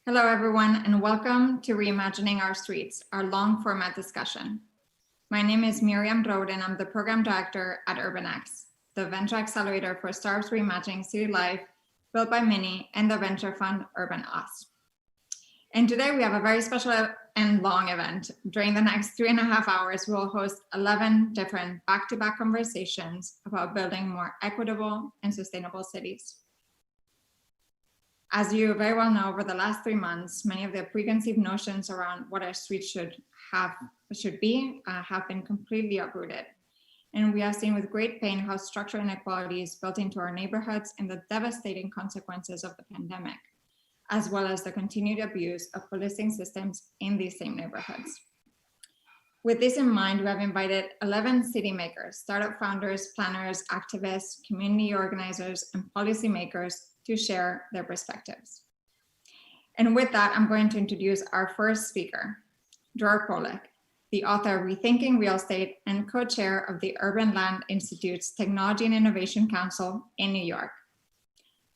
Hello, everyone, and welcome to Reimagining Our Streets, our long format discussion. My name is Miriam, Roure, and I'm the program director at UrbanX, the venture accelerator for startups reimagining city life, built by Mini and the venture fund Urban Us. And today we have a very special and long event. During the next 3.5 hours, we will host 11 different back-to-back conversations about building more equitable and sustainable cities. As you very well know, over the last 3 months, many of the preconceived notions around what our streets should be have been completely uprooted. And we have seen with great pain how structural inequality is built into our neighborhoods and the devastating consequences of the pandemic, as well as the continued abuse of policing systems in these same neighborhoods. With this in mind, we have invited 11 city makers, startup founders, planners, activists, community organizers, and policymakers to share their perspectives. And with that, I'm going to introduce our first speaker, Dror, the author of Rethinking Real Estate and co-chair of the Urban Land Institute's Technology and Innovation Council in New York.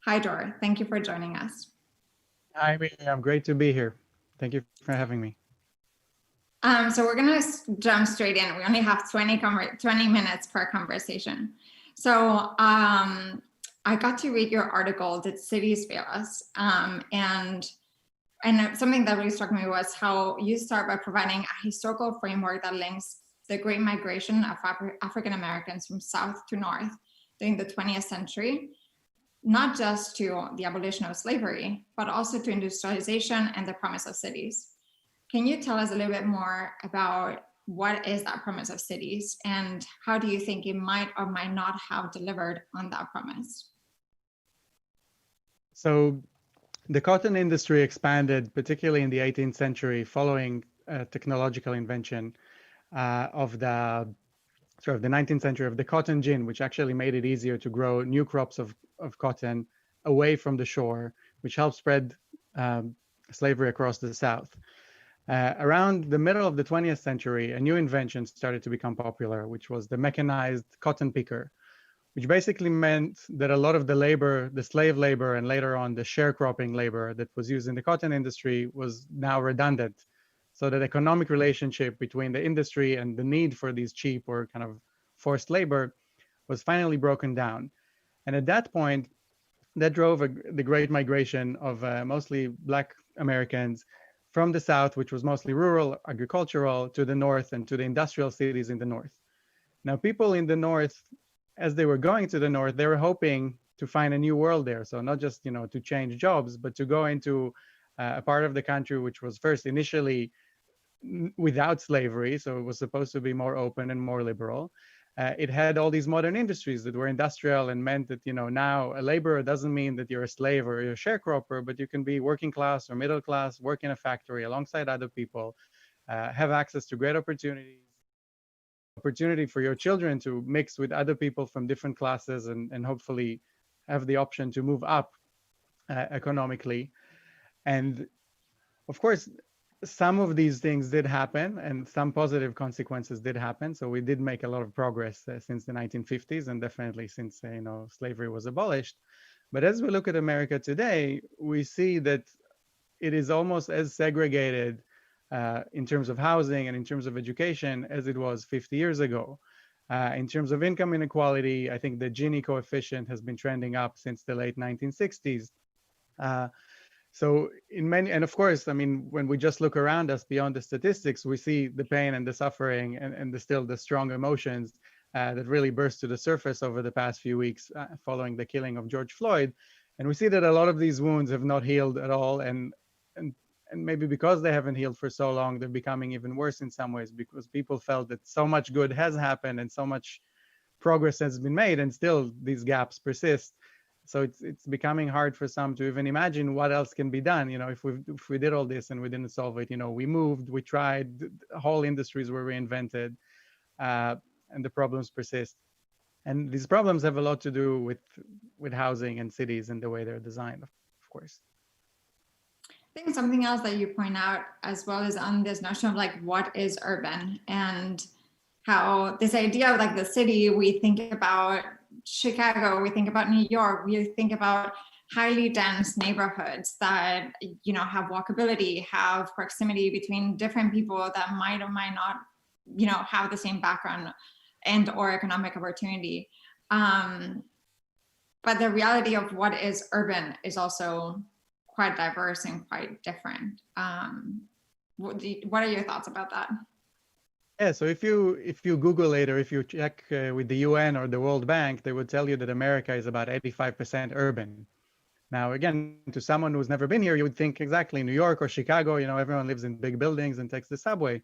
Hi, Dror. Thank you for joining us. Hi, Miriam. Great to be here. Thank you for having me. So we're going to jump straight in. We only have 20 minutes per conversation. So I got to read your article, Did Cities Fail Us? And something that really struck me was how you start by providing a historical framework that links the great migration of African Americans from south to north during the 20th century, not just to the abolition of slavery, but also to industrialization and the promise of cities. Can you tell us a little bit more about what is that promise of cities and how do you think it might or might not have delivered on that promise? So the cotton industry expanded, particularly in the 18th century, following technological invention of the 19th century of the cotton gin, which actually made it easier to grow new crops of cotton away from the shore, which helped spread slavery across the South. Around the middle of the 20th century, a new invention started to become popular, which was the mechanized cotton picker, which basically meant that a lot of the labor, the slave labor, and later on the sharecropping labor that was used in the cotton industry was now redundant. So that economic relationship between the industry and the need for these cheap or kind of forced labor was finally broken down. And at that point, that drove the great migration of mostly Black Americans from the South, which was mostly rural, agricultural, to the North and to the industrial cities in the North. Now, people in the North, as they were going to the North, they were hoping to find a new world there. So not just, to change jobs, but to go into a part of the country which was first initially without slavery. So it was supposed to be more open and more liberal. It had all these modern industries that were industrial and meant that, now a laborer doesn't mean that you're a slave or you're a sharecropper, but you can be working class or middle class, work in a factory alongside other people, have access to great opportunity for your children to mix with other people from different classes and hopefully have the option to move up economically. And of course, some of these things did happen and some positive consequences did happen. So we did make a lot of progress since the 1950s and definitely since, slavery was abolished. But as we look at America today, we see that it is almost as segregated in terms of housing and in terms of education as it was 50 years ago. In terms of income inequality, I think the Gini coefficient has been trending up since the late 1960s. So and of course, when we just look around us beyond the statistics, we see the pain and the suffering and still the strong emotions that really burst to the surface over the past few weeks following the killing of George Floyd. And we see that a lot of these wounds have not healed at all. And maybe because they haven't healed for so long, they're becoming even worse in some ways because people felt that so much good has happened and so much progress has been made and still these gaps persist. So it's becoming hard for some to even imagine what else can be done. If we did all this and we didn't solve it, we moved, we tried, whole industries were reinvented, and the problems persist. And these problems have a lot to do with housing and cities and the way they're designed, of course. I think something else that you point out as well is on this notion of what is urban and how this idea of the city, we think about Chicago, we think about New York, we think about highly dense neighborhoods that, you know, have walkability, have proximity between different people that might or might not, you know, have the same background and or economic opportunity. But the reality of what is urban is also quite diverse and quite different. What are your thoughts about that? Yeah, so if you Google it, or if you check with the UN or the World Bank, they would tell you that America is about 85% urban. Now, again, to someone who's never been here, you would think exactly New York or Chicago, you know, everyone lives in big buildings and takes the subway.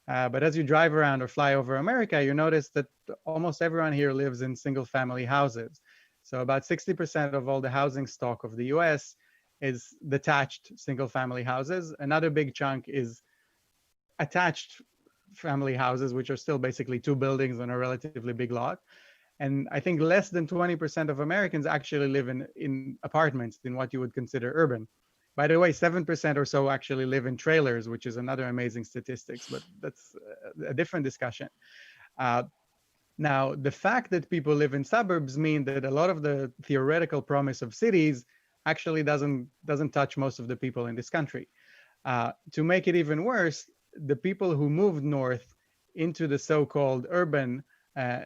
But as you drive around or fly over America, you notice that almost everyone here lives in single family houses. So about 60% of all the housing stock of the US is detached single family houses. Another big chunk is attached family houses, which are still basically two buildings on a relatively big lot. And I think less than 20% of Americans actually live in apartments, in what you would consider urban. By the way, 7% or so actually live in trailers, which is another amazing statistics, but that's a different discussion. Now, the fact that people live in suburbs mean that a lot of the theoretical promise of cities actually doesn't touch most of the people in this country. To make it even worse, the people who moved north into the so-called urban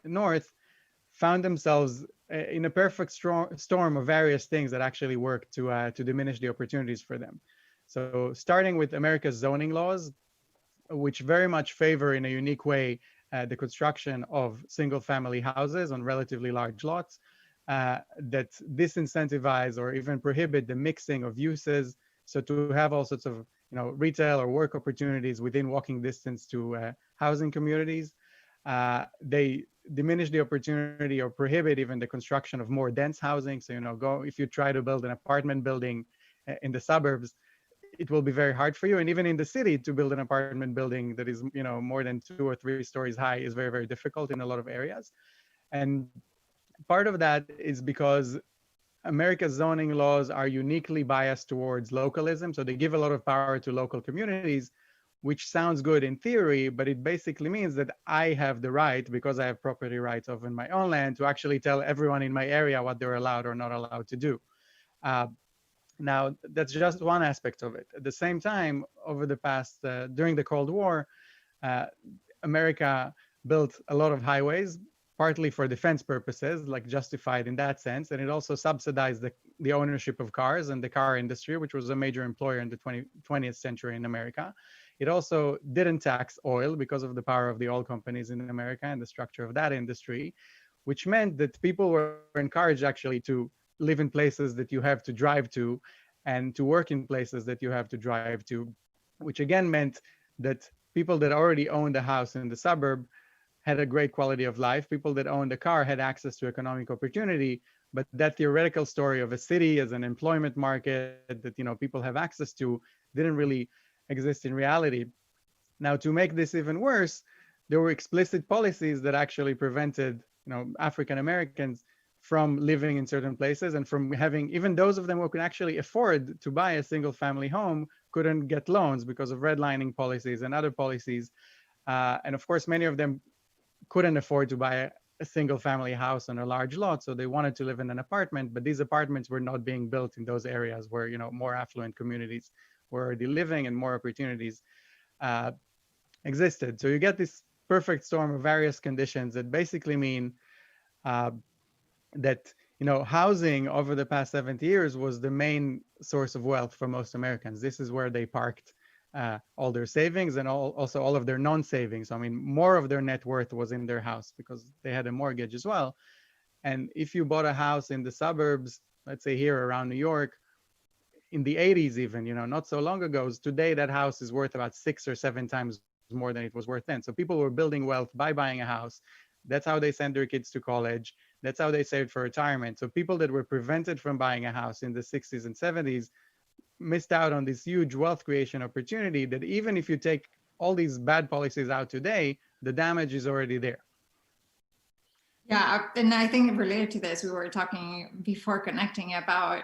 north found themselves in a perfect storm of various things that actually work to diminish the opportunities for them. So starting with America's zoning laws, which very much favor in a unique way the construction of single family houses on relatively large lots, that disincentivize or even prohibit the mixing of uses. So to have all sorts of retail or work opportunities within walking distance to housing communities. They diminish the opportunity or prohibit even the construction of more dense housing. So, if you try to build an apartment building in the suburbs, it will be very hard for you. And even in the city, to build an apartment building that is, more than 2 or 3 stories high is very, very difficult in a lot of areas. And part of that is because America's zoning laws are uniquely biased towards localism. So they give a lot of power to local communities, which sounds good in theory, but it basically means that I have the right, because I have property rights over my own land, to actually tell everyone in my area what they're allowed or not allowed to do. Now, that's just one aspect of it. At the same time, over the past, during the Cold War, America built a lot of highways, partly for defense purposes, like justified in that sense. And it also subsidized the ownership of cars and the car industry, which was a major employer in the 20th century in America. It also didn't tax oil because of the power of the oil companies in America and the structure of that industry, which meant that people were encouraged actually to live in places that you have to drive to and to work in places that you have to drive to, which again meant that people that already owned a house in the suburb had a great quality of life. People that owned a car had access to economic opportunity, but that theoretical story of a city as an employment market that people have access to didn't really exist in reality. Now, to make this even worse, there were explicit policies that actually prevented African Americans from living in certain places, and from having, even those of them who could actually afford to buy a single family home couldn't get loans because of redlining policies and other policies. And of course, many of them couldn't afford to buy a single family house on a large lot, so they wanted to live in an apartment, but these apartments were not being built in those areas where more affluent communities were already living and more opportunities existed. So you get this perfect storm of various conditions that basically mean that housing over the past 70 years was the main source of wealth for most Americans. This is where they parked all their savings and also all of their non-savings. I mean, more of their net worth was in their house because they had a mortgage as well. And if you bought a house in the suburbs, let's say here around New York, in the 80s even, not so long ago, today that house is worth about 6 or 7 times more than it was worth then. So people were building wealth by buying a house. That's how they send their kids to college. That's how they saved for retirement. So people that were prevented from buying a house in the 60s and 70s missed out on this huge wealth creation opportunity that even if you take all these bad policies out today, the damage is already there. Yeah, and I think related to this, we were talking before connecting about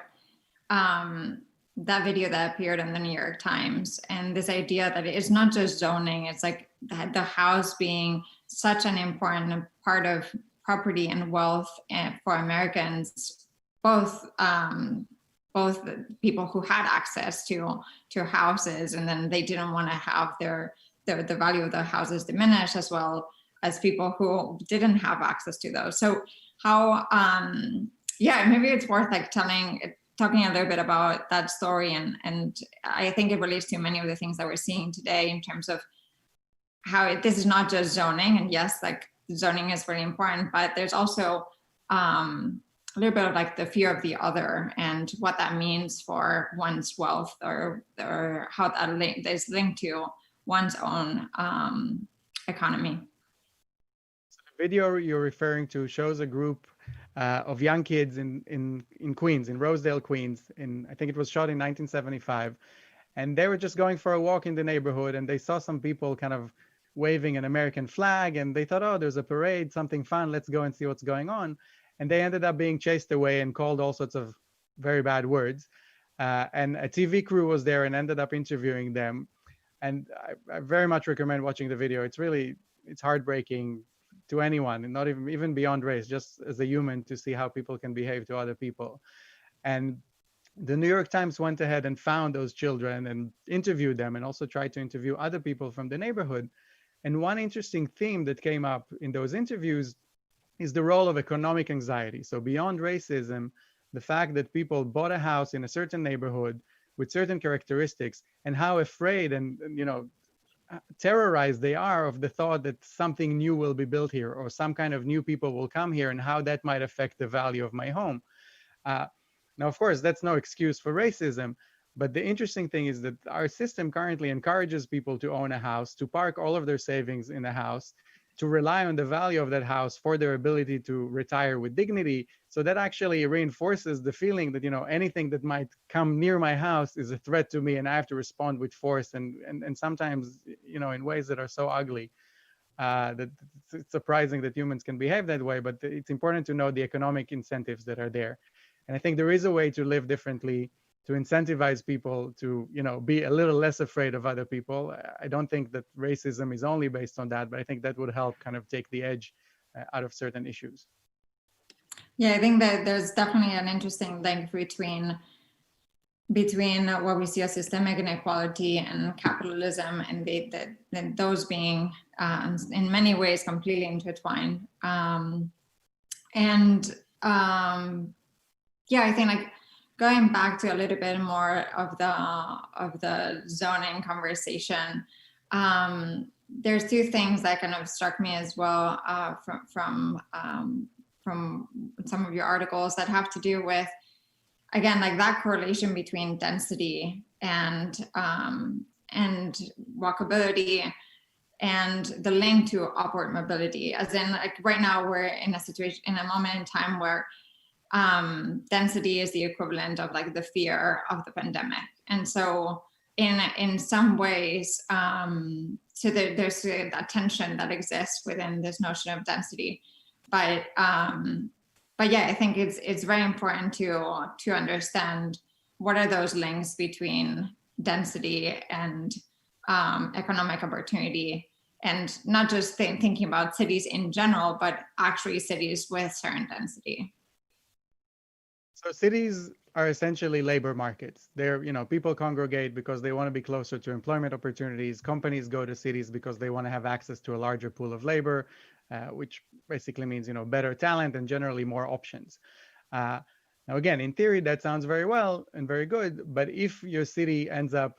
that video that appeared in the New York Times, and this idea that it's not just zoning, it's like the house being such an important part of property and wealth for Americans, both both the people who had access to houses, and then they didn't want to have the value of the houses diminished, as well as people who didn't have access to those. So how, yeah, maybe it's worth like talking a little bit about that story, and I think it relates to many of the things that we're seeing today in terms of how this is not just zoning, and yes, like zoning is very important, but there's also a little bit of like the fear of the other and what that means for one's wealth, or how that is linked to one's own economy. So the video you're referring to shows a group of young kids in Queens, in Rosedale, Queens. I think it was shot in 1975. And they were just going for a walk in the neighborhood, and they saw some people kind of waving an American flag, and they thought, oh, there's a parade, something fun, let's go and see what's going on. And they ended up being chased away and called all sorts of very bad words. And a TV crew was there and ended up interviewing them. And I very much recommend watching the video. It's heartbreaking to anyone, and not even beyond race, just as a human, to see how people can behave to other people. And the New York Times went ahead and found those children and interviewed them, and also tried to interview other people from the neighborhood. And one interesting theme that came up in those interviews is the role of economic anxiety. So beyond racism, the fact that people bought a house in a certain neighborhood with certain characteristics, and how afraid and terrorized they are of the thought that something new will be built here, or some kind of new people will come here, and how that might affect the value of my home. Now, of course, that's no excuse for racism, but the interesting thing is that our system currently encourages people to own a house, to park all of their savings in a house, to rely on the value of that house for their ability to retire with dignity. So that actually reinforces the feeling that, anything that might come near my house is a threat to me, and I have to respond with force, and sometimes, in ways that are so ugly. That it's surprising that humans can behave that way, but it's important to know the economic incentives that are there. And I think there is a way to live differently, to incentivize people to, be a little less afraid of other people. I don't think that racism is only based on that, but I think that would help kind of take the edge out of certain issues. Yeah, I think that there's definitely an interesting link between what we see as systemic inequality and capitalism, and those being in many ways completely intertwined. Yeah, I think like going back to a little bit more of the zoning conversation, there's two things that kind of struck me as well from some of your articles that have to do with, again, like that correlation between density and walkability, and the link to upward mobility. As in, like right now we're in a moment in time where density is the equivalent of like the fear of the pandemic. And so in some ways, so there's a tension that exists within this notion of density. But yeah, I think it's very important to understand what are those links between density and economic opportunity, and not just thinking about cities in general, but actually cities with certain density. So cities are essentially labor markets. They're, people congregate because they want to be closer to employment opportunities. Companies go to cities because they want to have access to a larger pool of labor, which basically means, better talent and generally more options. Now, again, in theory, that sounds very well and very good, but if your city ends up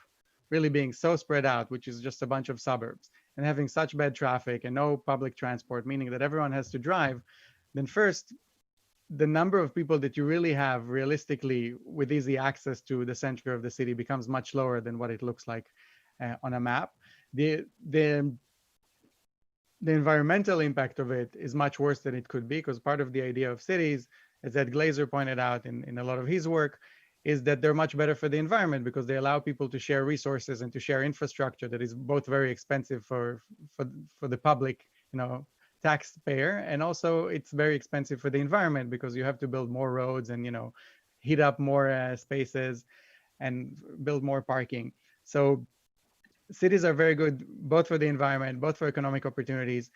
really being so spread out, which is just a bunch of suburbs, and having such bad traffic and no public transport, meaning that everyone has to drive, then first, the number of people that you really have realistically with easy access to the center of the city becomes much lower than what it looks like on a map. The environmental impact of it is much worse than it could be, because part of the idea of cities, as Ed Glazer pointed out in a lot of his work, is that they're much better for the environment because they allow people to share resources and to share infrastructure that is both very expensive for the public, taxpayer, and also it's very expensive for the environment because you have to build more roads and heat up more spaces and build more parking. So cities are very good both for the environment, both for economic opportunities,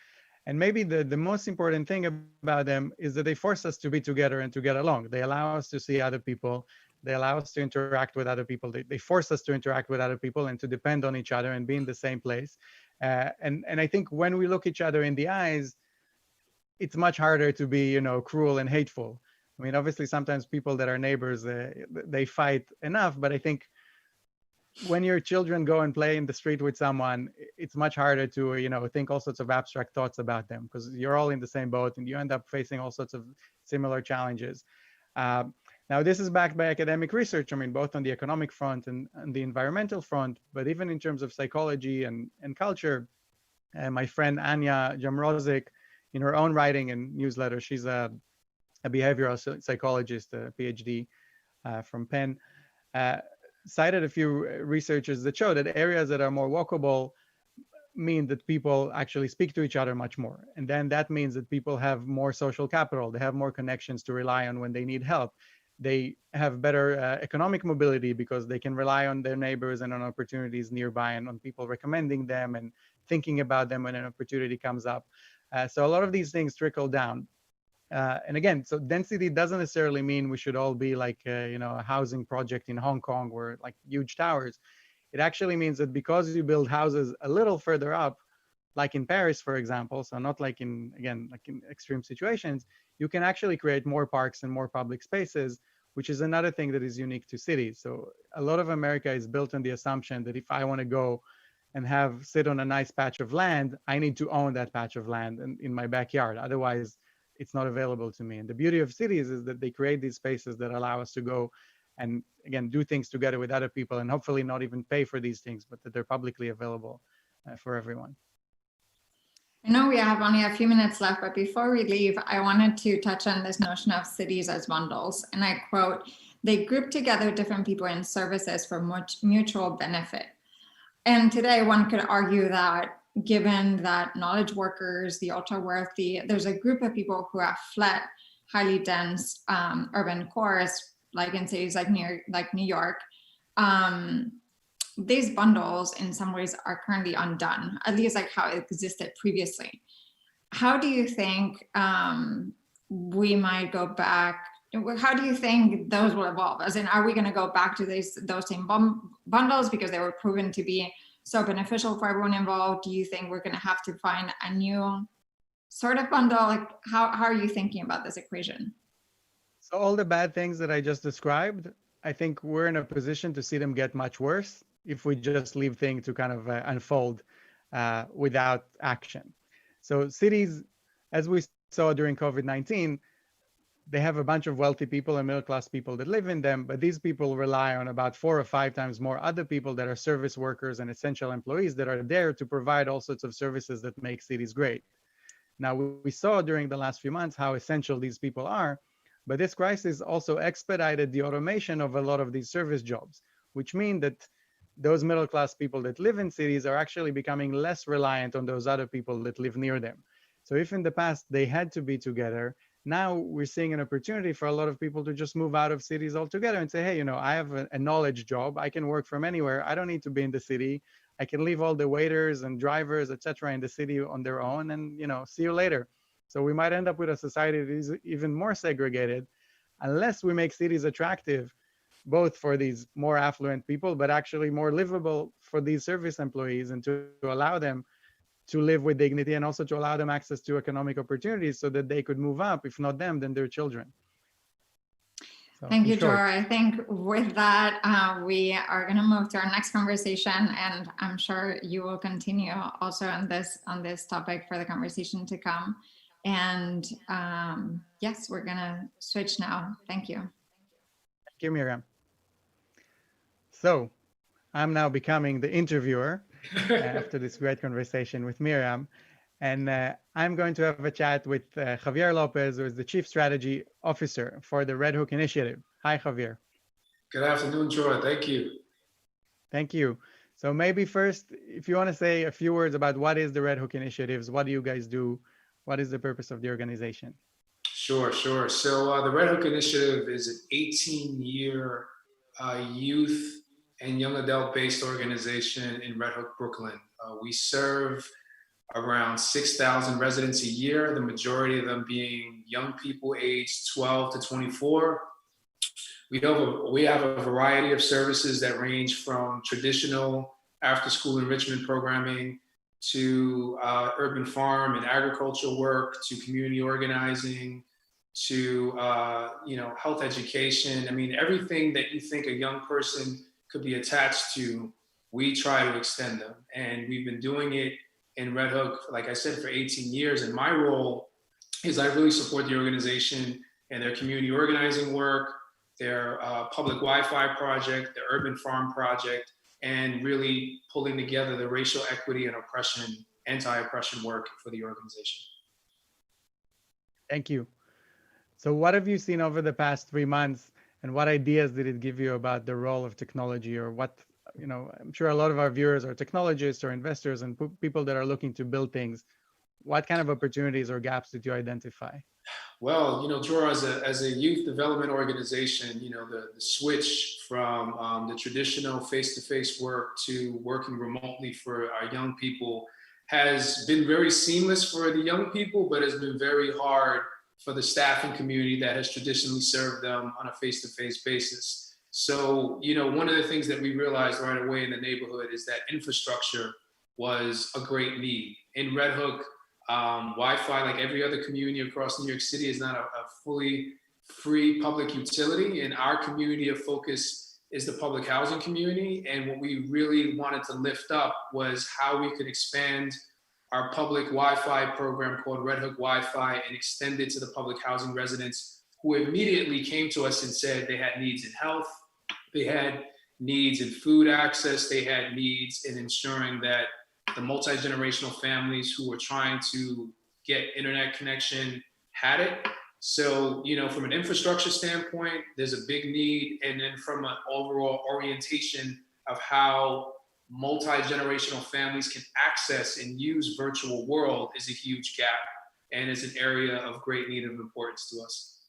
and maybe the most important thing about them is that they force us to be together and to get along. They allow us to see other people. They allow us to interact with other people. They force us to interact with other people and to depend on each other and be in the same place. And I think when we look each other in the eyes, it's much harder to be, you know, cruel and hateful. I mean, obviously, sometimes people that are neighbors, they fight enough, but I think when your children go and play in the street with someone, it's much harder to, you know, think all sorts of abstract thoughts about them because you're all in the same boat and you end up facing all sorts of similar challenges. Now, this is backed by academic research, I mean, both on the economic front and the environmental front, but even in terms of psychology and culture. My friend Anya Jamrozik, in her own writing and newsletter, she's a behavioral psychologist, a PhD from Penn, cited a few researchers that show that areas that are more walkable mean that people actually speak to each other much more. And then that means that people have more social capital. They have more connections to rely on when they need help. They have better economic mobility because they can rely on their neighbors and on opportunities nearby and on people recommending them and thinking about them when an opportunity comes up. So a lot of these things trickle down. And again, so density doesn't necessarily mean we should all be like, you know, a housing project in Hong Kong where like huge towers. It actually means that because you build houses a little further up, like in Paris, for example, so not like in, again, like in extreme situations, you can actually create more parks and more public spaces, which is another thing that is unique to cities. So a lot of America is built on the assumption that if I want to go and sit on a nice patch of land, I need to own that patch of land in my backyard. Otherwise, it's not available to me. And the beauty of cities is that they create these spaces that allow us to go and, again, do things together with other people and hopefully not even pay for these things, but that they're publicly available for everyone. I know we have only a few minutes left, but before we leave, I wanted to touch on this notion of cities as bundles. And I quote, "They group together different people in services for mutual benefit." And today one could argue that given that knowledge workers, the ultra wealthy, there's a group of people who have fled highly dense urban cores, like in cities like New York, these bundles in some ways are currently undone, at least like how it existed previously. How do you think we might go back? How do you think those will evolve? As in, are we going to go back to those same bundles because they were proven to be so beneficial for everyone involved? Do you think we're going to have to find a new sort of bundle? Like, how are you thinking about this equation? So all the bad things that I just described, I think we're in a position to see them get much worse if we just leave things to kind of unfold without action. So cities, as we saw during COVID-19, they have a bunch of wealthy people and middle-class people that live in them, but these people rely on about 4 or 5 times more other people that are service workers and essential employees that are there to provide all sorts of services that make cities great. Now, we saw during the last few months how essential these people are, but this crisis also expedited the automation of a lot of these service jobs, which mean that those middle-class people that live in cities are actually becoming less reliant on those other people that live near them. So if in the past they had to be together, now we're seeing an opportunity for a lot of people to just move out of cities altogether and say, hey, you know, I have a knowledge job. I can work from anywhere. I don't need to be in the city. I can leave all the waiters and drivers, etc., in the city on their own and, you know, see you later. So we might end up with a society that is even more segregated unless we make cities attractive, both for these more affluent people, but actually more livable for these service employees and to allow them to live with dignity and also to allow them access to economic opportunities so that they could move up, if not them, then their children. So, thank you, Dror. I think with that, we are going to move to our next conversation, and I'm sure you will continue also on this topic for the conversation to come. And yes, we're going to switch now. Thank you. Thank you, Miriam. So I'm now becoming the interviewer after this great conversation with Miriam. And I'm going to have a chat with Javier Lopez, who is the Chief Strategy Officer for the Red Hook Initiative. Hi, Javier. Good afternoon, Dror. Thank you. Thank you. So maybe first, if you want to say a few words about what is the Red Hook Initiatives, what do you guys do? What is the purpose of the organization? Sure. So the Red Hook Initiative is an 18-year youth and young adult-based organization in Red Hook, Brooklyn. We serve around 6,000 residents a year, the majority of them being young people aged 12 to 24. We have a variety of services that range from traditional after-school enrichment programming to urban farm and agricultural work, to community organizing, to health education. I mean, everything that you think a young person could be attached to, we try to extend them. And we've been doing it in Red Hook, like I said, for 18 years. And my role is I really support the organization and their community organizing work, their public Wi-Fi project, the urban farm project, and really pulling together the racial equity and oppression, anti-oppression work for the organization. Thank you. So what have you seen over the past 3 months, and what ideas did it give you about the role of technology, or what, I'm sure a lot of our viewers are technologists or investors and people that are looking to build things. What kind of opportunities or gaps did you identify? Well, Dror, as a youth development organization, the switch from the traditional face-to-face work to working remotely for our young people has been very seamless for the young people, but has been very hard for the staffing community that has traditionally served them on a face-to-face basis. So, one of the things that we realized right away in the neighborhood is that infrastructure was a great need. In Red Hook, Wi-Fi, like every other community across New York City, is not a fully free public utility. And our community of focus is the public housing community. And what we really wanted to lift up was how we could expand our public Wi-Fi program called Red Hook Wi-Fi and extend it to the public housing residents, who immediately came to us and said they had needs in health, they had needs in food access, they had needs in ensuring that the multi-generational families who were trying to get internet connection had it. So, from an infrastructure standpoint, there's a big need. And then from an overall orientation of how multi-generational families can access and use virtual world is a huge gap, and is an area of great need and importance to us.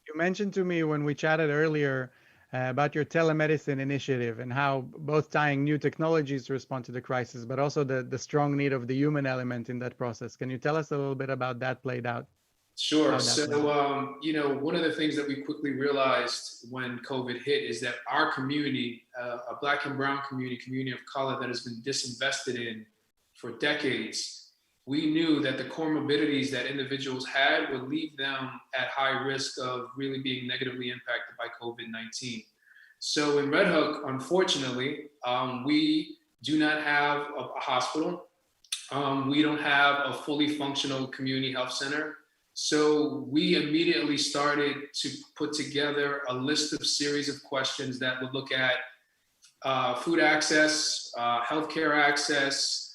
You mentioned to me when we chatted earlier about your telemedicine initiative and how both tying new technologies to respond to the crisis, but also the strong need of the human element in that process. Can you tell us a little bit about that played out? Sure. So, one of the things that we quickly realized when COVID hit is that our community, a Black and Brown community of color that has been disinvested in for decades, we knew that the comorbidities that individuals had would leave them at high risk of really being negatively impacted by COVID-19. So in Red Hook, unfortunately, we do not have a hospital. We don't have a fully functional community health center. So we immediately started to put together a list of series of questions that would look at food access, healthcare access,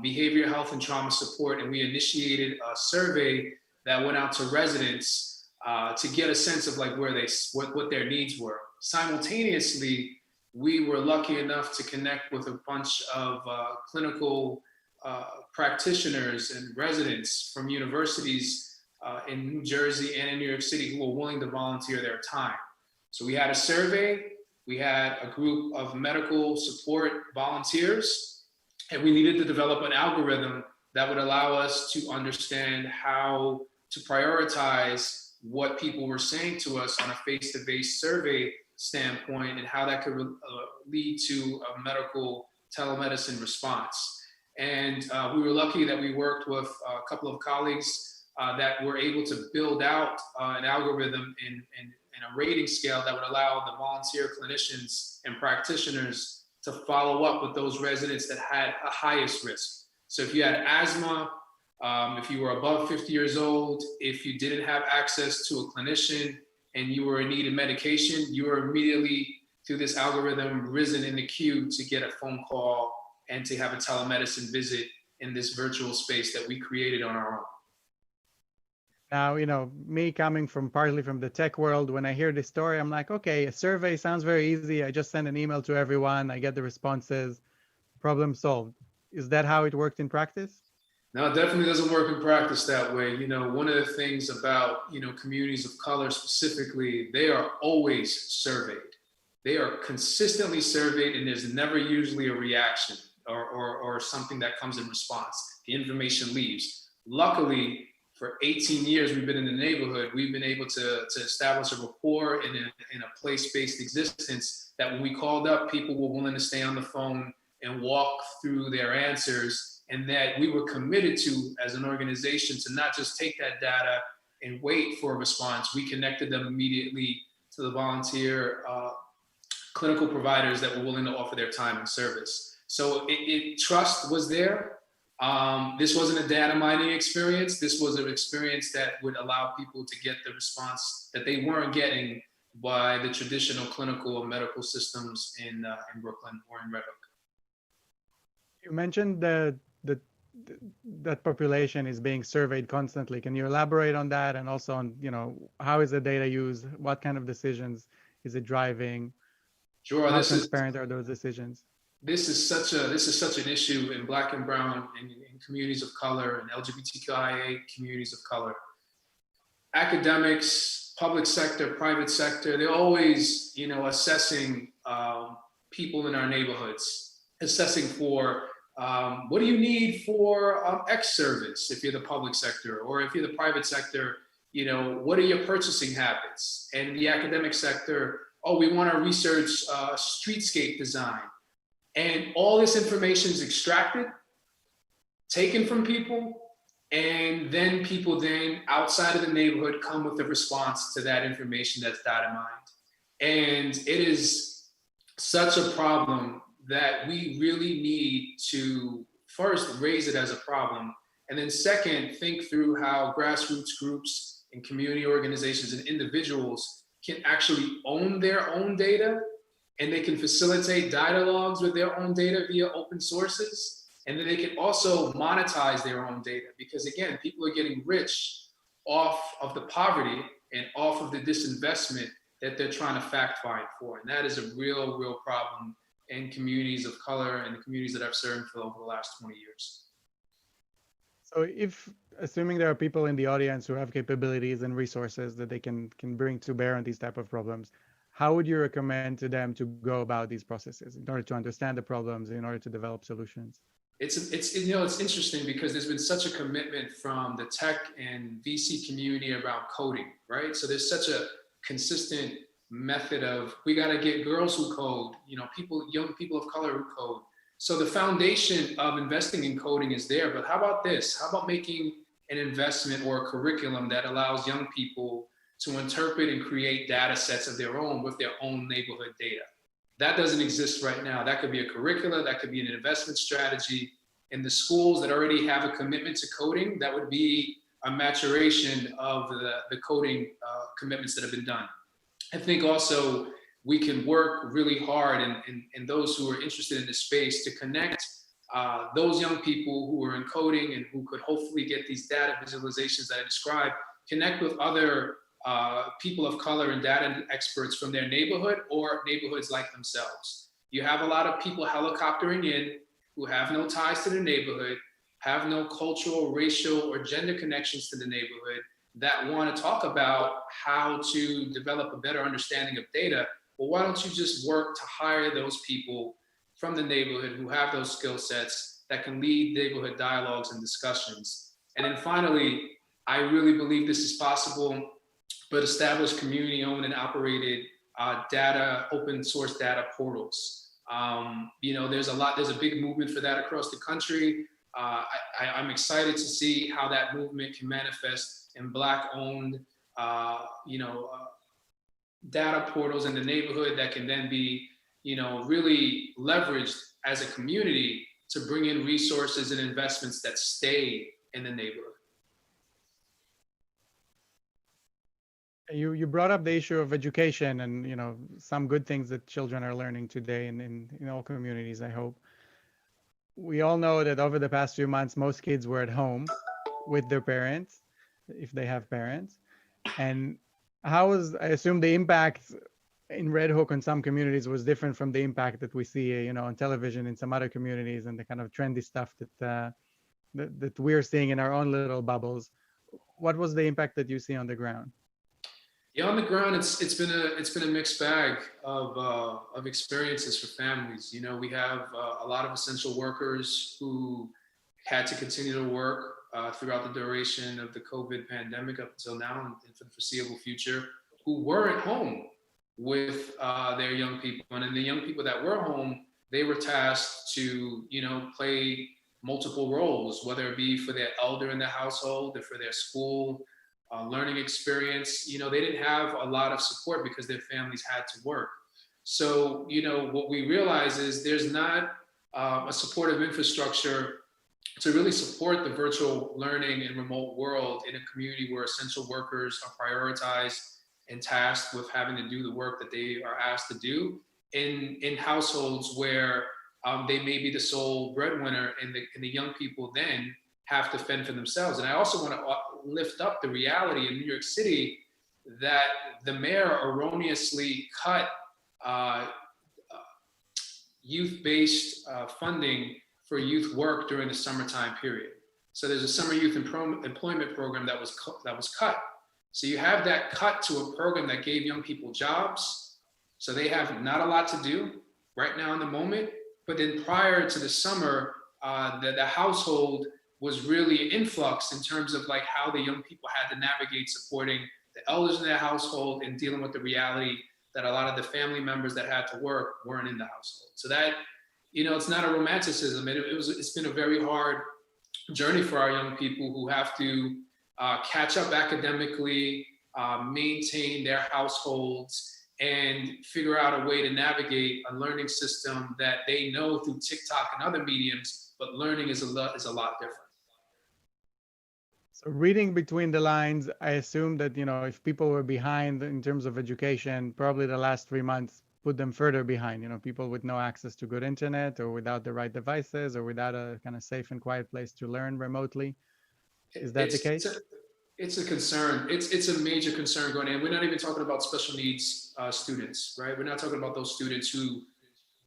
behavioral health and trauma support. And we initiated a survey that went out to residents to get a sense of like what their needs were. Simultaneously, we were lucky enough to connect with a bunch of clinical practitioners and residents from universities in New Jersey and in New York City who were willing to volunteer their time. So we had a survey, we had a group of medical support volunteers, and we needed to develop an algorithm that would allow us to understand how to prioritize what people were saying to us on a face-to-face survey standpoint and how that could lead to a medical telemedicine response. And we were lucky that we worked with a couple of colleagues that were able to build out an algorithm in a rating scale that would allow the volunteer clinicians and practitioners to follow up with those residents that had a highest risk. So if you had asthma, if you were above 50 years old, if you didn't have access to a clinician and you were in need of medication, you were immediately, through this algorithm, risen in the queue to get a phone call and to have a telemedicine visit in this virtual space that we created on our own. Now, me coming partly from the tech world, when I hear this story, I'm like, okay, a survey sounds very easy. I just send an email to everyone, I get the responses, problem solved. Is that how it worked in practice? No, it definitely doesn't work in practice that way. One of the things about, communities of color specifically, they are always surveyed. They are consistently surveyed, and there's never usually a reaction or something that comes in response. The information leaves. Luckily, for 18 years we've been in the neighborhood, we've been able to establish a rapport in a place-based existence that when we called up, people were willing to stay on the phone and walk through their answers, and that we were committed to, as an organization, to not just take that data and wait for a response. We connected them immediately to the volunteer clinical providers that were willing to offer their time and service. So trust was there. This wasn't a data mining experience. This was an experience that would allow people to get the response that they weren't getting by the traditional clinical or medical systems in Brooklyn or in Red Hook. You mentioned that population is being surveyed constantly. Can you elaborate on that, and also on, how is the data used? What kind of decisions is it driving? Sure. How transparent are those decisions? This is such an issue in Black and Brown and in communities of color and LGBTQIA communities of color. Academics, public sector, private sector, they're always, assessing people in our neighborhoods, assessing for what do you need for X service if you're the public sector, or if you're the private sector, what are your purchasing habits? And the academic sector, we want to research streetscape design. And all this information is extracted, taken from people, and then people outside of the neighborhood come with a response to that information that's data mined. And it is such a problem that we really need to first raise it as a problem, and then second, think through how grassroots groups and community organizations and individuals can actually own their own data, and they can facilitate dialogues with their own data via open sources. And then they can also monetize their own data, because again, people are getting rich off of the poverty and off of the disinvestment that they're trying to fact find for. And that is a real, real problem in communities of color and the communities that I've served for over the last 20 years. So assuming there are people in the audience who have capabilities and resources that they can bring to bear on these type of problems, how would you recommend to them to go about these processes in order to understand the problems, in order to develop solutions? It's interesting because there's been such a commitment from the tech and VC community around coding, right? So there's such a consistent method of, we got to get girls who code, young people of color who code. So the foundation of investing in coding is there, but how about this? How about making an investment or a curriculum that allows young people to interpret and create data sets of their own with their own neighborhood data? That doesn't exist right now. That could be a curricula, that could be an investment strategy. In the schools that already have a commitment to coding, that would be a maturation of the coding commitments that have been done. I think also we can work really hard, and those who are interested in this space, to connect those young people who are in coding and who could hopefully get these data visualizations that I described, connect with other people of color and data experts from their neighborhood or neighborhoods like themselves. You have a lot of people helicoptering in who have no ties to the neighborhood, have no cultural, racial, or gender connections to the neighborhood, that want to talk about how to develop a better understanding of data. Well, why don't you just work to hire those people from the neighborhood who have those skill sets that can lead neighborhood dialogues and discussions? And then finally, I really believe this is possible, but establish community-owned and operated data, open source data portals. There's a big movement for that across the country. I'm excited to see how that movement can manifest in Black-owned, data portals in the neighborhood that can then be, really leveraged as a community to bring in resources and investments that stay in the neighborhood. You brought up the issue of education and, some good things that children are learning today in all communities, I hope. We all know that over the past few months, most kids were at home with their parents, if they have parents. And I assume the impact in Red Hook in some communities was different from the impact that we see, on television in some other communities, and the kind of trendy stuff that we're seeing in our own little bubbles. What was the impact that you see on the ground? Yeah, on the ground, it's been a mixed bag of experiences for families. We have a lot of essential workers who had to continue to work throughout the duration of the COVID pandemic up until now and for the foreseeable future, who weren't home with their young people. And then the young people that were home, they were tasked to, play multiple roles, whether it be for their elder in the household or for their school learning experience. They didn't have a lot of support because their families had to work. So, what we realize is there's not a supportive infrastructure to really support the virtual learning and remote world in a community where essential workers are prioritized and tasked with having to do the work that they are asked to do in households where they may be the sole breadwinner, and the young people then have to fend for themselves. And I also want to lift up the reality in New York City that the mayor erroneously cut youth-based funding for youth work during the summertime period. So there's a summer youth employment program that was cut. So you have that cut to a program that gave young people jobs. So they have not a lot to do right now in the moment. But then prior to the summer, the household was really an influx in terms of like how the young people had to navigate supporting the elders in their household and dealing with the reality that a lot of the family members that had to work weren't in the household. So that, it's not a romanticism. It's been a very hard journey for our young people who have to catch up academically, maintain their households, and figure out a way to navigate a learning system that they know through TikTok and other mediums, but learning is a lot different. So reading between the lines, I assume that, if people were behind in terms of education, probably the last 3 months put them further behind, people with no access to good internet or without the right devices or without a kind of safe and quiet place to learn remotely. Is that the case? It's a concern. It's a major concern going in. We're not even talking about special needs students, right? We're not talking about those students who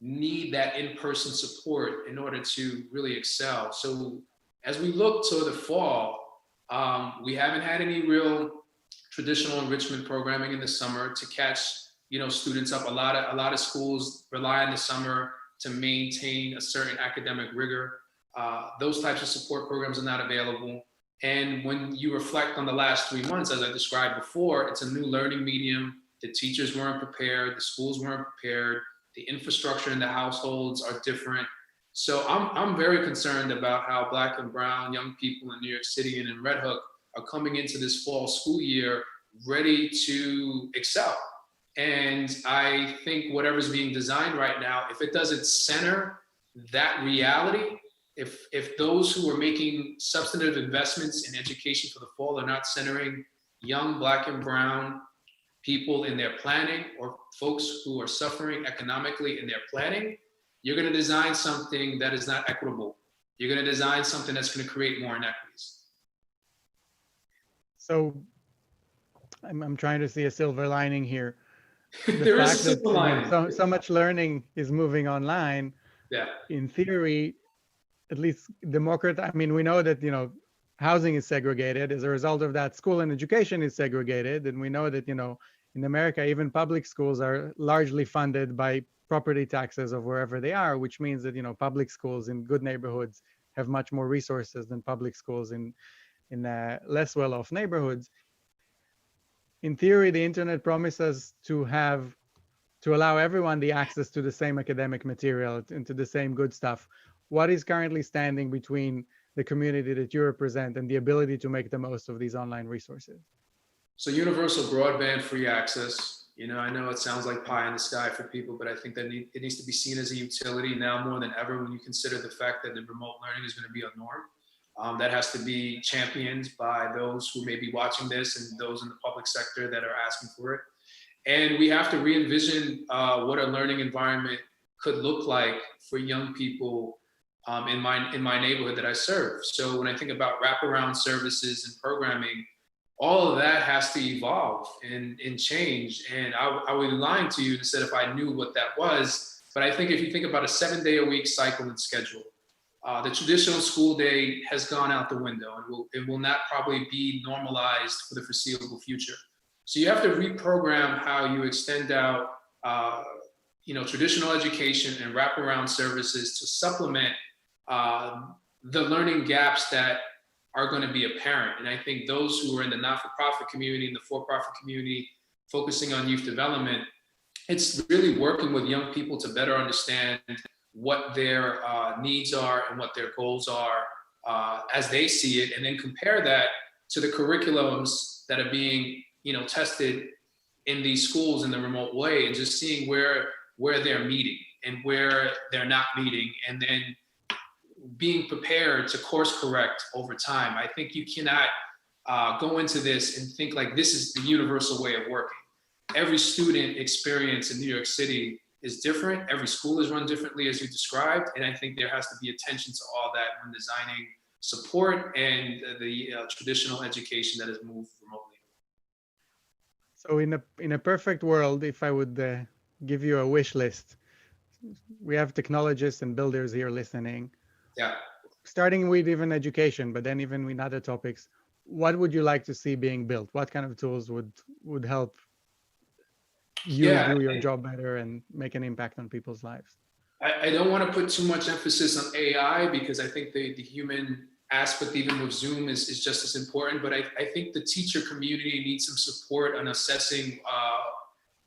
need that in-person support in order to really excel. So as we look to the fall, we haven't had any real traditional enrichment programming in the summer to catch, students up. A lot of schools rely on the summer to maintain a certain academic rigor. Those types of support programs are not available. And when you reflect on the last 3 months, as I described before, it's a new learning medium. The teachers weren't prepared, the schools weren't prepared, the infrastructure in the households are different. So I'm very concerned about how Black and brown young people in New York City and in Red Hook are coming into this fall school year ready to excel. And I think whatever's being designed right now, if it doesn't center that reality, if those who are making substantive investments in education for the fall are not centering young Black and brown people in their planning, or folks who are suffering economically in their planning, you're going to design something that is not equitable. You're going to design something that's going to create more inequities. So I'm trying to see a silver lining here. There is a silver lining. So much learning is moving online. Yeah. In theory, at least we know that, housing is segregated. As a result of that, school and education is segregated. And we know that, in America, even public schools are largely funded by property taxes of wherever they are, which means that, public schools in good neighborhoods have much more resources than public schools in less well-off neighborhoods. In theory, the internet promises to allow everyone the access to the same academic material and to the same good stuff. What is currently standing between the community that you represent and the ability to make the most of these online resources? So universal broadband free access. I know it sounds like pie in the sky for people, but I think that it needs to be seen as a utility now more than ever when you consider the fact that the remote learning is going to be a norm. That has to be championed by those who may be watching this and those in the public sector that are asking for it. And we have to re-envision what a learning environment could look like for young people in my neighborhood that I serve. So when I think about wraparound services and programming, all of that has to evolve and change. And I would be lying to you and said if I knew what that was. But I think if you think about a 7-day-a-week cycle and schedule, the traditional school day has gone out the window and it will not probably be normalized for the foreseeable future. So you have to reprogram how you extend out traditional education and wraparound services to supplement the learning gaps that are going to be apparent. And I think those who are in the not-for-profit community and the for-profit community focusing on youth development, it's really working with young people to better understand what their needs are and what their goals are as they see it, and then compare that to the curriculums that are being, tested in these schools in the remote way, and just seeing where they're meeting and where they're not meeting, and then being prepared to course correct over time. I think you cannot go into this and think like this is the universal way of working. Every student experience in New York City is different. Every school is run differently, as you described. And I think there has to be attention to all that when designing support and the traditional education that has moved remotely. So in a perfect world, if I would give you a wish list, we have technologists and builders here listening. Yeah. Starting with even education, but then even with other topics, what would you like to see being built? What kind of tools would help you do your job better and make an impact on people's lives? I don't want to put too much emphasis on AI because I think the human aspect, even with Zoom, is just as important. But I think the teacher community needs some support on assessing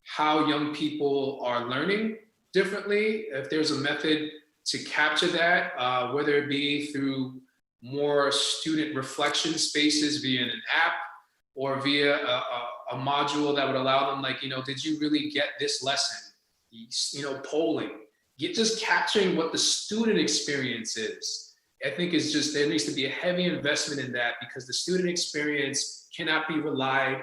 how young people are learning differently. If there's a method to capture that, whether it be through more student reflection spaces via an app or via a module that would allow them, like, did you really get this lesson? Polling, just capturing what the student experience is. I think is just, there needs to be a heavy investment in that, because the student experience cannot be relied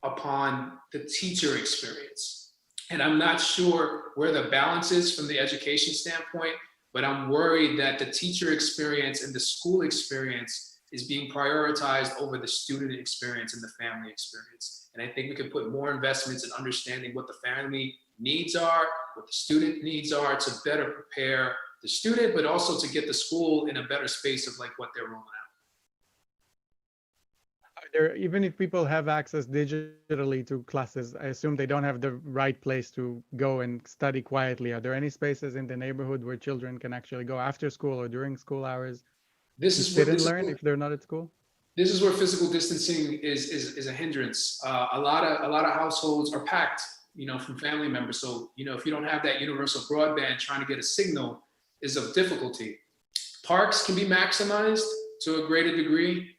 upon the teacher experience. And I'm not sure where the balance is from the education standpoint, but I'm worried that the teacher experience and the school experience is being prioritized over the student experience and the family experience. And I think we could put more investments in understanding what the family needs are, what the student needs are, to better prepare the student, but also to get the school in a better space of like what they're rolling out. Even if people have access digitally to classes, I assume they don't have the right place to go and study quietly. Are there any spaces in the neighborhood where children can actually go after school or during school hours to sit and learn if they're not at school? This is where physical distancing is a hindrance. A lot of households are packed, from family members. So, if you don't have that universal broadband, trying to get a signal is of difficulty. Parks can be maximized to a greater degree.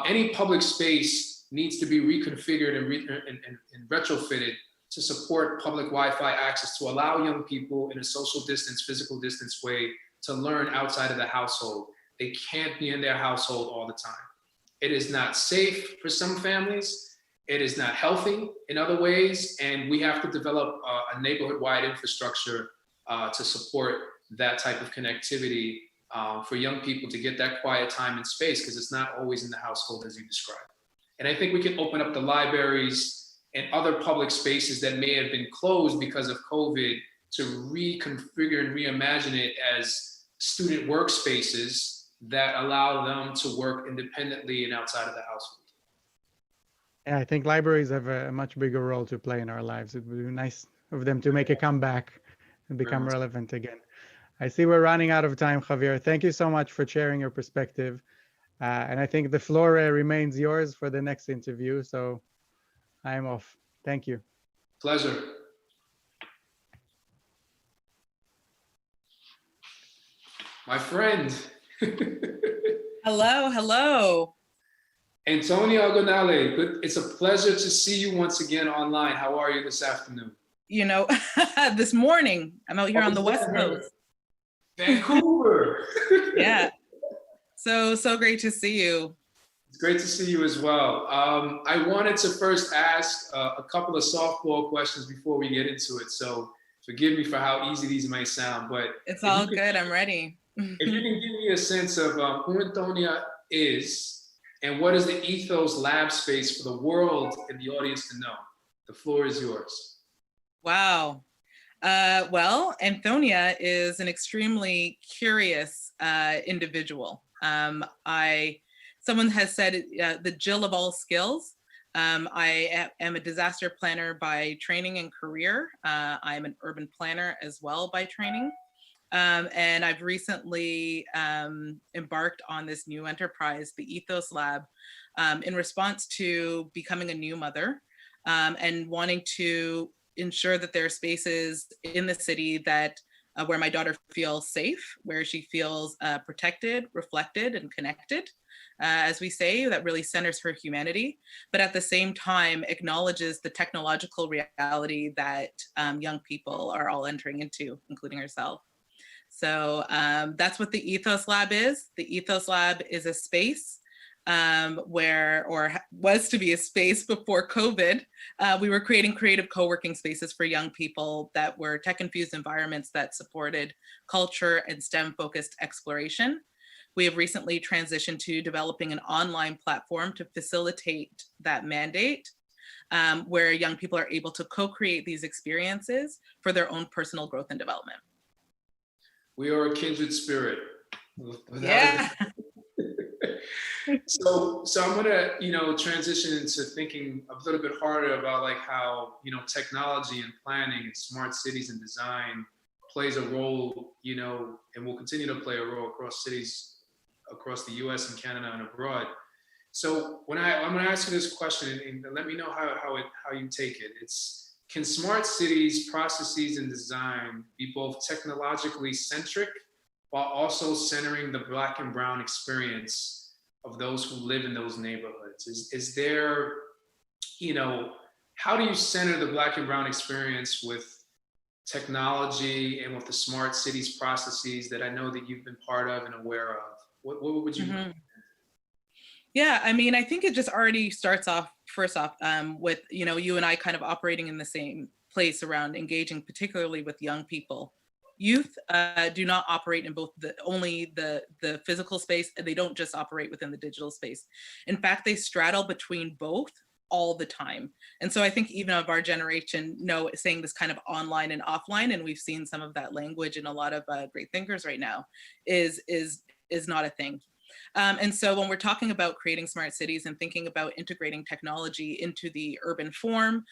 Any public space needs to be reconfigured and retrofitted to support public Wi-Fi access, to allow young people in a social distance, physical distance way to learn outside of the household. They can't be in their household all the time. It is not safe for some families. It is not healthy in other ways. And we have to develop a neighborhood-wide infrastructure to support that type of connectivity for young people to get that quiet time and space, because it's not always in the household as you described. And I think we can open up the libraries and other public spaces that may have been closed because of COVID to reconfigure and reimagine it as student workspaces that allow them to work independently and outside of the household. Yeah, I think libraries have a much bigger role to play in our lives. It would be nice of them to make a comeback and become relevant again. I see we're running out of time, Javier. Thank you so much for sharing your perspective. And I think the floor remains yours for the next interview. So I'm off. Thank you. Pleasure. My friend. Hello. Anthonia Ogundele, good. It's a pleasure to see you once again online. How are you this afternoon? This morning, I'm out here on the West Coast. Vancouver. Yeah. So great to see you. It's great to see you as well. I wanted to first ask a couple of softball questions before we get into it. So forgive me for how easy these may sound, but it's all good. I'm ready. If you can give me a sense of who Anthonia is and what is the Ethos lab space for the world and the audience to know, the floor is yours. Wow. Well, Anthonia is an extremely curious individual. Someone has said the Jill of all skills. I am a disaster planner by training and career. I'm an urban planner as well by training. And I've recently embarked on this new enterprise, the Ethos Lab, in response to becoming a new mother and wanting to ensure that there are spaces in the city that where my daughter feels safe, where she feels protected, reflected, and connected. As we say, that really centers her humanity, but at the same time acknowledges the technological reality that young people are all entering into, including herself. So that's what the Ethos Lab is. The Ethos Lab is a space where, or was to be a space before COVID, we were creating creative co-working spaces for young people that were tech-infused environments that supported culture and STEM-focused exploration. We have recently transitioned to developing an online platform to facilitate that mandate, where young people are able to co-create these experiences for their own personal growth and development. We are a kindred spirit. Yeah. So I'm gonna, transition into thinking a little bit harder about like how, technology and planning and smart cities and design plays a role, and will continue to play a role across cities across the US and Canada and abroad. So I'm gonna ask you this question and let me know how you take it. Can smart cities, processes, and design be both technologically centric while also centering the Black and Brown experience of those who live in those neighborhoods? Is there, how do you center the Black and Brown experience with technology and with the smart cities processes that I know that you've been part of and aware of? What would you? Mm-hmm. Yeah, I mean, I think it just already starts off, first off, with, you and I kind of operating in the same place around engaging, particularly with young people. Youth do not operate in both only the physical space, and they don't just operate within the digital space. In fact, they straddle between both all the time. And so I think even of our generation, saying this kind of online and offline, and we've seen some of that language in a lot of great thinkers right now, is not a thing. And so when we're talking about creating smart cities and thinking about integrating technology into the urban form,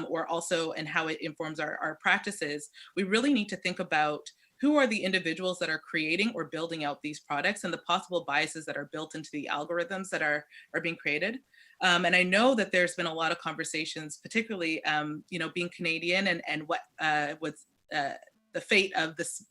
or also and how it informs our practices, we really need to think about who are the individuals that are creating or building out these products and the possible biases that are built into the algorithms that are being created. And I know that there's been a lot of conversations, particularly, being Canadian and what was the fate of this,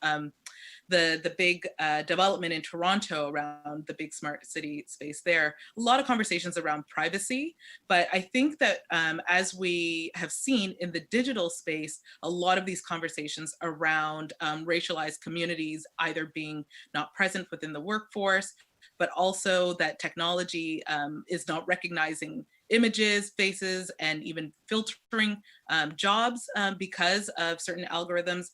the big development in Toronto around the big smart city space there. A lot of conversations around privacy, but I think that as we have seen in the digital space, a lot of these conversations around racialized communities either being not present within the workforce, but also that technology is not recognizing images, faces, and even filtering jobs because of certain algorithms.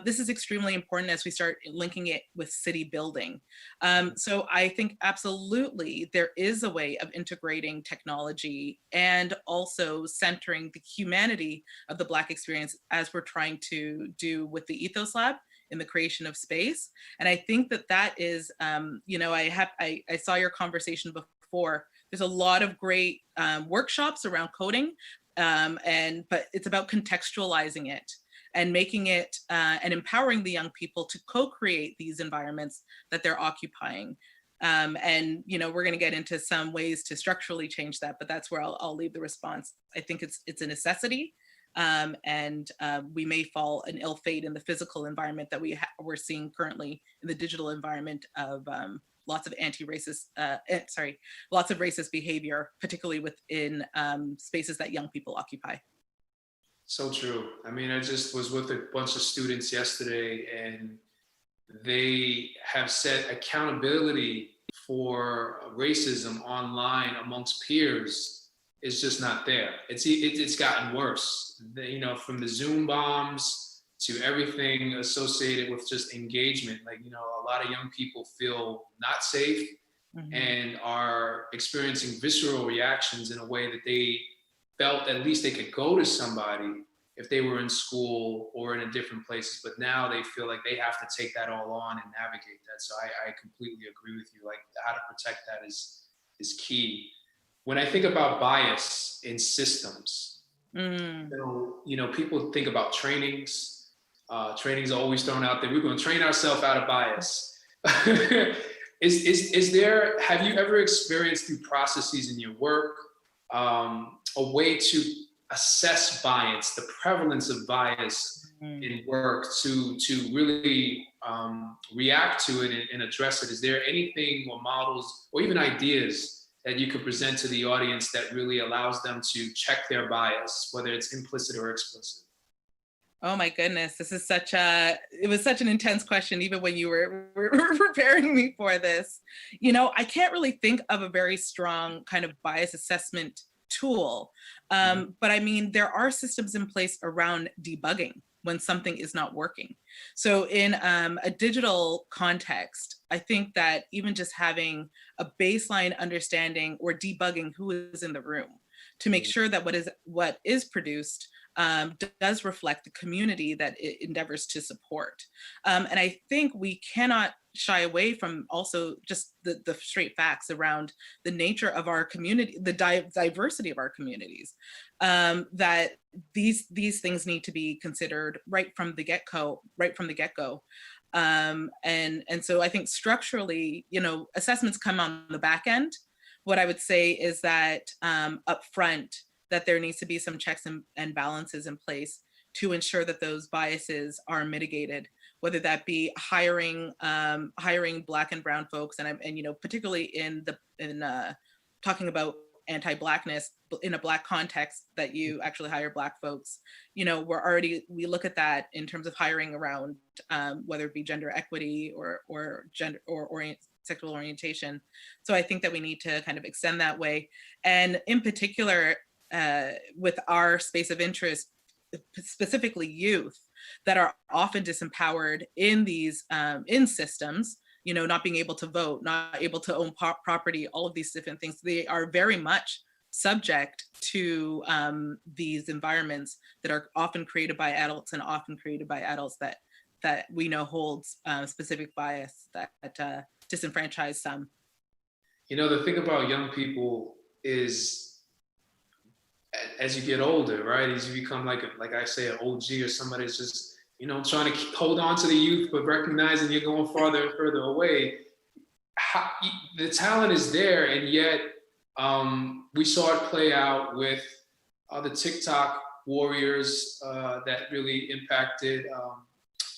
This is extremely important as we start linking it with city building. So I think absolutely there is a way of integrating technology and also centering the humanity of the Black experience as we're trying to do with the Ethos Lab in the creation of space. And I think that is, I saw your conversation before. There's a lot of great workshops around coding, but it's about contextualizing it and making it and empowering the young people to co-create these environments that they're occupying. And we're going to get into some ways to structurally change that, but that's where I'll leave the response. I think it's a necessity. And we may fall an ill fate in the physical environment that we're seeing currently in the digital environment of lots of lots of racist behavior, particularly within spaces that young people occupy. So true. I mean, I just was with a bunch of students yesterday, and they have said accountability for racism online amongst peers is just not there. It's gotten worse. From the Zoom bombs to everything associated with just engagement. Like, a lot of young people feel not safe and are experiencing visceral reactions in a way that they felt at least they could go to somebody if they were in school or in different places. But now they feel like they have to take that all on and navigate that. So I completely agree with you. Like, how to protect that is key. When I think about bias in systems, people think about trainings, Training's always thrown out there. We're going to train ourselves out of bias. Is there, have you ever experienced through processes in your work, a way to assess bias, the prevalence of bias in work, to really react to it and address it? Is there anything or models or even ideas that you could present to the audience that really allows them to check their bias, whether it's implicit or explicit? Oh my goodness, it was such an intense question, even when you were preparing me for this. You know, I can't really think of a very strong kind of bias assessment tool. But I mean, there are systems in place around debugging when something is not working. So in a digital context, I think that even just having a baseline understanding or debugging who is in the room to make sure that what is produced does reflect the community that it endeavors to support. And I think we cannot shy away from also just the straight facts around the nature of our community, the diversity of our communities, that these things need to be considered right from the get-go. And so I think structurally, you know, assessments come on the back end. What I would say is that upfront, that there needs to be some checks and balances in place to ensure that those biases are mitigated, whether that be hiring Black and brown folks, and you know, particularly in talking about anti-Blackness in a Black context, that you actually hire Black folks. You know, we look at that in terms of hiring around whether it be gender equity or gender or sexual orientation. So I think that we need to kind of extend that way, and in particular, with our space of interest, specifically youth, that are often disempowered in these in systems, you know, not being able to vote, not able to own property, all of these different things. They are very much subject to these environments that are often created by adults, and often created by adults that we know holds specific bias that disenfranchise some. You know, the thing about young people is, as you get older, right, as you become like I say, an OG or somebody that's just, you know, trying to hold on to the youth, but recognizing you're going farther and further away. The talent is there, and yet we saw it play out with the TikTok warriors that really impacted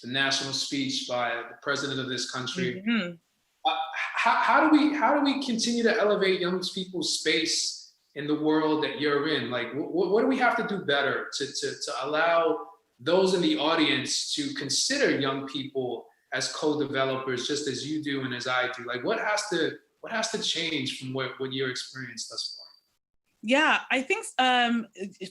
the national speech by the president of this country. Mm-hmm. How do we continue to elevate young people's space in the world that you're in? Like, what do we have to do better to allow those in the audience to consider young people as co-developers, just as you do and as I do? Like, what has to change from what your experience thus far? Yeah, I think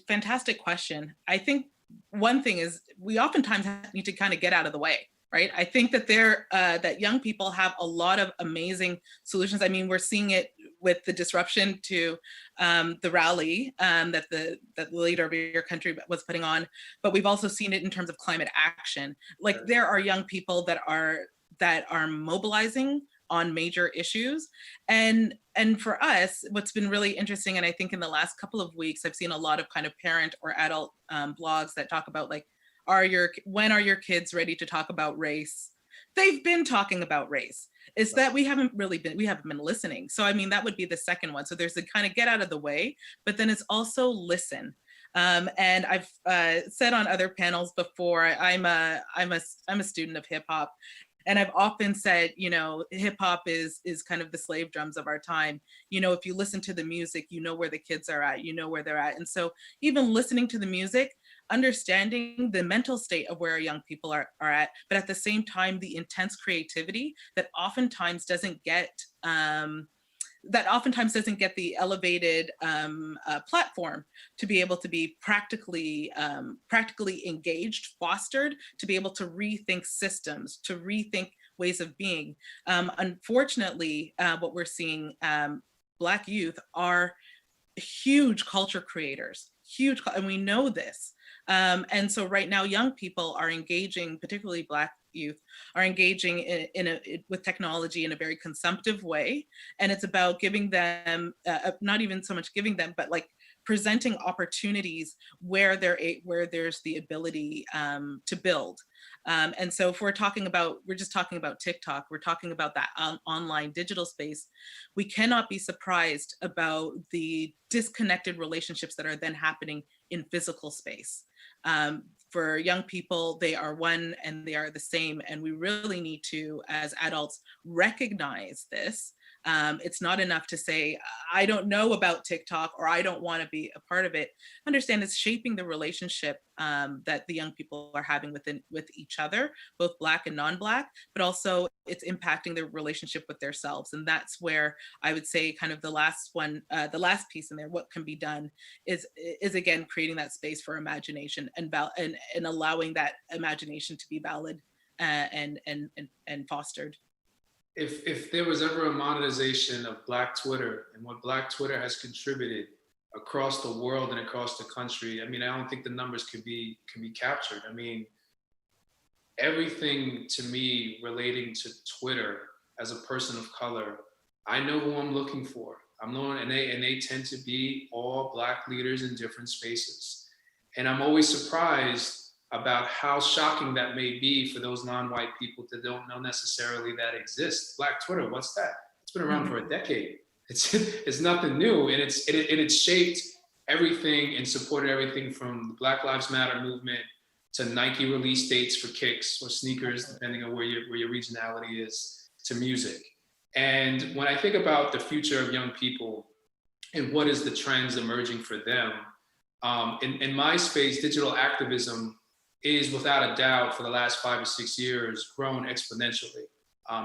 fantastic question. I think one thing is we oftentimes need to kind of get out of the way. Right. I think that that young people have a lot of amazing solutions. I mean, we're seeing it with the disruption to the rally that the leader of your country was putting on, but we've also seen it in terms of climate action. Like, there are young people that are mobilizing on major issues, and for us, what's been really interesting, and I think in the last couple of weeks, I've seen a lot of kind of parent or adult blogs that talk about, like, when are your kids ready to talk about race? They've been talking about race. It's that we haven't been listening. So I mean, that would be the second one. So there's the kind of get out of the way, but then it's also listen. And I've said on other panels before, I'm a student of hip hop. And I've often said, you know, hip hop is kind of the slave drums of our time. You know, if you listen to the music, you know where the kids are at, you know where they're at. And so even listening to the music, understanding the mental state of where our young people are at, but at the same time, the intense creativity that oftentimes doesn't get the elevated platform to be able to be practically engaged, fostered, to be able to rethink systems, to rethink ways of being. Unfortunately, what we're seeing, Black youth are huge culture creators, and we know this. And so right now, young people are engaging, particularly Black youth, are engaging with technology in a very consumptive way. And it's about giving them, not even so much giving them, but like presenting opportunities where there's the ability to build. And so if we're just talking about TikTok, we're talking about that online digital space, we cannot be surprised about the disconnected relationships that are then happening in physical space. For young people, they are one and they are the same. And we really need to, as adults, recognize this. It's not enough to say, I don't know about TikTok or I don't want to be a part of it. Understand it's shaping the relationship that the young people are having with each other, both Black and non-Black, but also it's impacting their relationship with themselves. And that's where I would say kind of the last piece in there, what can be done is again, creating that space for imagination and allowing that imagination to be valid and fostered. If there was ever a monetization of Black Twitter and what Black Twitter has contributed across the world and across the country, I mean, I don't think the numbers can be captured. I mean, everything to me relating to Twitter as a person of color, I know who I'm looking for. I'm knowing, and they tend to be all Black leaders in different spaces. And I'm always surprised about how shocking that may be for those non-white people that don't know necessarily that exists. Black Twitter, what's that? It's been around for a decade. It's nothing new, and it's shaped everything and supported everything from the Black Lives Matter movement to Nike release dates for kicks or sneakers, depending on where your regionality is, to music. And when I think about the future of young people and what is the trends emerging for them, in my space, digital activism is without a doubt for the last 5 or 6 years grown exponentially.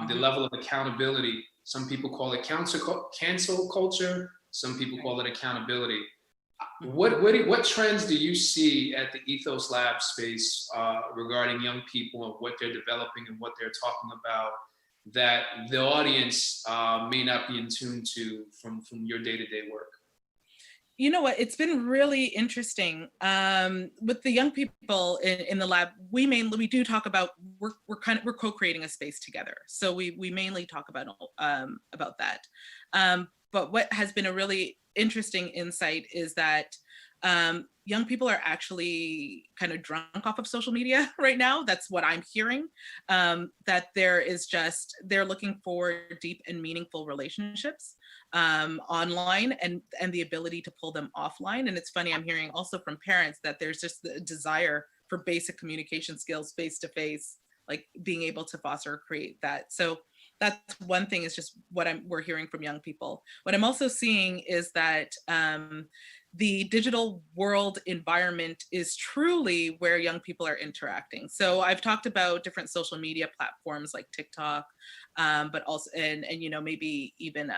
The level of accountability, some people call it cancel culture, some people call it accountability. What trends do you see at the Ethos Lab space regarding young people and what they're developing and what they're talking about that the audience may not be in tune to from your day-to-day work? You know what, it's been really interesting with the young people in the lab. We do talk about, we're co-creating a space together. So we mainly talk about that. But what has been a really interesting insight is that young people are actually kind of drunk off of social media right now. That's what I'm hearing, that they're looking for deep and meaningful relationships online and the ability to pull them offline. And it's funny, I'm hearing also from parents that there's just the desire for basic communication skills face-to-face, like being able to foster or create that. So that's one thing, is just what we're hearing from young people. What I'm also seeing is that the digital world environment is truly where young people are interacting. So I've talked about different social media platforms like TikTok, but also, and maybe even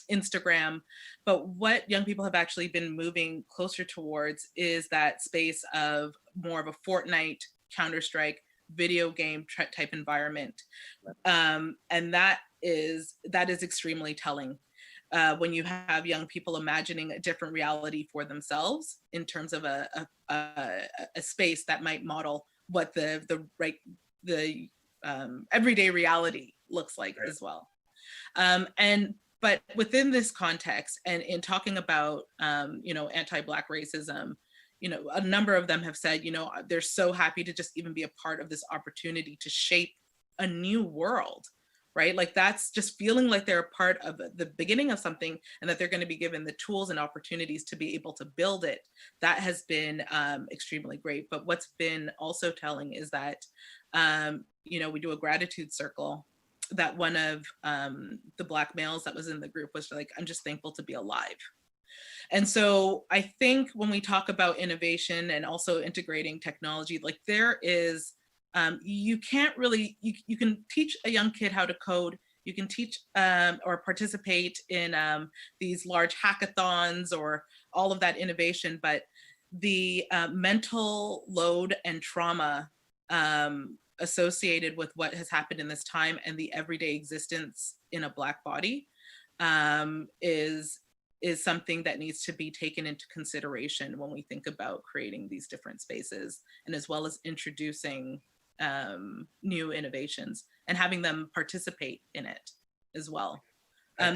Instagram. But what young people have actually been moving closer towards is that space of more of a Fortnite, Counter-Strike, video game type environment. And that is extremely telling. When you have young people imagining a different reality for themselves in terms of a space that might model what the everyday reality looks like as well. But within this context, and in talking about anti-Black racism, a number of them have said, they're so happy to just even be a part of this opportunity to shape a new world. Right? Like, that's just feeling like they're a part of the beginning of something, and that they're going to be given the tools and opportunities to be able to build it. That has been extremely great. But what's been also telling is that, we do a gratitude circle, that one of the Black males that was in the group was like, I'm just thankful to be alive. And so I think when we talk about innovation and also integrating technology, like there is, you can't really, you can teach a young kid how to code, you can teach or participate in these large hackathons or all of that innovation, but the mental load and trauma associated with what has happened in this time and the everyday existence in a Black body is something that needs to be taken into consideration when we think about creating these different spaces, and as well as introducing new innovations and having them participate in it as well.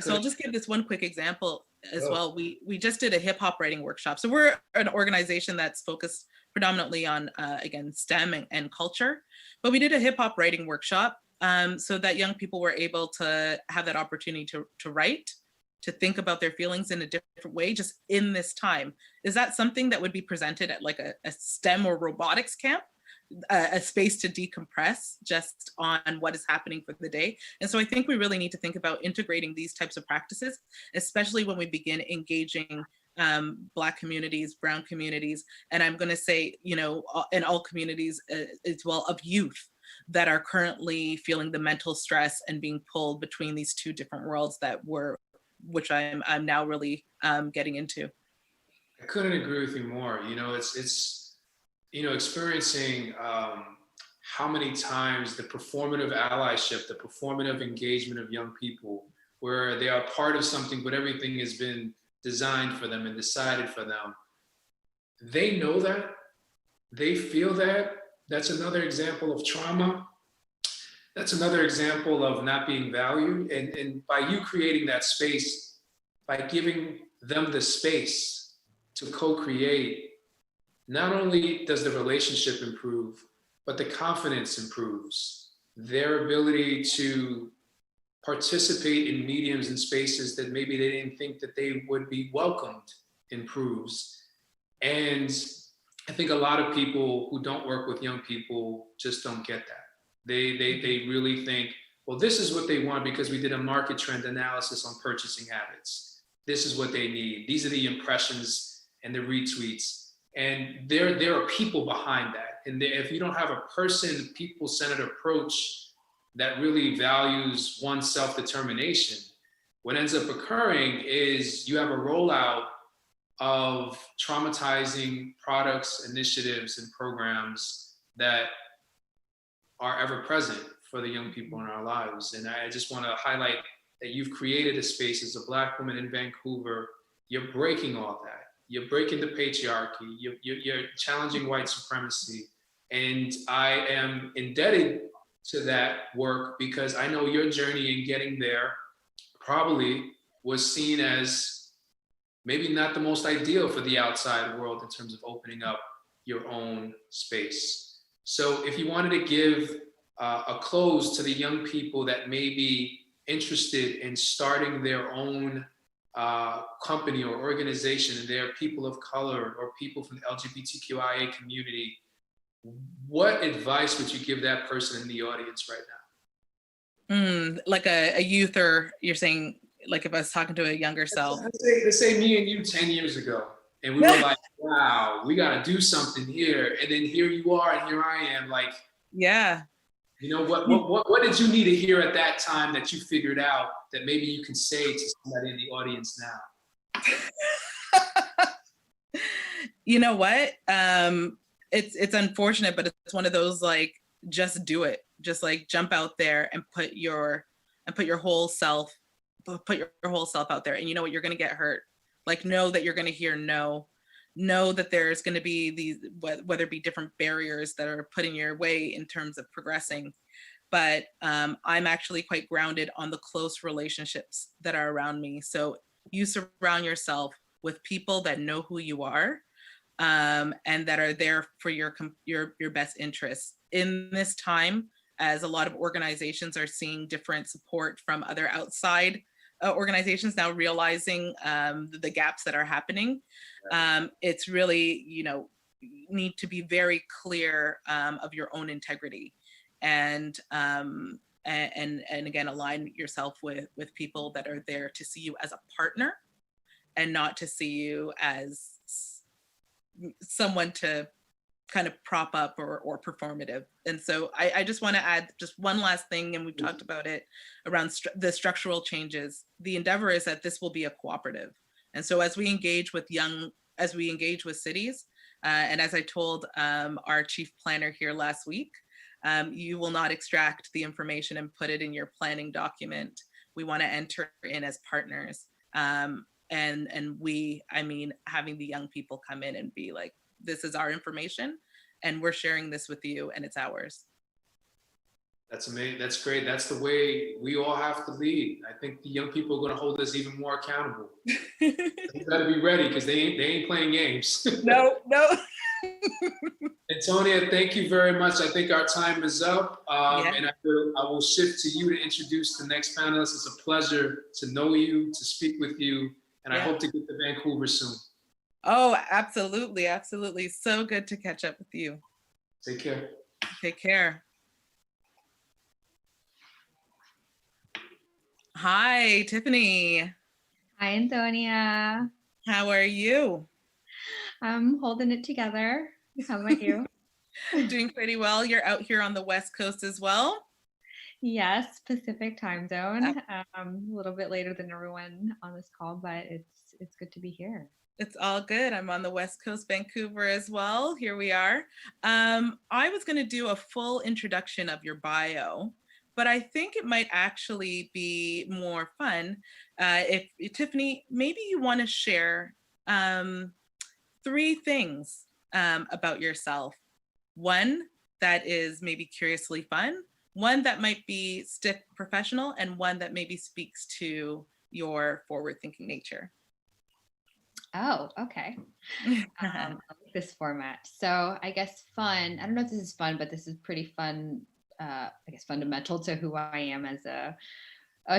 So I'll just give this one quick example as well. We just did a hip hop writing workshop. So we're an organization that's focused predominantly on, again, STEM and culture. But we did a hip hop writing workshop so that young people were able to have that opportunity to write, to think about their feelings in a different way, just in this time. Is that something that would be presented at like a STEM or robotics camp? A space to decompress just on what is happening for the day. And so I think we really need to think about integrating these types of practices, especially when we begin engaging Black communities, brown communities, and I'm going to say, you know, in all communities as well, of youth that are currently feeling the mental stress and being pulled between these two different worlds which I'm now really getting into. I couldn't agree with you more. You know, it's you know, experiencing how many times the performative allyship, the performative engagement of young people, where they are part of something, but everything has been designed for them and decided for them. They know that, they feel that. That's another example of trauma. That's another example of not being valued. And by you creating that space, by giving them the space to co-create, not only does the relationship improve, but the confidence improves. Their ability to participate in mediums and spaces that maybe they didn't think that they would be welcomed improves. And I think a lot of people who don't work with young people just don't get that. They really think, well, this is what they want because we did a market trend analysis on purchasing habits. This is what they need. These are the impressions and the retweets. And there are people behind that. And if you don't have a people-centered approach that really values one's self-determination, what ends up occurring is you have a rollout of traumatizing products, initiatives, and programs that are ever present for the young people in our lives. And I just want to highlight that you've created a space as a Black woman in Vancouver. You're breaking all that. You're breaking the patriarchy, you're challenging white supremacy. And I am indebted to that work because I know your journey in getting there probably was seen as maybe not the most ideal for the outside world in terms of opening up your own space. So if you wanted to give a close to the young people that may be interested in starting their own company or organization, and they're people of color or people from the LGBTQIA community, what advice would you give that person in the audience right now? Like a youth, or you're saying like if I was talking to a younger self? Let's say me and you 10 years ago, and we were like, wow, we got to do something here. And then here you are, and here I am, like, yeah. You know, what did you need to hear at that time that you figured out that maybe you can say to somebody in the audience now? You know what? It's unfortunate, but it's one of those, like, just do it. Just like jump out there and put your whole self out there. And you know what? You're going to get hurt. Like, know that you're going to hear no. Know that there's going to be these, whether it be different barriers that are put in your way in terms of progressing. But I'm actually quite grounded on the close relationships that are around me. So you surround yourself with people that know who you are and that are there for your best interests. In this time, as a lot of organizations are seeing different support from other outside organizations now realizing the gaps that are happening, it's really, you know, you need to be very clear of your own integrity, and again, align yourself with people that are there to see you as a partner and not to see you as someone to kind of prop up or performative. And so I just want to add just one last thing, and we've talked about it around the structural changes. The endeavor is that this will be a cooperative. And so as we engage with cities, and as I told our chief planner here last week, you will not extract the information and put it in your planning document. We want to enter in as partners. And having the young people come in and be like, this is our information and we're sharing this with you and it's ours. That's amazing. That's great. That's the way we all have to lead. I think the young people are going to hold us even more accountable. You got to be ready because they ain't playing games. No. Anthonia, thank you very much. I think our time is up. Yeah. And I will shift to you to introduce the next panelist. It's a pleasure to know you, to speak with you, and I Yeah. hope to get to Vancouver soon. Oh, absolutely. Absolutely. So good to catch up with you. Take care. Take care. Hi, Tiffany. Hi, Anthonia. How are you? I'm holding it together. How about you? Doing pretty well. You're out here on the West Coast as well? Yes, Pacific time zone. A little bit later than everyone on this call, but it's good to be here. It's all good. I'm on the West Coast, Vancouver as well. Here we are. I was going to do a full introduction of your bio, but I think it might actually be more fun if Tiffany, maybe you want to share 3 things about yourself. One that is maybe curiously fun, one that might be stiff professional, and one that maybe speaks to your forward-thinking nature. Oh, okay. I like this format. So I guess fun, I don't know if this is fun, but this is pretty fun, I guess fundamental to who I am as a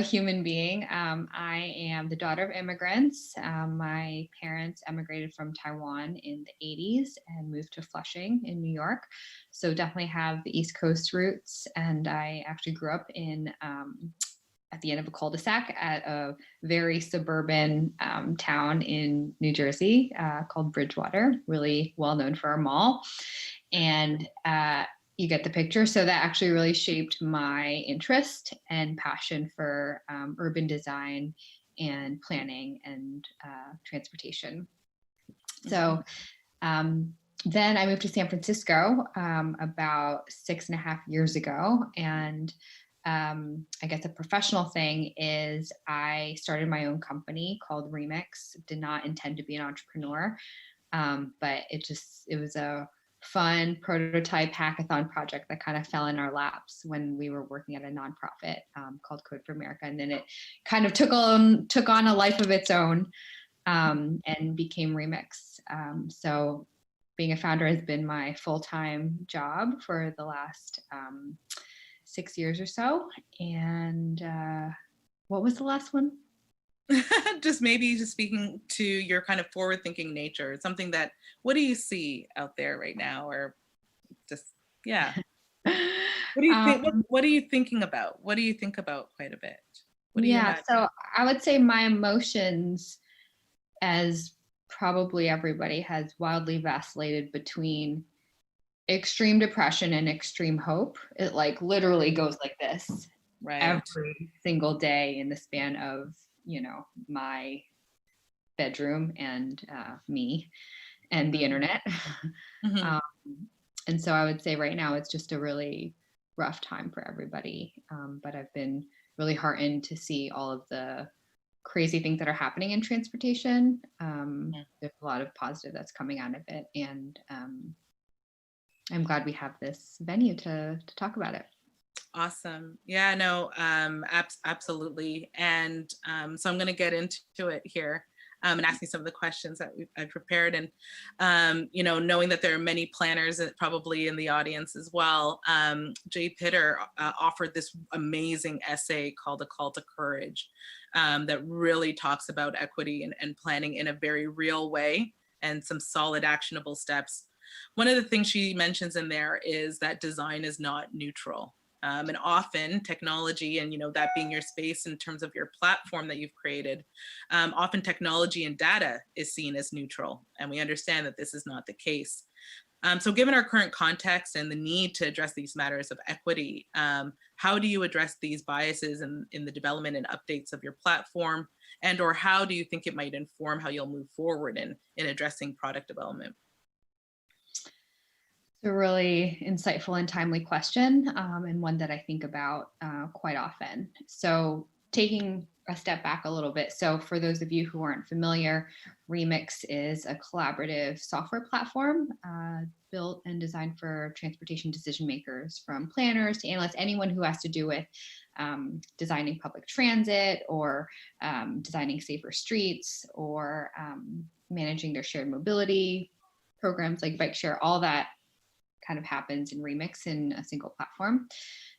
human being. I am the daughter of immigrants. My parents emigrated from Taiwan in the 80s and moved to Flushing in New York. So definitely have the East Coast roots. And I actually grew up in at the end of a cul-de-sac at a very suburban town in New Jersey called Bridgewater, really well known for our mall. And you get the picture. So that actually really shaped my interest and passion for urban design and planning and transportation. So then I moved to San Francisco about 6.5 years ago. And I guess a professional thing is I started my own company called Remix. Did not intend to be an entrepreneur, but it was a fun prototype hackathon project that kind of fell in our laps when we were working at a nonprofit called Code for America. And then it kind of took on a life of its own and became Remix. So being a founder has been my full-time job for the last 6 years or so. And what was the last one? Just speaking to your kind of forward-thinking nature, something that, what do you see out there right now? Or just, yeah. What do you think? What are you thinking about? What do you think about quite a bit? So I would say my emotions, as probably everybody, has wildly vacillated between extreme depression and extreme hope. It like literally goes like this every single day in the span of, my bedroom and me and the internet. And so I would say right now it's just a really rough time for everybody. But I've been really heartened to see all of the crazy things that are happening in transportation. There's a lot of positive that's coming out of it. And I'm glad we have this venue to talk about it. Awesome. Yeah, no, absolutely. And so I'm going to get into it here and asking some of the questions that I've prepared. And, knowing that there are many planners probably in the audience as well, Jay Pitter offered this amazing essay called A Call to Courage that really talks about equity and planning in a very real way and some solid actionable steps. One of the things she mentions in there is that design is not neutral. And often technology and, that being your space in terms of your platform that you've created, often technology and data is seen as neutral. And we understand that this is not the case. So given our current context and the need to address these matters of equity, how do you address these biases in the development and updates of your platform? And or how do you think it might inform how you'll move forward in addressing product development? A really insightful and timely question, and one that I think about quite often. So taking a step back a little bit. So for those of you who aren't familiar, Remix is a collaborative software platform built and designed for transportation decision makers, from planners to analysts, anyone who has to do with designing public transit or designing safer streets or managing their shared mobility programs like bike share, all that kind of happens in Remix in a single platform.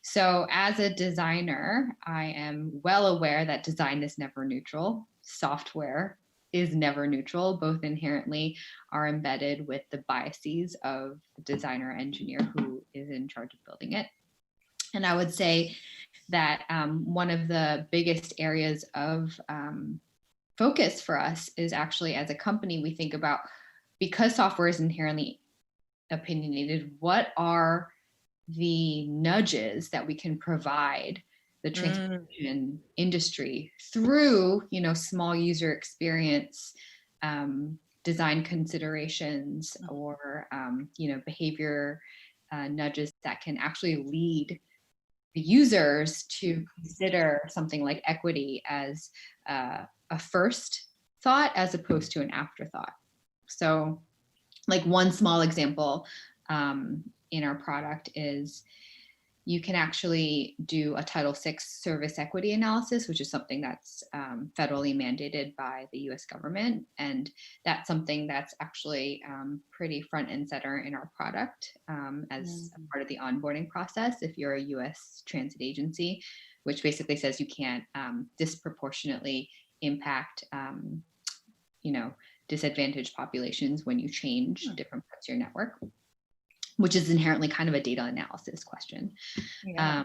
So as a designer, I am well aware that design is never neutral. Software is never neutral. Both inherently are embedded with the biases of the designer engineer who is in charge of building it. And I would say that one of the biggest areas of focus for us is actually, as a company, we think about, because software is inherently opinionated, what are the nudges that we can provide the transportation industry through, small user experience, design considerations, or, behavior nudges that can actually lead the users to consider something like equity as a first thought as opposed to an afterthought. So, like, one small example in our product is you can actually do a Title VI service equity analysis, which is something that's federally mandated by the US government. And that's something that's actually pretty front and center in our product as a part of the onboarding process. If you're a US transit agency, which basically says you can't disproportionately impact, disadvantaged populations when you change different parts of your network, which is inherently kind of a data analysis question. Yeah.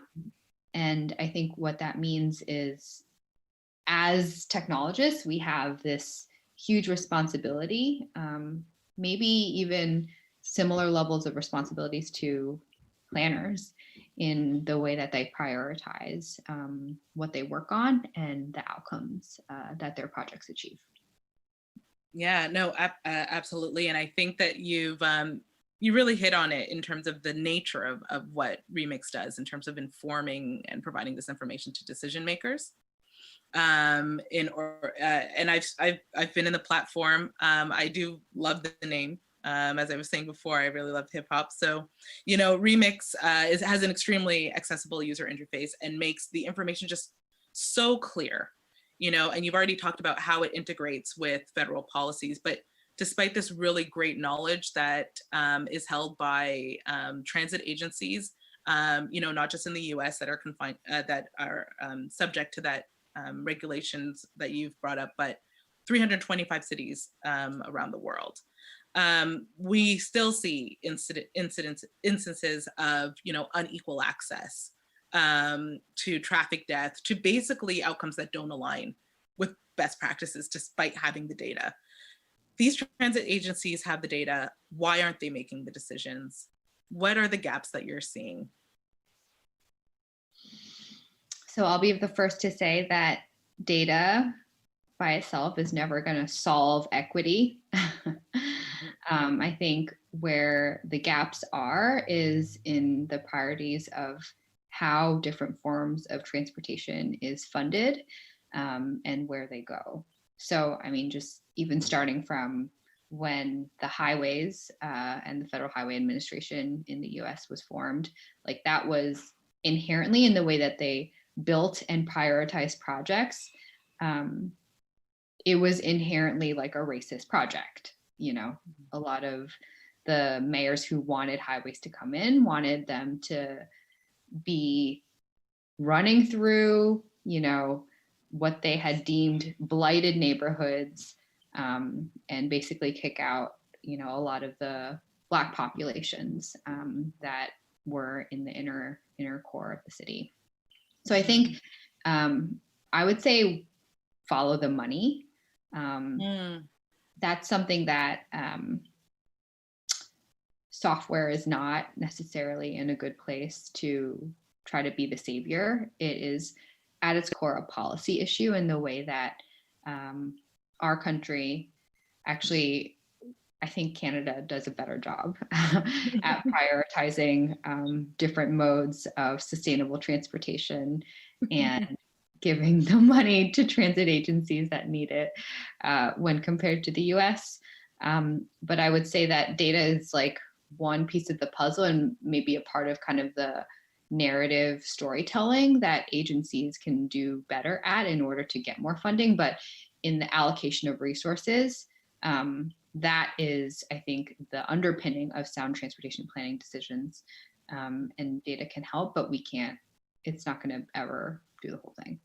And I think what that means is, as technologists, we have this huge responsibility, maybe even similar levels of responsibilities to planners in the way that they prioritize what they work on and the outcomes that their projects achieve. Yeah, no, absolutely. And I think that you really hit on it in terms of the nature of what Remix does in terms of informing and providing this information to decision makers. And I've been in the platform. I do love the name. As I was saying before, I really love hip hop. So, Remix has an extremely accessible user interface and makes the information just so clear. And you've already talked about how it integrates with federal policies, but despite this really great knowledge that is held by transit agencies, not just in the US that are confined, that are subject to that regulations that you've brought up, but 325 cities around the world. We still see instances of, unequal access to traffic death, to basically outcomes that don't align with best practices despite having the data. These transit agencies have the data. Why aren't they making the decisions? What are the gaps that you're seeing? So I'll be the first to say that data by itself is never going to solve equity. I think where the gaps are is in the priorities of how different forms of transportation is funded and where they go. So, just even starting from when the highways and the Federal Highway Administration in the US was formed, like, that was inherently in the way that they built and prioritized projects. It was inherently like a racist project. A lot of the mayors who wanted highways to come in wanted them to be running through, what they had deemed blighted neighborhoods, and basically kick out, a lot of the Black populations that were in the inner core of the city. So I think I would say follow the money. That's something that software is not necessarily in a good place to try to be the savior. It is at its core a policy issue in the way that our country, actually, I think Canada does a better job at prioritizing different modes of sustainable transportation and giving the money to transit agencies that need it when compared to the US. But I would say that data is like one piece of the puzzle and maybe a part of kind of the narrative storytelling that agencies can do better at in order to get more funding. But in the allocation of resources, that is, I think, the underpinning of sound transportation planning decisions. And data can help, but it's not going to ever do the whole thing.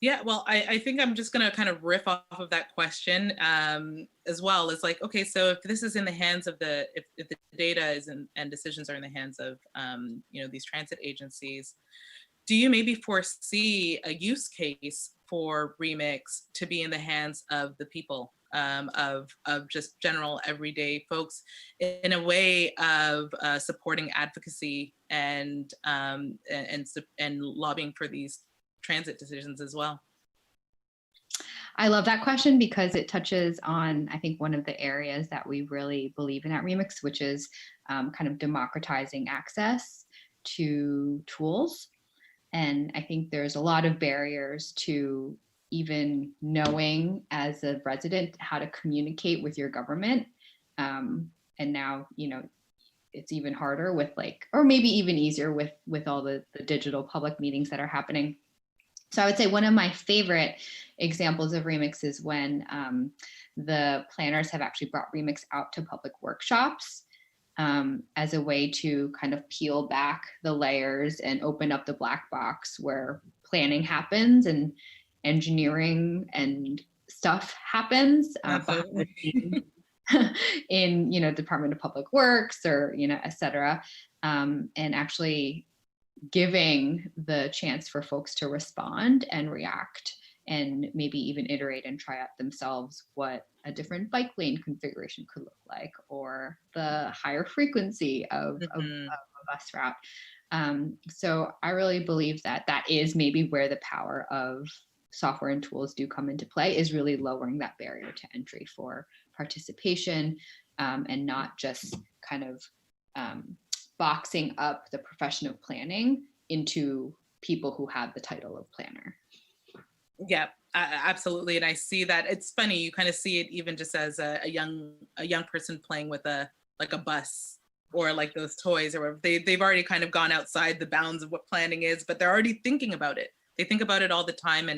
Yeah, well, I think I'm just going to kind of riff off of that question as well. It's like, okay, so if this is in the hands of if the data is and decisions are in the hands of, these transit agencies, do you maybe foresee a use case for Remix to be in the hands of the people, of just general everyday folks, in a way of supporting advocacy and lobbying for these transit decisions as well? I love that question because it touches on, I think, one of the areas that we really believe in at Remix, which is kind of democratizing access to tools. And I think there's a lot of barriers to even knowing as a resident how to communicate with your government. And now, it's even harder with or maybe even easier with all the digital public meetings that are happening. So I would say one of my favorite examples of Remix is when the planners have actually brought Remix out to public workshops as a way to kind of peel back the layers and open up the black box where planning happens and engineering and stuff happens in Department of Public Works or et cetera, and actually giving the chance for folks to respond and react and maybe even iterate and try out themselves what a different bike lane configuration could look like, or the higher frequency of a bus route. So I really believe that is maybe where the power of software and tools do come into play, is really lowering that barrier to entry for participation, and not just kind of boxing up the profession of planning into people who have the title of planner. Yeah, absolutely. And I see that. It's funny, you kind of see it even just as a young person playing with a bus or like those toys, or they've already kind of gone outside the bounds of what planning is, but they're already thinking about it. They think about it all the time,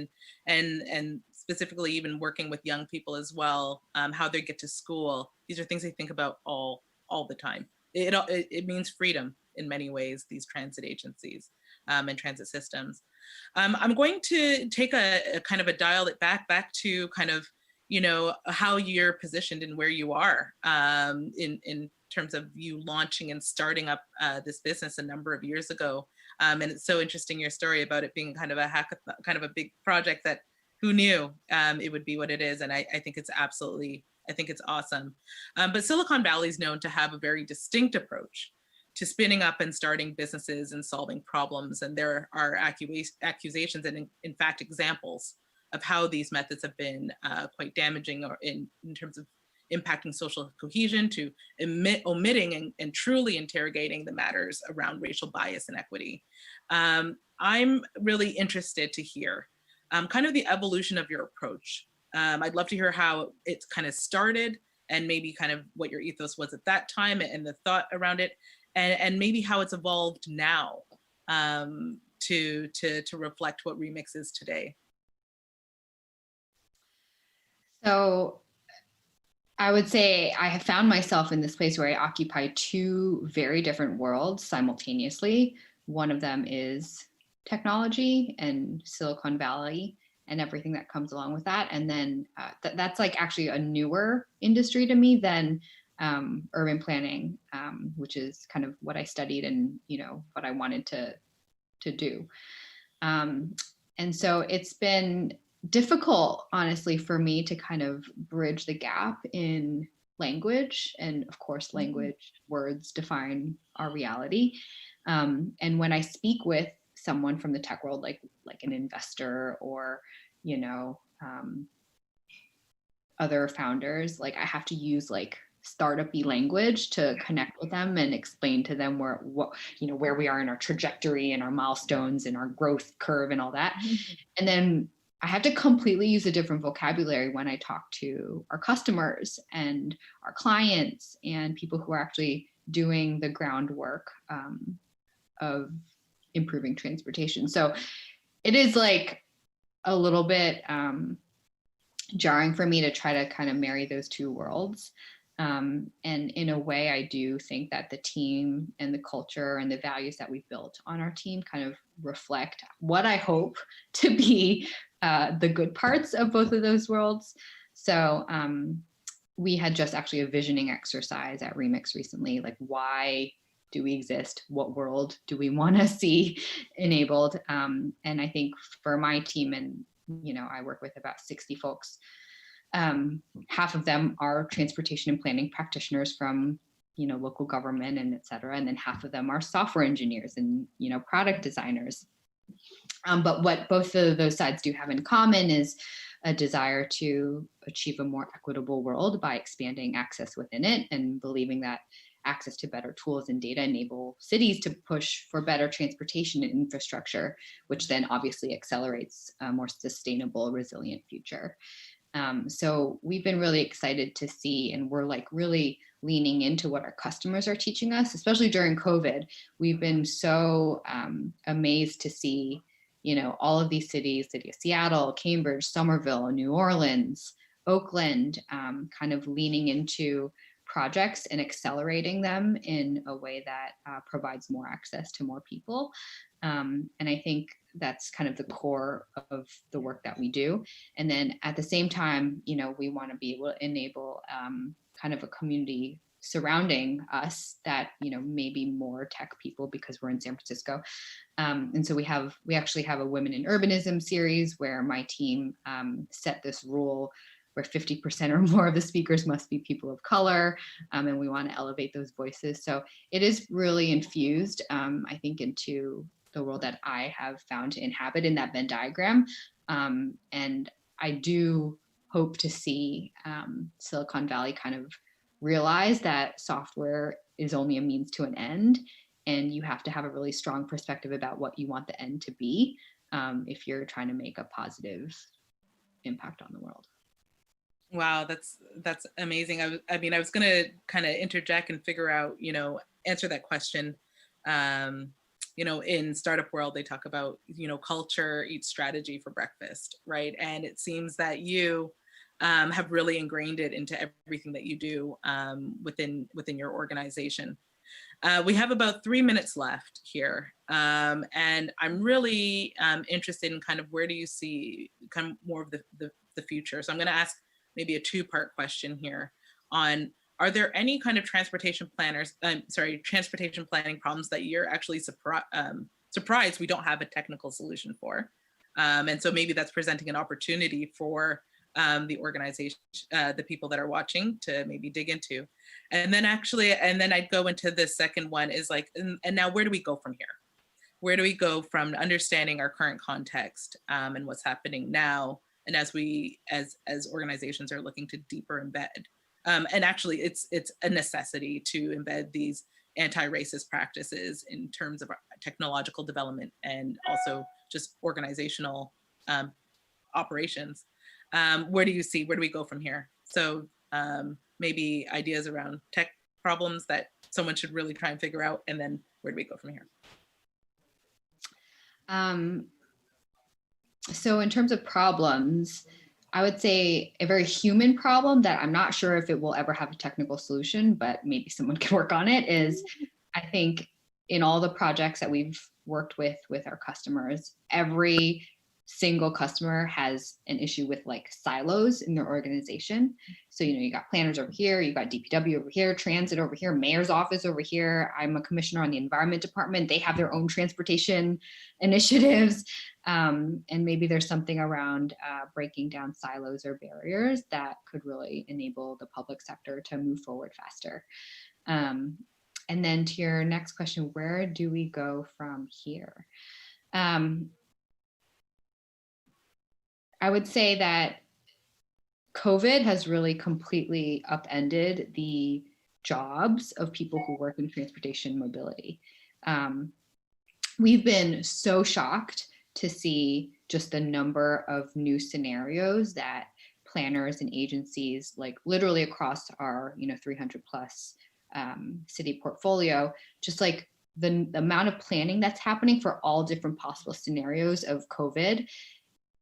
and specifically even working with young people as well, how they get to school. These are things they think about all the time. It means freedom in many ways, these transit agencies and transit systems. I'm going to take a kind of a dial it back to kind of, how you're positioned and where you are in terms of you launching and starting up this business a number of years ago. And it's so interesting, your story about it being kind of a hackathon, kind of a big project that who knew it would be what it is. And I think it's awesome. But Silicon Valley is known to have a very distinct approach to spinning up and starting businesses and solving problems. And there are accusations and in fact examples of how these methods have been quite damaging, or in terms of impacting social cohesion, to omitting and truly interrogating the matters around racial bias and equity. I'm really interested to hear kind of the evolution of your approach. I'd love to hear how it's kind of started, and maybe kind of what your ethos was at that time and the thought around it, and maybe how it's evolved now to reflect what Remix is today. So I would say I have found myself in this place where I occupy two very different worlds simultaneously. One of them is technology and Silicon Valley and everything that comes along with that. And then that's like actually a newer industry to me than urban planning, which is kind of what I studied and, what I wanted to do. And so it's been difficult, honestly, for me to kind of bridge the gap in language. And of course, language, words define our reality. And when I speak with someone from the tech world, like an investor or, other founders, like I have to use like startup-y language to connect with them and explain to them where we are in our trajectory and our milestones and our growth curve and all that. And then I have to completely use a different vocabulary when I talk to our customers and our clients and people who are actually doing the groundwork of improving transportation. So it is like a little bit jarring for me to try to kind of marry those two worlds. And in a way, I do think that the team and the culture and the values that we've built on our team kind of reflect what I hope to be the good parts of both of those worlds. So we had just actually a visioning exercise at Remix recently, like why do we exist? What world do we want to see enabled? And I think for my team, and I work with about 60 folks, half of them are transportation and planning practitioners from local government and et cetera, and then half of them are software engineers and product designers. But what both of those sides do have in common is a desire to achieve a more equitable world by expanding access within it, and believing that access to better tools and data enable cities to push for better transportation and infrastructure, which then obviously accelerates a more sustainable, resilient future. So we've been really excited to see, and we're like really leaning into what our customers are teaching us, especially during COVID. We've been so amazed to see, all of these cities, city of Seattle, Cambridge, Somerville, New Orleans, Oakland, kind of leaning into projects and accelerating them in a way that provides more access to more people. And I think that's kind of the core of the work that we do. And then at the same time, we want to be able to enable kind of a community surrounding us that, maybe more tech people, because we're in San Francisco. And so we actually have a Women in Urbanism series where my team set this rule where 50% or more of the speakers must be people of color, and we want to elevate those voices. So it is really infused, I think, into the world that I have found to inhabit in that Venn diagram. And I do hope to see Silicon Valley kind of realize that software is only a means to an end, and you have to have a really strong perspective about what you want the end to be if you're trying to make a positive impact on the world. Wow, that's amazing. I mean, I was going to kind of interject and figure out, answer that question. In startup world, they talk about, culture eats strategy for breakfast, right? And it seems that you have really ingrained it into everything that you do within your organization. We have about 3 minutes left here. And I'm really interested in kind of where do you see kind of more of the future? So I'm going to ask maybe a two-part question here on, are there any kind of transportation planning problems that you're actually surprised we don't have a technical solution for? And so maybe that's presenting an opportunity for the organization, the people that are watching to maybe dig into. And then I'd go into the second one is like, and now where do we go from here? Where do we go from understanding our current context and what's happening now? And as organizations are looking to deeper embed, and actually it's a necessity to embed these anti-racist practices in terms of technological development and also just organizational operations. Where do we go from here? So maybe ideas around tech problems that someone should really try and figure out, and then where do we go from here? So in terms of problems, I would say a very human problem that I'm not sure if it will ever have a technical solution, but maybe someone can work on it, is I think in all the projects that we've worked with our customers, every single customer has an issue with like silos in their organization. So, you got planners over here, you got DPW over here, transit over here, mayor's office over here. I'm a commissioner on the environment department. They have their own transportation initiatives. And maybe there's something around breaking down silos or barriers that could really enable the public sector to move forward faster. And then to your next question, where do we go from here? I would say that COVID has really completely upended the jobs of people who work in transportation mobility. We've been so shocked to see just the number of new scenarios that planners and agencies, like literally across our 300 plus city portfolio, just like the amount of planning that's happening for all different possible scenarios of COVID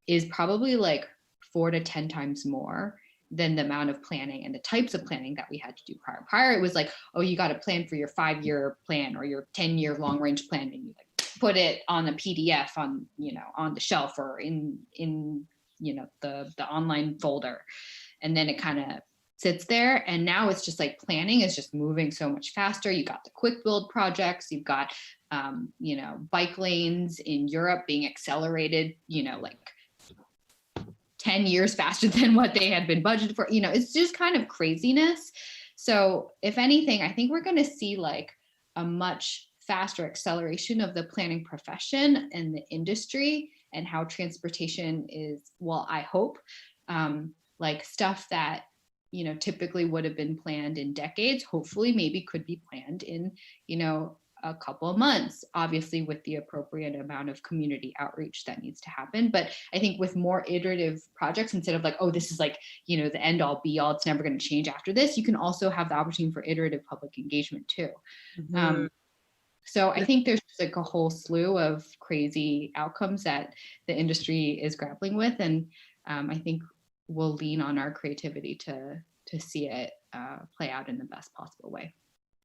is probably like 4 to 10 times more than the amount of planning and the types of planning that we had to do prior. Prior, it was like, oh, you got to plan for your 5-year plan or your 10-year long range plan, and you like put it on a PDF on, you know, on the shelf or in you know, the online folder, and then it kind of sits there. And now it's just like planning is just moving so much faster. You got the quick build projects, you've got you know, bike lanes in Europe being accelerated, you know, like 10 years faster than what they had been budgeted for. You know, it's just kind of craziness. So if anything, I think we're going to see like a much faster acceleration of the planning profession and the industry, and how transportation is, well, I hope, like stuff that, you know, typically would have been planned in decades, hopefully maybe could be planned in, you know, a couple of months, obviously with the appropriate amount of community outreach that needs to happen. But I think with more iterative projects, instead of like, oh, this is like, you know, the end all be all, it's never going to change after this, you can also have the opportunity for iterative public engagement too. So I think there's just like a whole slew of crazy outcomes that the industry is grappling with. And I think we'll lean on our creativity to see it play out in the best possible way.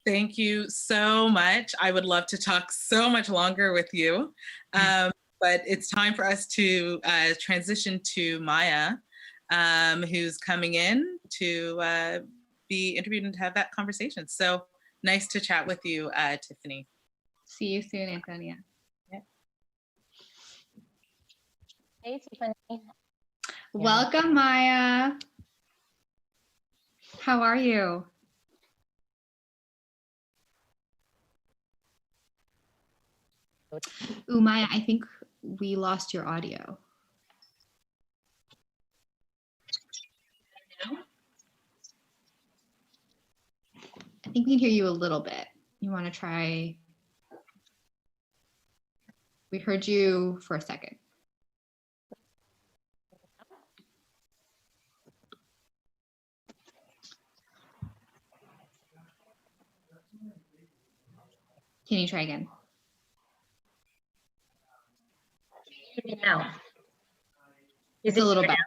Thank you so much. I would love to talk so much longer with you, but it's time for us to transition to Maya, who's coming in to be interviewed and to have that conversation. So nice to chat with you, Tiffany. See you soon, Anthonia. Yep. Hey, Tiffany. Welcome, Maya. How are you? Ooh, Maya, I think we lost your audio. I think we can hear you a little bit. You want to try? We heard you for a second. Can you try again? Now. It's a little better.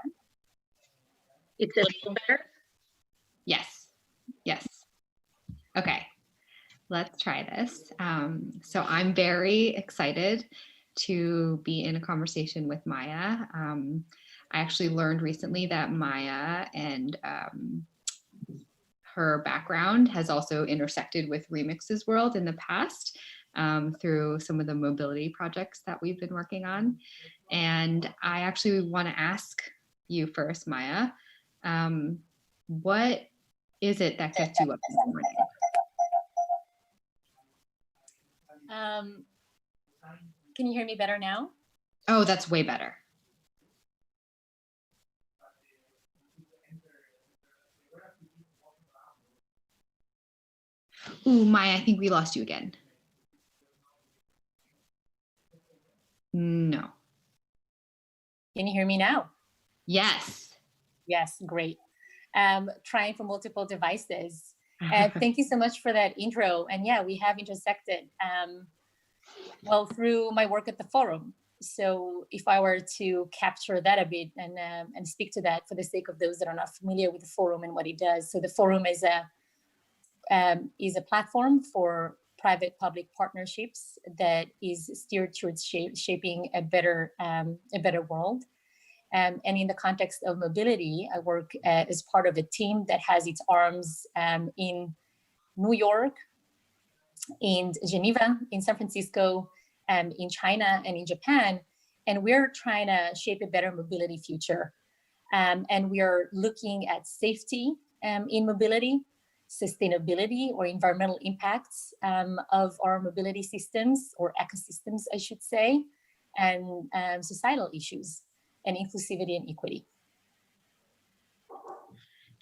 It's a little better. Yes. Yes. Okay. Let's try this. So I'm very excited to be in a conversation with Maya. I actually learned recently that Maya and her background has also intersected with Remix's world in the past through some of the mobility projects that we've been working on. And I actually want to ask you first, Maya, what is it that gets you up in the morning? Can you hear me better now? Oh, that's way better. Ooh, Maya, I think we lost you again. No. Can you hear me now? Yes. Yes, great. Trying for multiple devices. Thank you so much for that intro. And yeah, we have intersected, well, through my work at the forum. So if I were to capture that a bit and speak to that for the sake of those that are not familiar with the forum and what it does. So the forum is a platform for private-public partnerships that is steered towards shaping a better world. And in the context of mobility, I work as part of a team that has its arms in New York, in Geneva, in San Francisco, in China, and in Japan. And we're trying to shape a better mobility future. And we are looking at safety in mobility, sustainability or environmental impacts of our mobility systems or ecosystems, I should say, and societal issues and inclusivity and equity.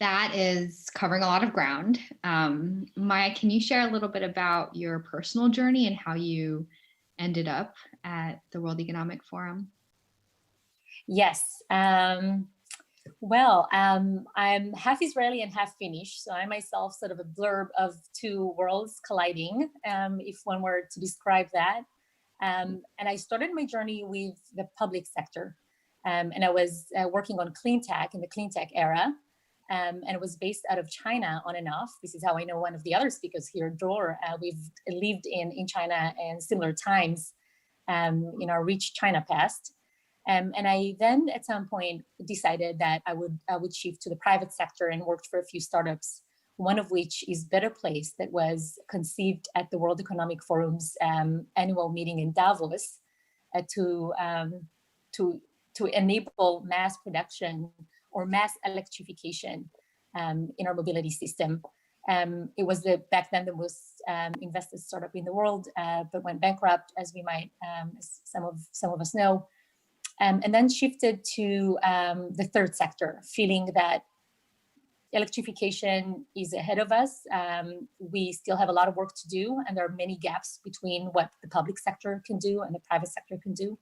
That is covering a lot of ground. Maya, can you share a little bit about your personal journey and how you ended up at the World Economic Forum? Yes. Well, I'm half Israeli and half Finnish, so I myself sort of a blurb of two worlds colliding, if one were to describe that. And I started my journey with the public sector. And I was working on clean tech in the clean tech era. And it was based out of China on and off. This is how I know one of the other speakers here, Dror. We've lived in China in similar times in our rich China past. And I then at some point decided that I would shift to the private sector and worked for a few startups, one of which is Better Place, that was conceived at the World Economic Forum's annual meeting in Davos to enable mass production or mass electrification in our mobility system. It was back then the most invested startup in the world, but went bankrupt, as we might, as some of us know, and then shifted to the third sector, feeling that electrification is ahead of us. We still have a lot of work to do, and there are many gaps between what the public sector can do and the private sector can do.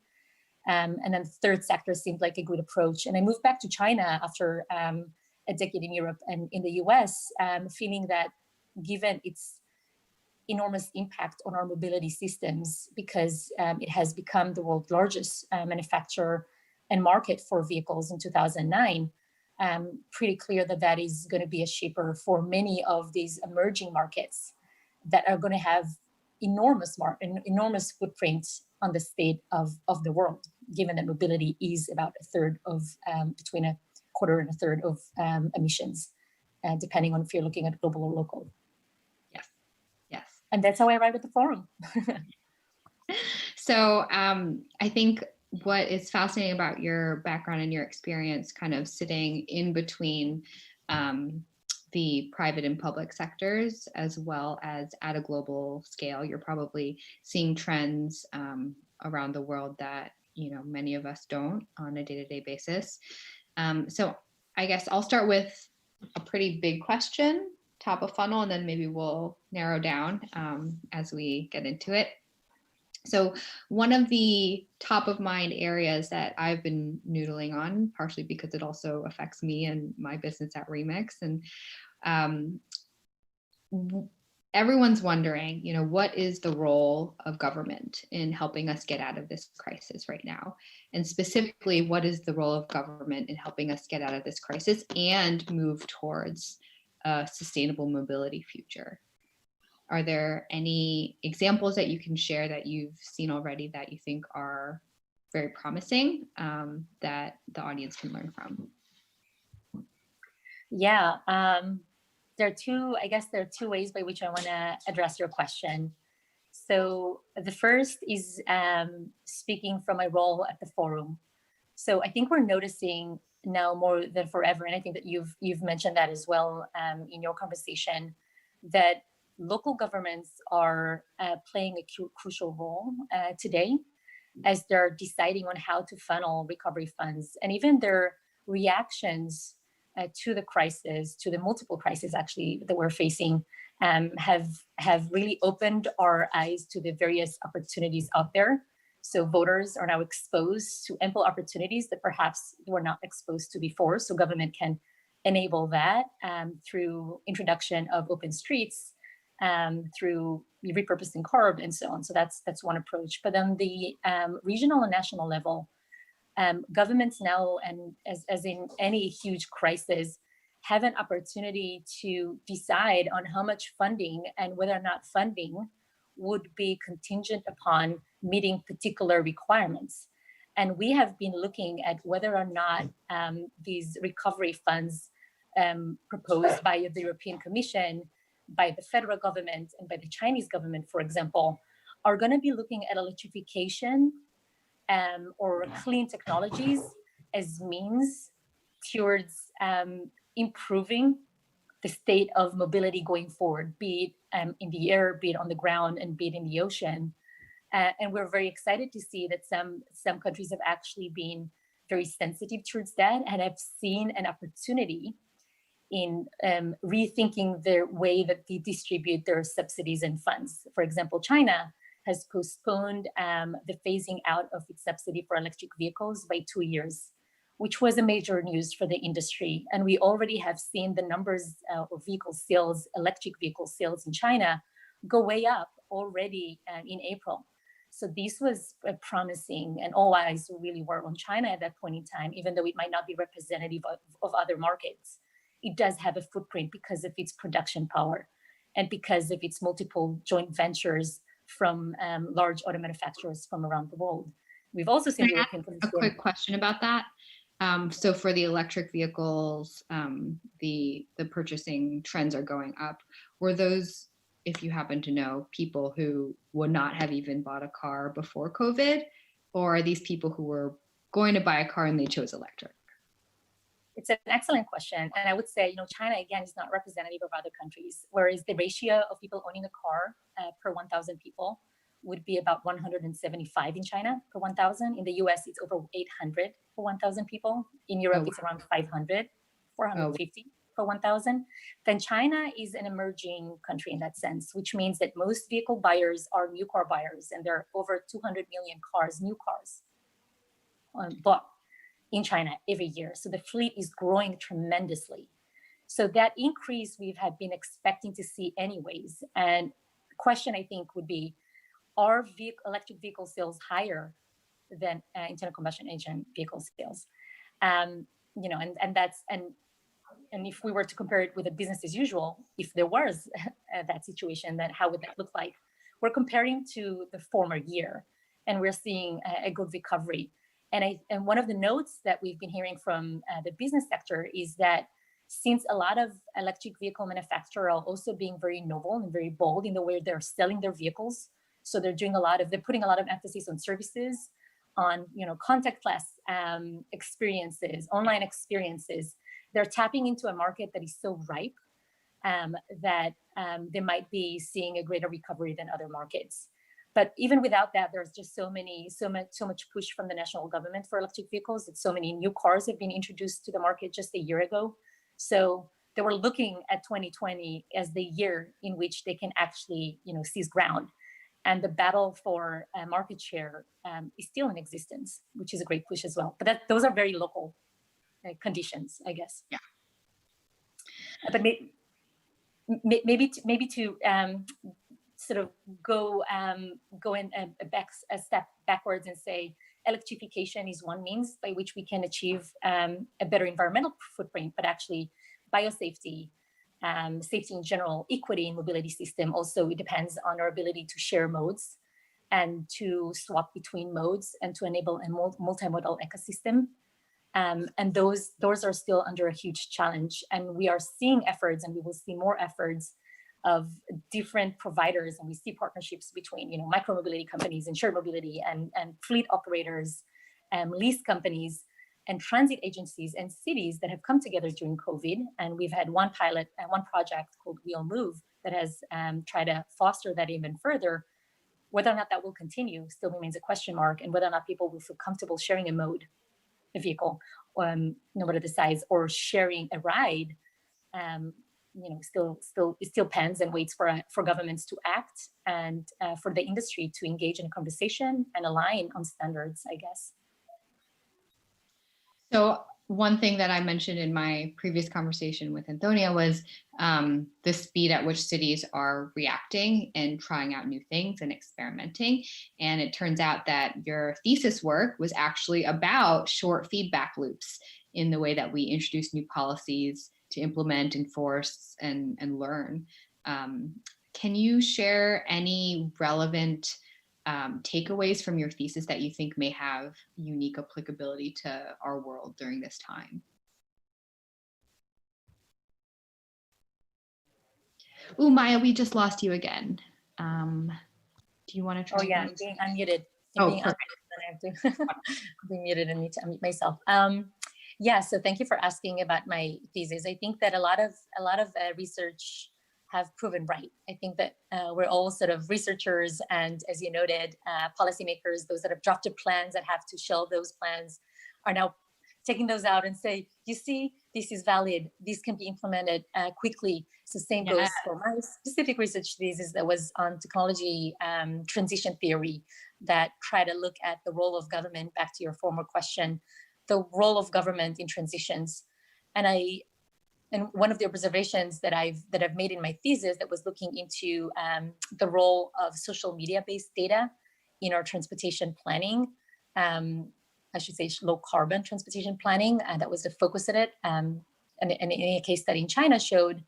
And then the third sector seemed like a good approach. And I moved back to China after a decade in Europe and in the US, feeling that given its enormous impact on our mobility systems, because it has become the world's largest manufacturer and market for vehicles in 2009, pretty clear that that is going to be a shaper for many of these emerging markets that are going to have enormous footprint on the state of the world, given that mobility is about a third of, between a quarter and a third of emissions, depending on if you're looking at global or local. Yes, yes. And that's how I arrived at the forum. So I think what is fascinating about your background and your experience kind of sitting in between the private and public sectors, as well as at a global scale, you're probably seeing trends around the world that, you know, many of us don't on a day-to-day basis. So I guess I'll start with a pretty big question, top of funnel, and then maybe we'll narrow down as we get into it. So one of the top of mind areas that I've been noodling on, partially because it also affects me and my business at Remix, and everyone's wondering, you know, what is the role of government in helping us get out of this crisis right now? And specifically, what is the role of government in helping us get out of this crisis and move towards a sustainable mobility future? Are there any examples that you can share that you've seen already that you think are very promising that the audience can learn from? Yeah, there are two ways by which I want to address your question. So the first is speaking from my role at the forum. So I think we're noticing now more than forever, and I think that you've mentioned that as well in your conversation, that local governments are playing a crucial role today as they're deciding on how to funnel recovery funds, and even their reactions to the crisis, to the multiple crises actually that we're facing, have really opened our eyes to the various opportunities out there. So voters are now exposed to ample opportunities that perhaps were not exposed to before. So government can enable that through introduction of open streets, through repurposing carb and so on. So that's one approach. But on the regional and national level, governments now, and as in any huge crisis, have an opportunity to decide on how much funding and whether or not funding would be contingent upon meeting particular requirements. And we have been looking at whether or not these recovery funds proposed by the European Commission, by the federal government, and by the Chinese government, for example, are going to be looking at electrification or clean technologies as means towards improving the state of mobility going forward, be it in the air, be it on the ground, and be it in the ocean. And we're very excited to see that some countries have actually been very sensitive towards that and have seen an opportunity in rethinking the way that they distribute their subsidies and funds. For example, China has postponed the phasing out of its subsidy for electric vehicles by 2 years, which was a major news for the industry. And we already have seen the numbers of vehicle sales, electric vehicle sales in China, go way up already in April. So this was promising, and all eyes really were on China at that point in time, even though it might not be representative of other markets. It does have a footprint because of its production power and because of its multiple joint ventures from large auto manufacturers from around the world. We've also seen Can I ask a quick question about that? So for the electric vehicles, the purchasing trends are going up. Were those, if you happen to know, people who would not have even bought a car before COVID, or are these people who were going to buy a car and they chose electric? It's an excellent question. And I would say, China, again, is not representative of other countries, whereas the ratio of people owning a car per 1,000 people would be about 175 in China per 1,000. In the US, it's over 800 for 1,000 people. In Europe, it's around 500, 450 per 1,000. Then China is an emerging country in that sense, which means that most vehicle buyers are new car buyers, and there are over 200 million cars, new cars, bought in China every year. So the fleet is growing tremendously. So that increase we've had been expecting to see anyways. And the question, I think, would be, are electric vehicle sales higher than internal combustion engine vehicle sales? And if we were to compare it with a business as usual, if there was that situation, then how would that look like? We're comparing to the former year, and we're seeing a good recovery. And one of the notes that we've been hearing from the business sector is that since a lot of electric vehicle manufacturers are also being very novel and very bold in the way they're selling their vehicles, so they're putting a lot of emphasis on services, on contactless experiences, online experiences. They're tapping into a market that is so ripe that they might be seeing a greater recovery than other markets. But even without that, there's just so much push from the national government for electric vehicles. That so many new cars have been introduced to the market just a year ago. So they were looking at 2020 as the year in which they can actually, seize ground. And the battle for market share is still in existence, which is a great push as well. But those are very local conditions, I guess. Yeah. But maybe to sort of go in a step backwards and say electrification is one means by which we can achieve a better environmental footprint, but actually biosafety, safety in general, equity in mobility system also, it depends on our ability to share modes and to swap between modes and to enable a multimodal ecosystem. And those are still under a huge challenge. And we are seeing efforts, and we will see more efforts of different providers, and we see partnerships between micromobility companies and shared mobility and fleet operators, lease companies, and transit agencies and cities that have come together during COVID. And we've had one pilot and one project called We'll Move that has tried to foster that even further. Whether or not that will continue still remains a question mark, and whether or not people will feel comfortable sharing a vehicle, no matter the size, or sharing a ride, still pens and waits for governments to act and for the industry to engage in a conversation and align on standards, I guess. So one thing that I mentioned in my previous conversation with Anthonia was the speed at which cities are reacting and trying out new things and experimenting. And it turns out that your thesis work was actually about short feedback loops in the way that we introduce new policies to implement, enforce, and learn. Can you share any relevant takeaways from your thesis that you think may have unique applicability to our world during this time? Ooh, Maya, we just lost you again. Do you want to try? Oh yeah, I'm being unmuted. I have to be muted and need to unmute myself. Yeah, so thank you for asking about my thesis. I think that a lot of research have proven right. I think that we're all sort of researchers, and as you noted, policymakers, those that have drafted plans that have to shelve those plans, are now taking those out and say, you see, this is valid, this can be implemented quickly. So same goes for my specific research thesis that was on technology transition theory, that try to look at the role of government, back to your former question, the role of government in transitions. And one of the observations that I've made in my thesis that was looking into the role of social media-based data in our transportation planning. I should say low carbon transportation planning, and that was the focus of it. And in a case study in China showed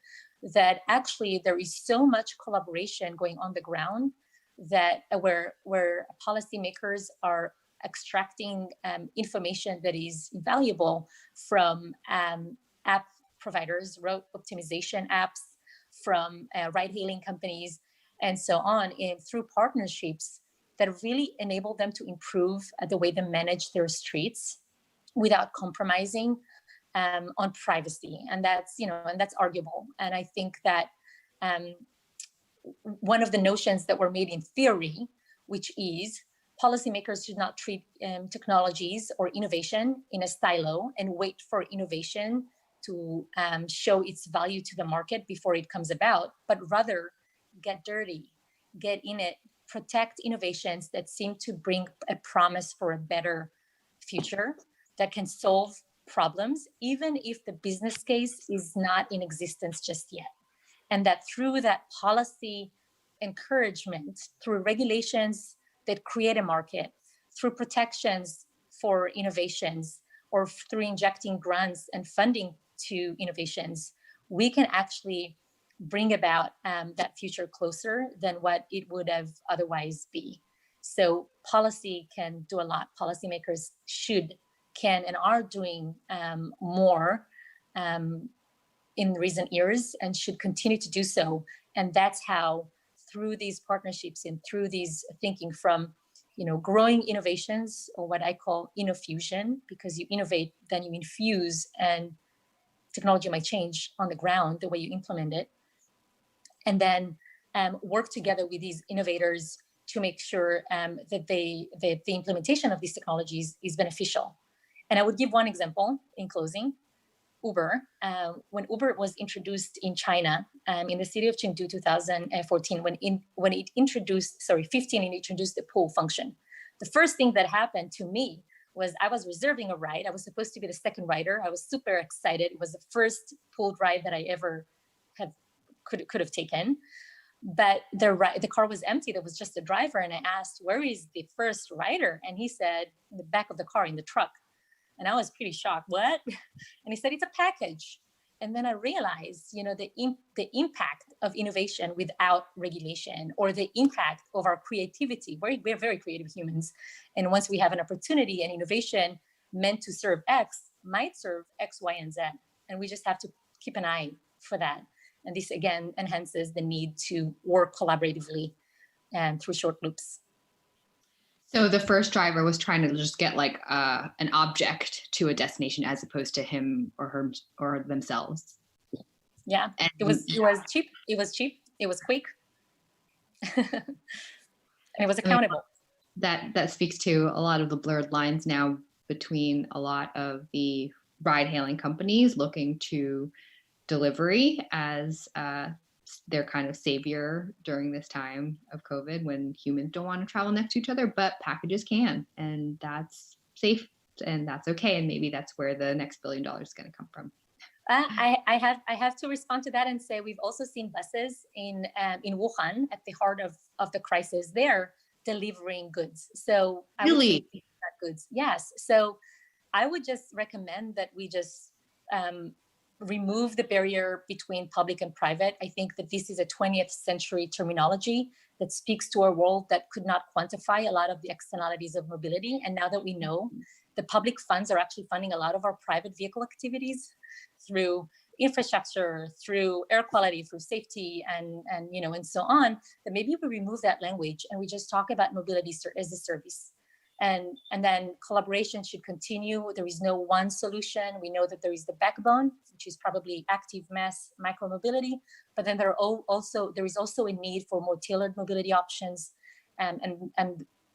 that actually there is so much collaboration going on the ground that where policymakers are extracting information that is valuable from app providers, route optimization apps, from ride-hailing companies, and so on, and through partnerships that really enable them to improve the way they manage their streets without compromising on privacy. And that's, and that's arguable. And I think that one of the notions that were made in theory, which is policymakers should not treat technologies or innovation in a silo and wait for innovation to show its value to the market before it comes about, but rather get dirty, get in it, protect innovations that seem to bring a promise for a better future that can solve problems, even if the business case is not in existence just yet. And that through that policy encouragement, through regulations that create a market, through protections for innovations, or through injecting grants and funding to innovations, we can actually bring about that future closer than what it would have otherwise be. So policy can do a lot. Policymakers can and are doing more in recent years and should continue to do so. And that's how, through these partnerships and through these thinking from, growing innovations, or what I call innofusion, because you innovate, then you infuse, and technology might change on the ground the way you implement it. And then work together with these innovators to make sure that the implementation of these technologies is beneficial. And I would give one example in closing. Uber, when Uber was introduced in China, in the city of Chengdu 2014, when it introduced the pull function. The first thing that happened to me was I was reserving a ride. I was supposed to be the second rider. I was super excited. It was the first pulled ride that I ever could have taken. But the car was empty. There was just a driver. And I asked, where is the first rider? And he said, in the back of the car, in the truck. And I was pretty shocked. What? And he said, it's a package. And then I realized, the impact of innovation without regulation, or the impact of our creativity. We're very creative humans. And once we have an opportunity, and innovation meant to serve X might serve X, Y, and Z. And we just have to keep an eye for that. And this, again, enhances the need to work collaboratively and through short loops. So the first driver was trying to just get like an object to a destination, as opposed to him or her or themselves. Yeah, and it was cheap. It was cheap. It was quick. And it was accountable. That speaks to a lot of the blurred lines now between a lot of the ride-hailing companies looking to delivery as their kind of savior during this time of COVID, when humans don't want to travel next to each other, but packages can, and that's safe and that's okay. And maybe that's where the next $1 billion is going to come from. I have to respond to that and say we've also seen buses in Wuhan, at the heart of the crisis there, delivering goods. So really, goods, yes. So I would just recommend that we just remove the barrier between public and private. I think that this is a 20th century terminology that speaks to a world that could not quantify a lot of the externalities of mobility. And now that we know, the public funds are actually funding a lot of our private vehicle activities through infrastructure, through air quality, through safety, and so on, that maybe we remove that language and we just talk about mobility as a service. And then collaboration should continue. There is no one solution. We know that there is the backbone, which is probably active mass micromobility, but then there is also a need for more tailored mobility options. And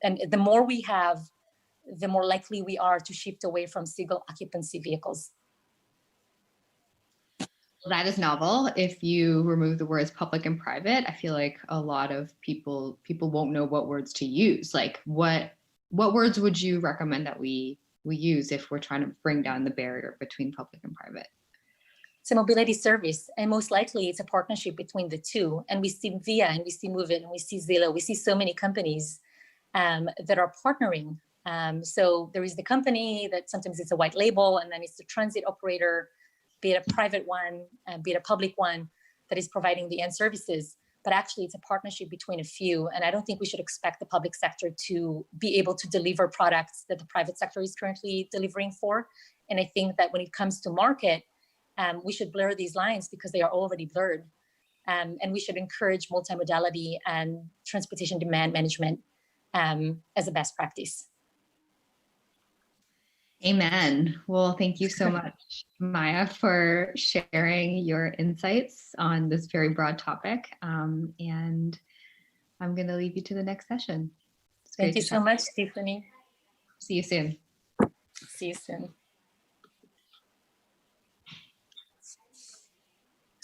the more we have, the more likely we are to shift away from single occupancy vehicles. That is novel. If you remove the words public and private, I feel like a lot of people won't know what words to use. Like what words would you recommend that we use if we're trying to bring down the barrier between public and private? It's a mobility service, and most likely it's a partnership between the two. And we see Via, and we see Move It, and we see Zillow. We see so many companies that are partnering. So there is the company that sometimes it's a white label, and then it's the transit operator, be it a private one, be it a public one, that is providing the end services. But actually it's a partnership between a few. And I don't think we should expect the public sector to be able to deliver products that the private sector is currently delivering for. And I think that when it comes to market, we should blur these lines because they are already blurred. And we should encourage multimodality and transportation demand management as a best practice. Amen. Well, thank you so much, Maya, for sharing your insights on this very broad topic. And I'm going to leave you to the next session. Thank you so much, Tiffany. See you soon. See you soon.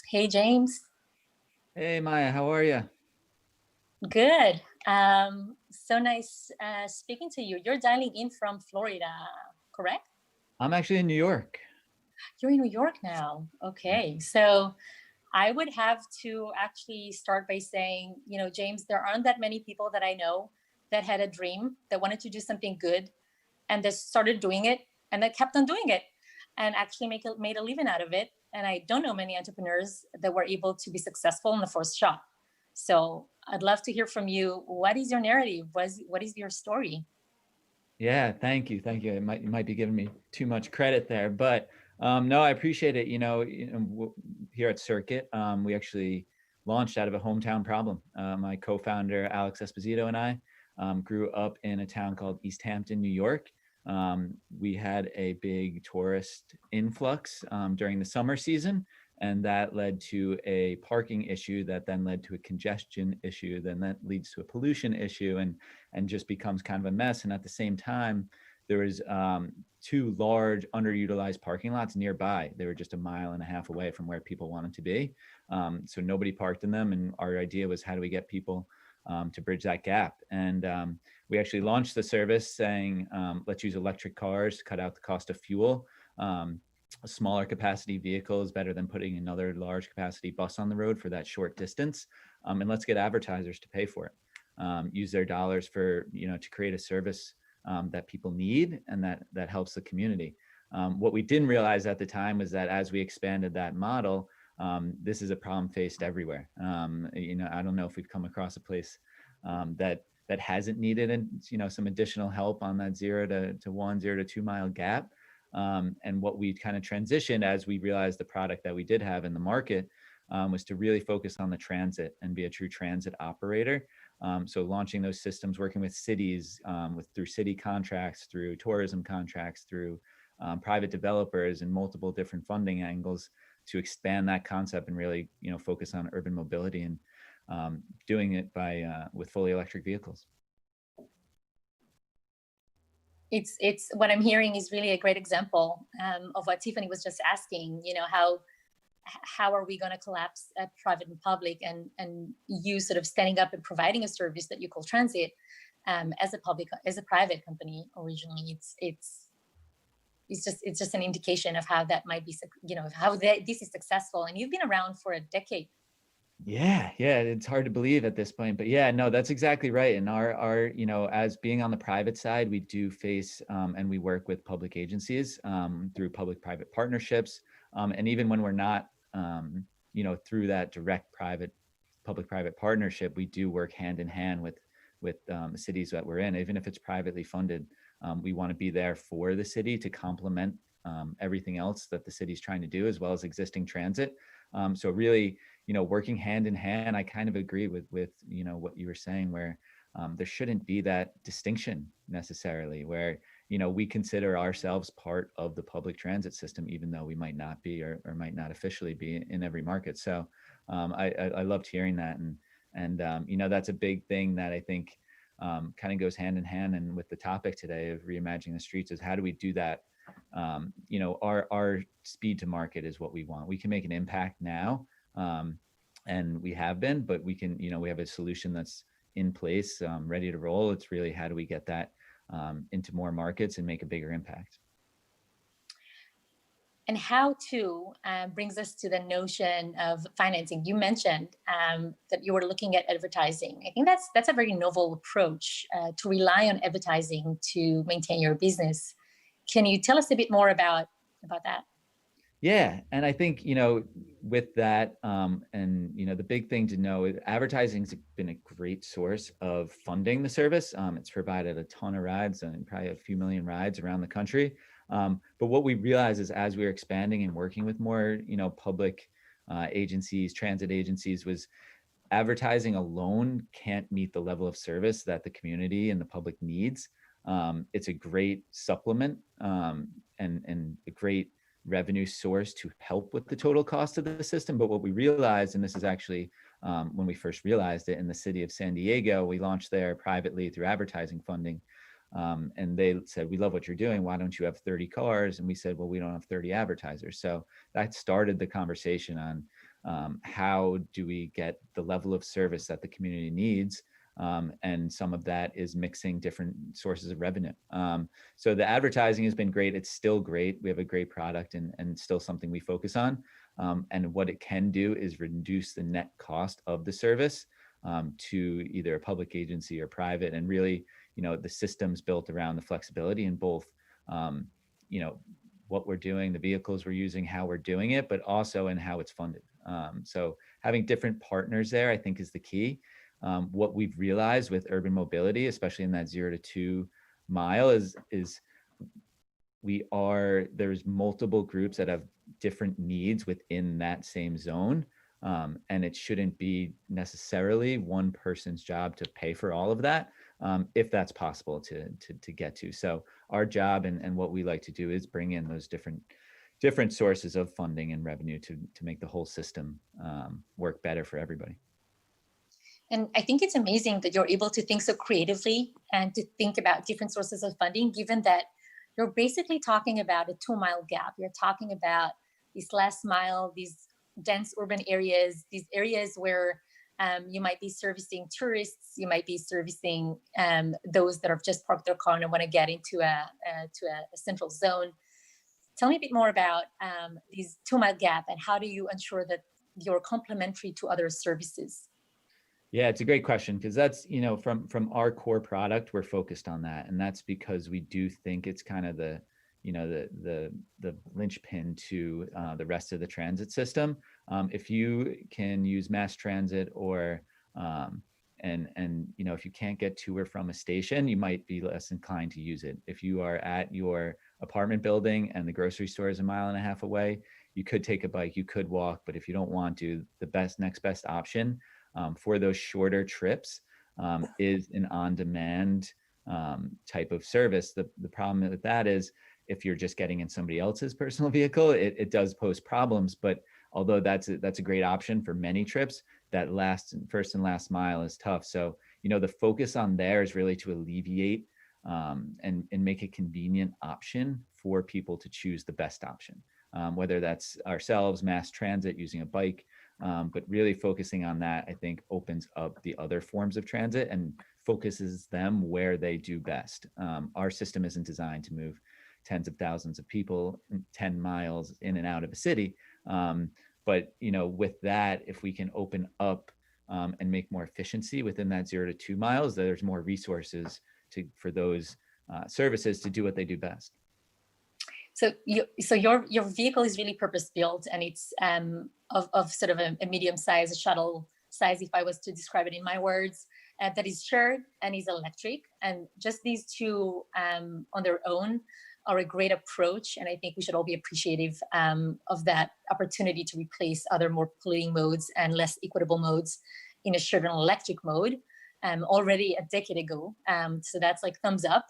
Hey, James. Hey, Maya, how are you? Good. So nice speaking to you. You're dialing in from Florida, correct? I'm actually in New York. You're in New York now. Okay. So I would have to actually start by saying, you know, James, there aren't that many people that I know that had a dream, that wanted to do something good, and that started doing it, and that kept on doing it, and actually made a living out of it. And I don't know many entrepreneurs that were able to be successful in the first shot. So I'd love to hear from you. What is your narrative? What is your story? Yeah, thank you. Thank you. You might be giving me too much credit there, but no, I appreciate it. You know, here at Circuit, we actually launched out of a hometown problem. My co-founder, Alex Esposito, and I grew up in a town called East Hampton, New York. We had a big tourist influx during the summer season, and that led to a parking issue that then led to a congestion issue, then that leads to a pollution issue, and just becomes kind of a mess. And at the same time, there was two large underutilized parking lots nearby. They were just 1.5 miles away from where people wanted to be. So nobody parked in them. And our idea was, how do we get people to bridge that gap? And we actually launched the service saying, let's use electric cars to cut out the cost of fuel. A smaller capacity vehicle is better than putting another large capacity bus on the road for that short distance. And let's get advertisers to pay for it. Use their dollars for, to create a service that people need and that helps the community. What we didn't realize at the time was that as we expanded that model, this is a problem faced everywhere. I don't know if we've come across a place that hasn't needed some additional help on that 0 to 1, 0 to 2 mile gap. And what we kind of transitioned as we realized the product that we did have in the market was to really focus on the transit and be a true transit operator. So launching those systems, working with cities, through city contracts, through tourism contracts, through private developers and multiple different funding angles to expand that concept and really, focus on urban mobility and doing it with fully electric vehicles. It's what I'm hearing is really a great example of what Tiffany was just asking. How are we going to collapse private and public, and you sort of standing up and providing a service that you call transit as a private company originally. It's just an indication of how that might be, how this is successful, and you've been around for a decade. Yeah, it's hard to believe at this point, but yeah, no, that's exactly right. And our as being on the private side, we do face and we work with public agencies through public-private partnerships, and even when we're not through that direct public-private partnership, we do work hand in hand with the cities that we're in. Even if it's privately funded, we want to be there for the city to complement everything else that the city's trying to do, as well as existing transit. So really, working hand in hand, I kind of agree with what you were saying, where there shouldn't be that distinction necessarily, where, we consider ourselves part of the public transit system, even though we might not be or might not officially be in every market. So I loved hearing that. And that's a big thing that I think kind of goes hand in hand. And with the topic today of reimagining the streets is, how do we do that? Our speed to market is what we want. We can make an impact now. And we have been, but we can, we have a solution that's in place, ready to roll. It's really, how do we get that into more markets and make a bigger impact? And how to brings us to the notion of financing. You mentioned that you were looking at advertising. I think that's a very novel approach to rely on advertising to maintain your business. Can you tell us a bit more about that? Yeah, and I think, with that, and the big thing to know is advertising's been a great source of funding the service. It's provided a ton of rides and probably a few million rides around the country. But what we realized is as we were expanding and working with more, public agencies, transit agencies, was advertising alone can't meet the level of service that the community and the public needs. It's a great supplement and a great revenue source to help with the total cost of the system. But what we realized, and this is actually when we first realized it in the city of San Diego, we launched there privately through advertising funding. And they said, we love what you're doing. Why don't you have 30 cars? And we said, well, we don't have 30 advertisers. So that started the conversation on how do we get the level of service that the community needs. And some of that is mixing different sources of revenue. So the advertising has been great. It's still great. We have a great product and still something we focus on. And what it can do is reduce the net cost of the service to either a public agency or private. And really, the system's built around the flexibility in both, what we're doing, the vehicles we're using, how we're doing it, but also in how it's funded. So having different partners there, I think, is the key. What we've realized with urban mobility, especially in that 0 to 2 mile, is there's multiple groups that have different needs within that same zone. And it shouldn't be necessarily one person's job to pay for all of that, if that's possible to get to. So our job and what we like to do is bring in those different sources of funding and revenue to make the whole system work better for everybody. And I think it's amazing that you're able to think so creatively and to think about different sources of funding, given that you're basically talking about a 2-mile gap. You're talking about this last mile, these dense urban areas, these areas where you might be servicing tourists, you might be servicing those that have just parked their car and want to get into a central zone. Tell me a bit more about these 2-mile gap and how do you ensure that you're complementary to other services? Yeah, it's a great question because that's, from our core product, we're focused on that. And that's because we do think it's kind of the linchpin to the rest of the transit system. If you can use mass transit or, if you can't get to or from a station, you might be less inclined to use it. If you are at your apartment building and the grocery store is 1.5 miles away, you could take a bike, you could walk, but if you don't want to, the next best option for those shorter trips is an on-demand type of service. The problem with that is if you're just getting in somebody else's personal vehicle, it does pose problems. But although that's a great option for many trips, that first and last mile is tough. So, the focus on there is really to alleviate and make a convenient option for people to choose the best option, whether that's ourselves, mass transit, using a bike. But really focusing on that, I think, opens up the other forms of transit and focuses them where they do best. Our system isn't designed to move tens of thousands of people 10 miles in and out of a city. But, with that, if we can open up and make more efficiency within that 0 to 2 miles, there's more resources for those services to do what they do best. So your vehicle is really purpose built, and it's of sort of a medium size, a shuttle size, if I was to describe it in my words, that is shared and is electric. And just these two on their own are a great approach. And I think we should all be appreciative of that opportunity to replace other more polluting modes and less equitable modes in a shared and electric mode already a decade ago. So that's like thumbs up.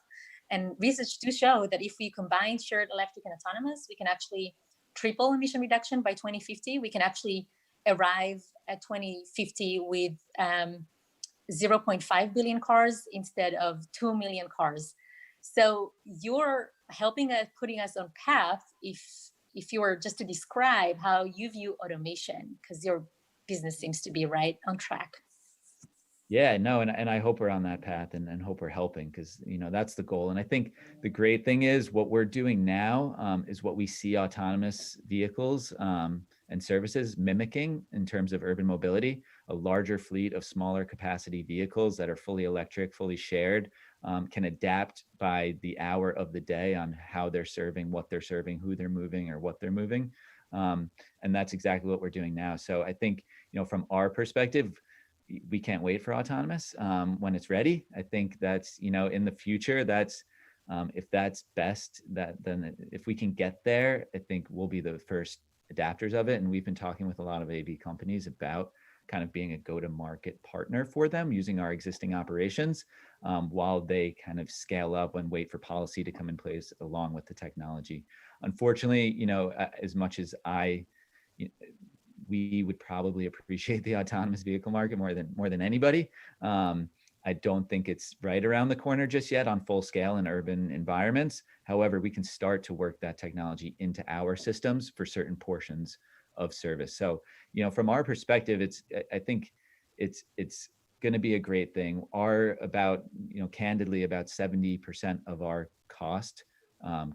And research do show that if we combine shared, electric, and autonomous, we can actually triple emission reduction by 2050. We can actually arrive at 2050 with 0.5 billion cars instead of 2 million cars. So you're helping us, putting us on path if you were just to describe how you view automation, because your business seems to be right on track. Yeah, no, and I hope we're on that path and hope we're helping, because that's the goal. And I think the great thing is what we're doing now is what we see autonomous vehicles and services mimicking in terms of urban mobility. A larger fleet of smaller capacity vehicles that are fully electric, fully shared, can adapt by the hour of the day on how they're serving, what they're serving, who they're moving, or what they're moving. And that's exactly what we're doing now. So I think, from our perspective, we can't wait for autonomous when it's ready. I think that's, in the future, that's if that's best, then if we can get there, I think we'll be the first adapters of it. And we've been talking with a lot of AV companies about kind of being a go-to-market partner for them using our existing operations while they kind of scale up and wait for policy to come in place along with the technology. Unfortunately, as much as we would probably appreciate the autonomous vehicle market more than anybody. I don't think it's right around the corner just yet on full scale in urban environments. However, we can start to work that technology into our systems for certain portions of service. So, from our perspective, I think it's going to be a great thing. Candidly, about 70% of our cost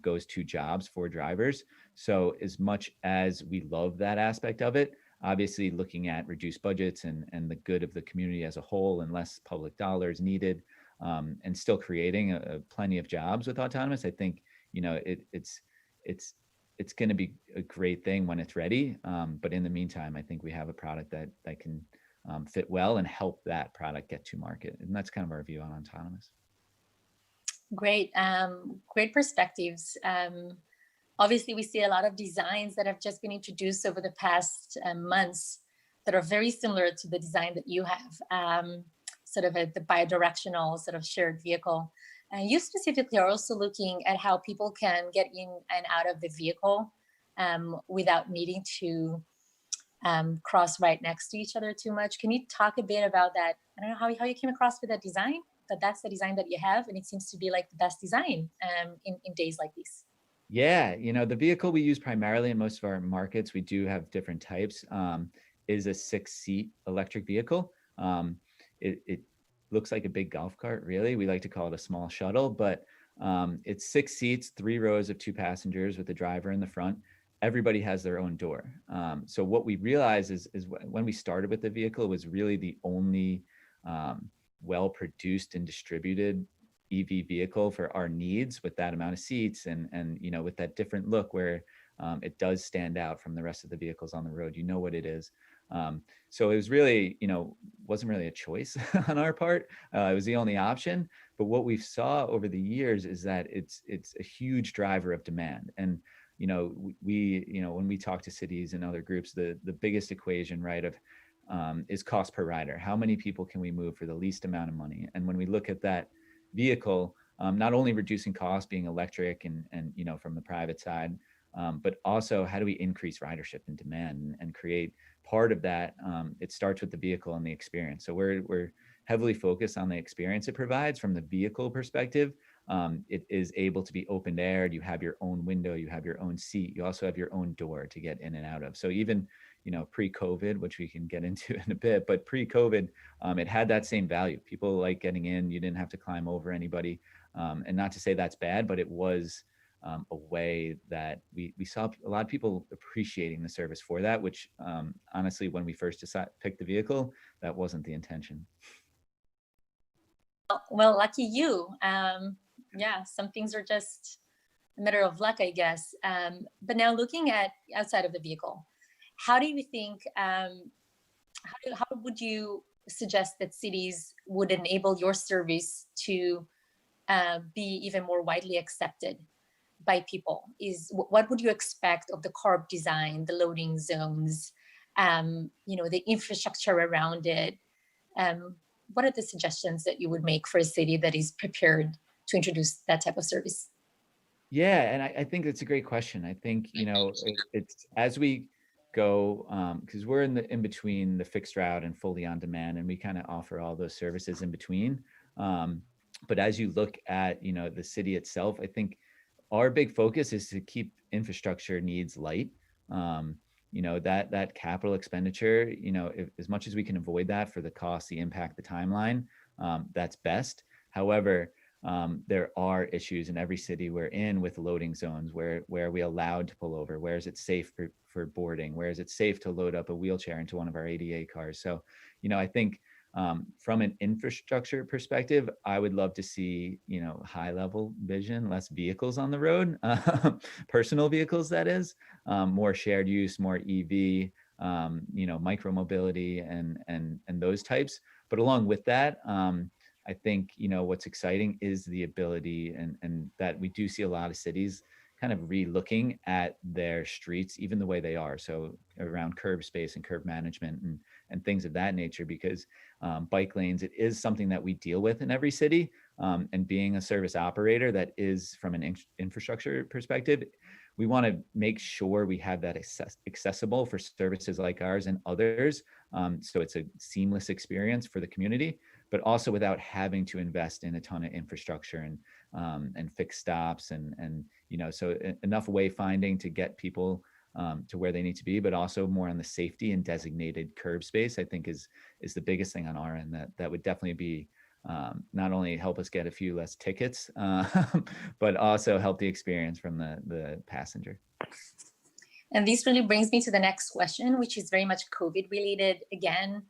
goes to jobs for drivers. So as much as we love that aspect of it, obviously looking at reduced budgets and the good of the community as a whole and less public dollars needed, and still creating plenty of jobs with autonomous, I think, it's going to be a great thing when it's ready. But in the meantime, I think we have a product that can fit well and help that product get to market. And that's kind of our view on autonomous. Great, great perspectives. Obviously, we see a lot of designs that have just been introduced over the past months that are very similar to the design that you have, sort of the bidirectional sort of shared vehicle. And you specifically are also looking at how people can get in and out of the vehicle without needing to cross right next to each other too much. Can you talk a bit about that? I don't know how you came across with that design, that's the design that you have, and it seems to be like the best design in days like these. Yeah, the vehicle we use primarily in most of our markets, we do have different types, is a 6-seat electric vehicle. It looks like a big golf cart, really. We like to call it a small shuttle, but it's 6 seats, 3 rows of 2 passengers with a driver in the front. Everybody has their own door. So what we realized is when we started with the vehicle, it was really the only well-produced and distributed EV vehicle for our needs, with that amount of seats and with that different look where it does stand out from the rest of the vehicles on the road. What it is. So it was really, wasn't really a choice on our part. It was the only option. But what we saw over the years is that it's a huge driver of demand. And when we talk to cities and other groups, the biggest equation, right, is cost per rider. How many people can we move for the least amount of money? And when we look at that vehicle, not only reducing cost, being electric and from the private side, but also how do we increase ridership and demand and create part of that? It starts with the vehicle and the experience. So we're heavily focused on the experience it provides from the vehicle perspective. It is able to be open aired. You have your own window, you have your own seat, you also have your own door to get in and out of. So even pre-COVID, which we can get into in a bit, but pre-COVID, it had that same value. People like getting in, you didn't have to climb over anybody. And not to say that's bad, but it was a way that we saw a lot of people appreciating the service for that, which honestly, when we first picked the vehicle, that wasn't the intention. Well, lucky you. Yeah, some things are just a matter of luck, I guess. But now looking at outside of the vehicle, how do you think, how would you suggest that cities would enable your service to be even more widely accepted by people? What would you expect of the curb design, the loading zones, the infrastructure around it? What are the suggestions that you would make for a city that is prepared to introduce that type of service? Yeah, and I think it's a great question. I think, it's as we go, because we're in between the fixed route and fully on demand, and we kind of offer all those services in between. But as you look at, the city itself, I think our big focus is to keep infrastructure needs light. that capital expenditure, as much as we can avoid that for the cost, the impact, the timeline, that's best. However, there are issues in every city we're in with loading zones. Where are we allowed to pull over? Where is it safe for boarding? Where is it safe to load up a wheelchair into one of our ADA cars? So, I think from an infrastructure perspective, I would love to see, high level vision, less vehicles on the road, personal vehicles, that is, more shared use, more EV, micro mobility and those types. But along with that, I think, what's exciting is the ability and that we do see a lot of cities kind of re-looking at their streets, even the way they are. So around curb space and curb management and things of that nature, because bike lanes, it is something that we deal with in every city. And being a service operator that is from an infrastructure perspective, we want to make sure we have that accessible for services like ours and others. So it's a seamless experience for the community, but also without having to invest in a ton of infrastructure and fixed stops and so enough wayfinding to get people to where they need to be, but also more on the safety and designated curb space, I think is the biggest thing on our end. That would definitely be not only help us get a few less tickets, but also help the experience from the passenger. And this really brings me to the next question, which is very much COVID related again.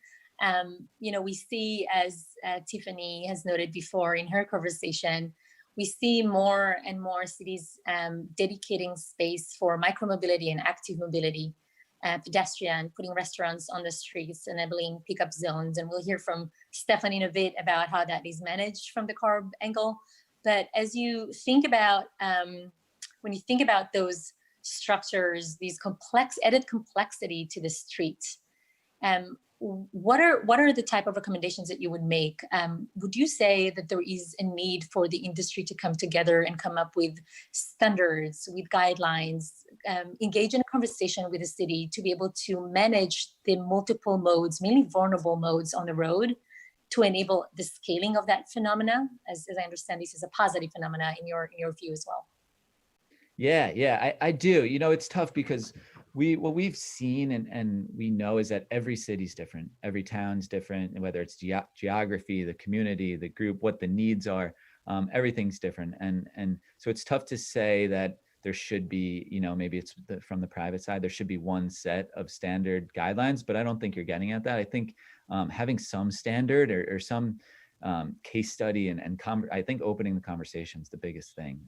We see, as Tiffany has noted before in her conversation, we see more and more cities dedicating space for micromobility and active mobility, pedestrian, putting restaurants on the streets, enabling pickup zones. And we'll hear from Stephanie in a bit about how that is managed from the carb angle. But as you think about, when you think about those structures, these added complexity to the street, what are the type of recommendations that you would make? Would you say that there is a need for the industry to come together and come up with standards, with guidelines, engage in a conversation with the city to be able to manage the multiple modes, mainly vulnerable modes on the road, to enable the scaling of that phenomena? As I understand, this is a positive phenomena in your view as well. Yeah, I do. It's tough because what we've seen and we know is that every city's different, every town's different, and whether it's geography, the community, the group, what the needs are, everything's different. And so it's tough to say that there should be, maybe it's from the private side, there should be one set of standard guidelines, but I don't think you're getting at that. I think having some standard or some case study and I think opening the conversation is the biggest thing,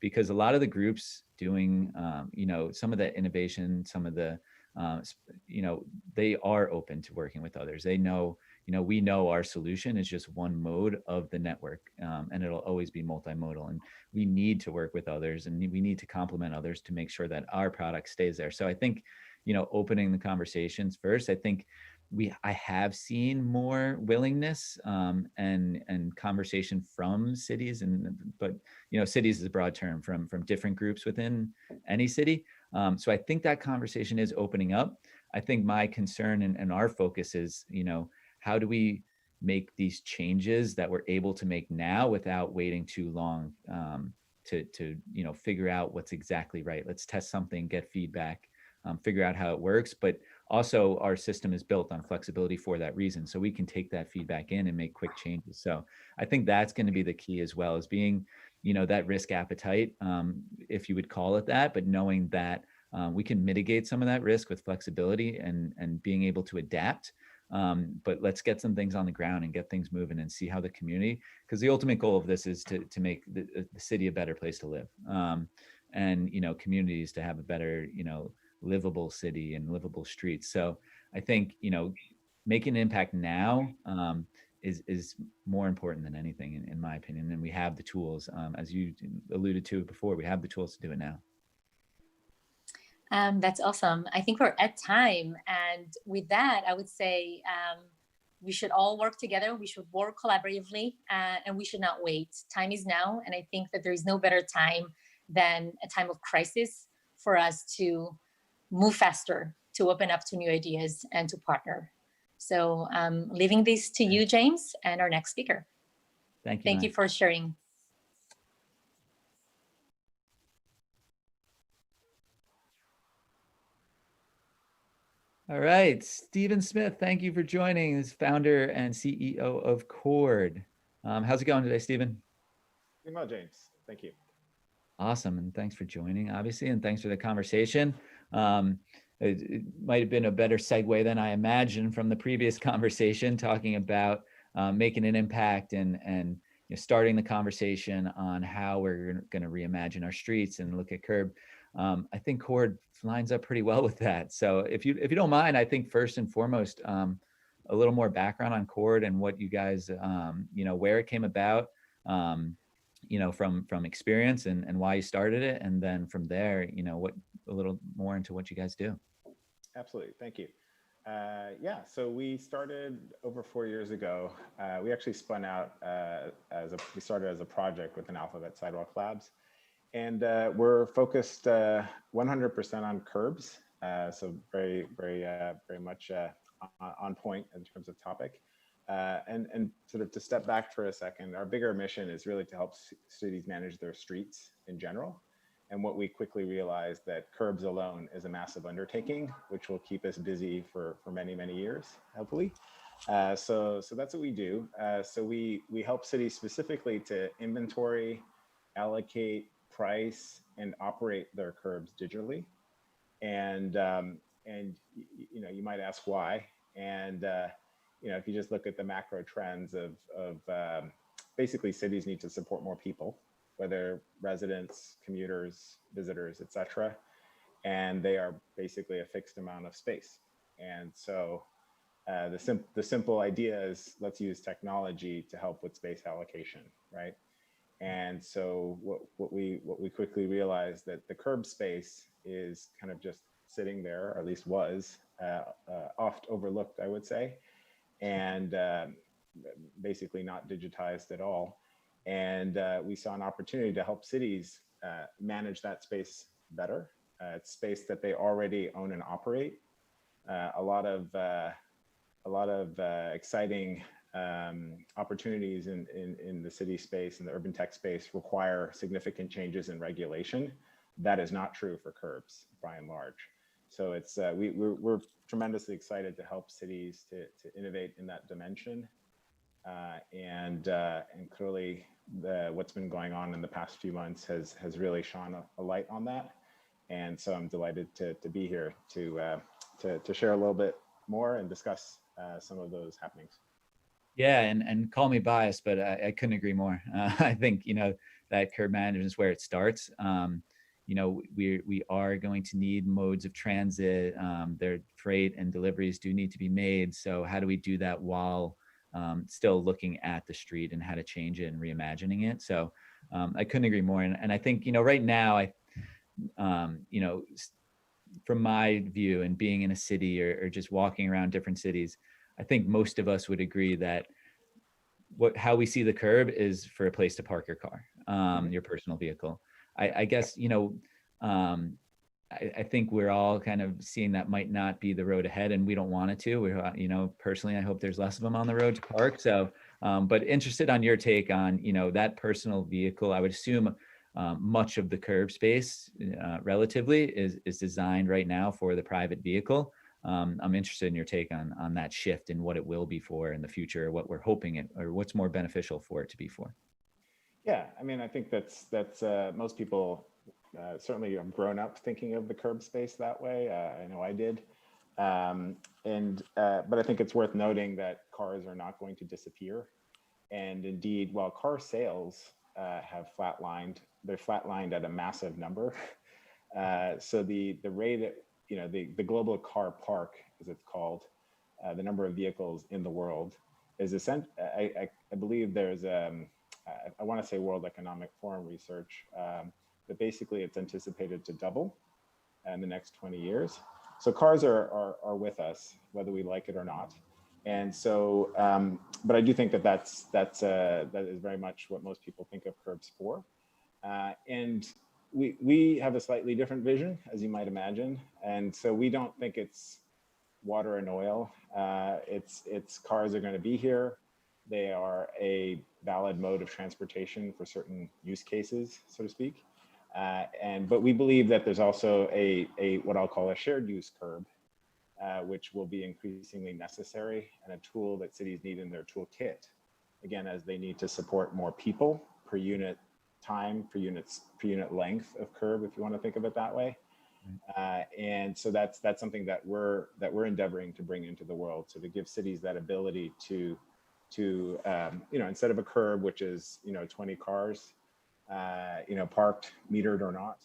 because a lot of the groups doing, some of the innovation, some of the, they are open to working with others. They know, we know our solution is just one mode of the network, and it'll always be multimodal. And we need to work with others, and we need to complement others to make sure that our product stays there. So I think, opening the conversations first, I think I have seen more willingness and conversation from cities, but cities is a broad term from different groups within any city. So I think that conversation is opening up. I think my concern and our focus is, how do we make these changes that we're able to make now without waiting too long to figure out what's exactly right. Let's test something, get feedback, figure out how it works, but also our system is built on flexibility for that reason. So we can take that feedback in and make quick changes. So I think that's going to be the key, as well as being, that risk appetite, if you would call it that, but knowing that we can mitigate some of that risk with flexibility and being able to adapt. But let's get some things on the ground and get things moving and see how the community, because the ultimate goal of this is to make the city a better place to live, and, communities to have a better, livable city and livable streets. So I think, making an impact now is more important than anything, in my opinion. And we have the tools, as you alluded to before, we have the tools to do it now. That's awesome. I think we're at time. And with that, I would say we should all work together. We should work collaboratively, and we should not wait. Time is now. And I think that there is no better time than a time of crisis for us to move faster, to open up to new ideas and to partner. So leaving this to you, James, and our next speaker. Thank you. Thank you for sharing. All right, Stephen Smyth, thank you for joining as founder and CEO of Cord. How's it going today, Stephen? Doing well, James. Thank you. Awesome, and thanks for joining, obviously, and thanks for the conversation. It might have been a better segue than I imagined from the previous conversation, talking about making an impact and starting the conversation on how we're going to reimagine our streets and look at curb. I think Cord lines up pretty well with that. So if you don't mind, I think first and foremost, a little more background on Cord and what you guys, where it came about, from experience and why you started it, and then from there, what a little more into what you guys do. Absolutely, thank you. So we started over 4 years ago. We actually spun out we started as a project within Alphabet Sidewalk Labs. And we're focused 100% on curbs, so very much on point in terms of topic. And sort of to step back for a second, our bigger mission is really to help cities manage their streets in general. And what we quickly realized that curbs alone is a massive undertaking, which will keep us busy for many, many years, hopefully. So that's what we do. So we help cities specifically to inventory, allocate, price, and operate their curbs digitally. And you might ask why. And if you just look at the macro trends of basically cities need to support more people, whether residents, commuters, visitors, etc. And they are basically a fixed amount of space. And so the simple idea is let's use technology to help with space allocation, right? And so what we quickly realized that the curb space is kind of just sitting there, or at least was oft overlooked, I would say, and basically not digitized at all. And we saw an opportunity to help cities manage that space better. It's space that they already own and operate. A lot of exciting opportunities in the city space and the urban tech space require significant changes in regulation. That is not true for curbs by and large. So it's we're tremendously excited to help cities to innovate in that dimension. And clearly what's been going on in the past few months has really shone a light on that. And so I'm delighted to be here to share a little bit more and discuss some of those happenings. Yeah, and call me biased, but I couldn't agree more. I think that curb management is where it starts. We are going to need modes of transit. Their freight and deliveries do need to be made. So how do we do that while still looking at the street and how to change it and reimagining it? So I couldn't agree more. And I think right now, from my view and being in a city or just walking around different cities, I think most of us would agree that how we see the curb is for a place to park your car, your personal vehicle. I guess, I think we're all kind of seeing that might not be the road ahead, and we don't want it to. Personally, I hope there's less of them on the road to park. So, but interested on your take on, that personal vehicle. I would assume much of the curb space relatively is designed right now for the private vehicle. I'm interested in your take on that shift and what it will be for in the future, what we're hoping it, or what's more beneficial for it to be for. Yeah, I mean, I think that's most people certainly have grown up thinking of the curb space that way. I know I did. But I think it's worth noting that cars are not going to disappear. And indeed, while car sales have flatlined, they're flatlined at a massive number. So the rate that the global car park, as it's called, the number of vehicles in the world is I believe there's I want to say World Economic Forum research, but basically it's anticipated to double in the next 20 years. So cars are with us, whether we like it or not. And so, but I do think that is very much what most people think of curbs for. And we have a slightly different vision, as you might imagine. And so we don't think it's water and oil. It's cars are going to be here. They are a valid mode of transportation for certain use cases, so to speak. But we believe that there's also a what I'll call a shared use curb which will be increasingly necessary and a tool that cities need in their toolkit, again, as they need to support more people per unit time, per unit length of curb, if you want to think of it that way. And so that's something that we're endeavoring to bring into the world. So to give cities that ability to instead of a curb, which is 20 cars, parked, metered or not,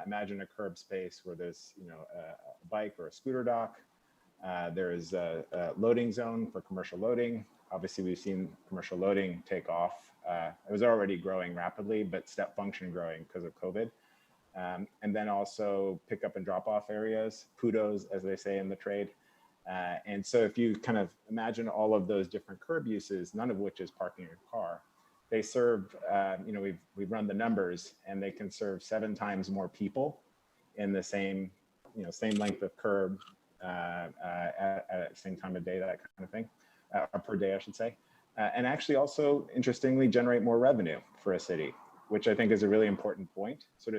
imagine a curb space where there's a bike or a scooter dock. There is a loading zone for commercial loading. Obviously, we've seen commercial loading take off. It was already growing rapidly, but step function growing because of COVID. And then also pick up and drop off areas, PUDOs, as they say in the trade. And so if you kind of imagine all of those different curb uses, none of which is parking your car, they serve, we've run the numbers, and they can serve 7 times more people in the same length of curb at the same time of day, that kind of thing, or per day, I should say. And actually also, interestingly, generate more revenue for a city, which I think is a really important point. So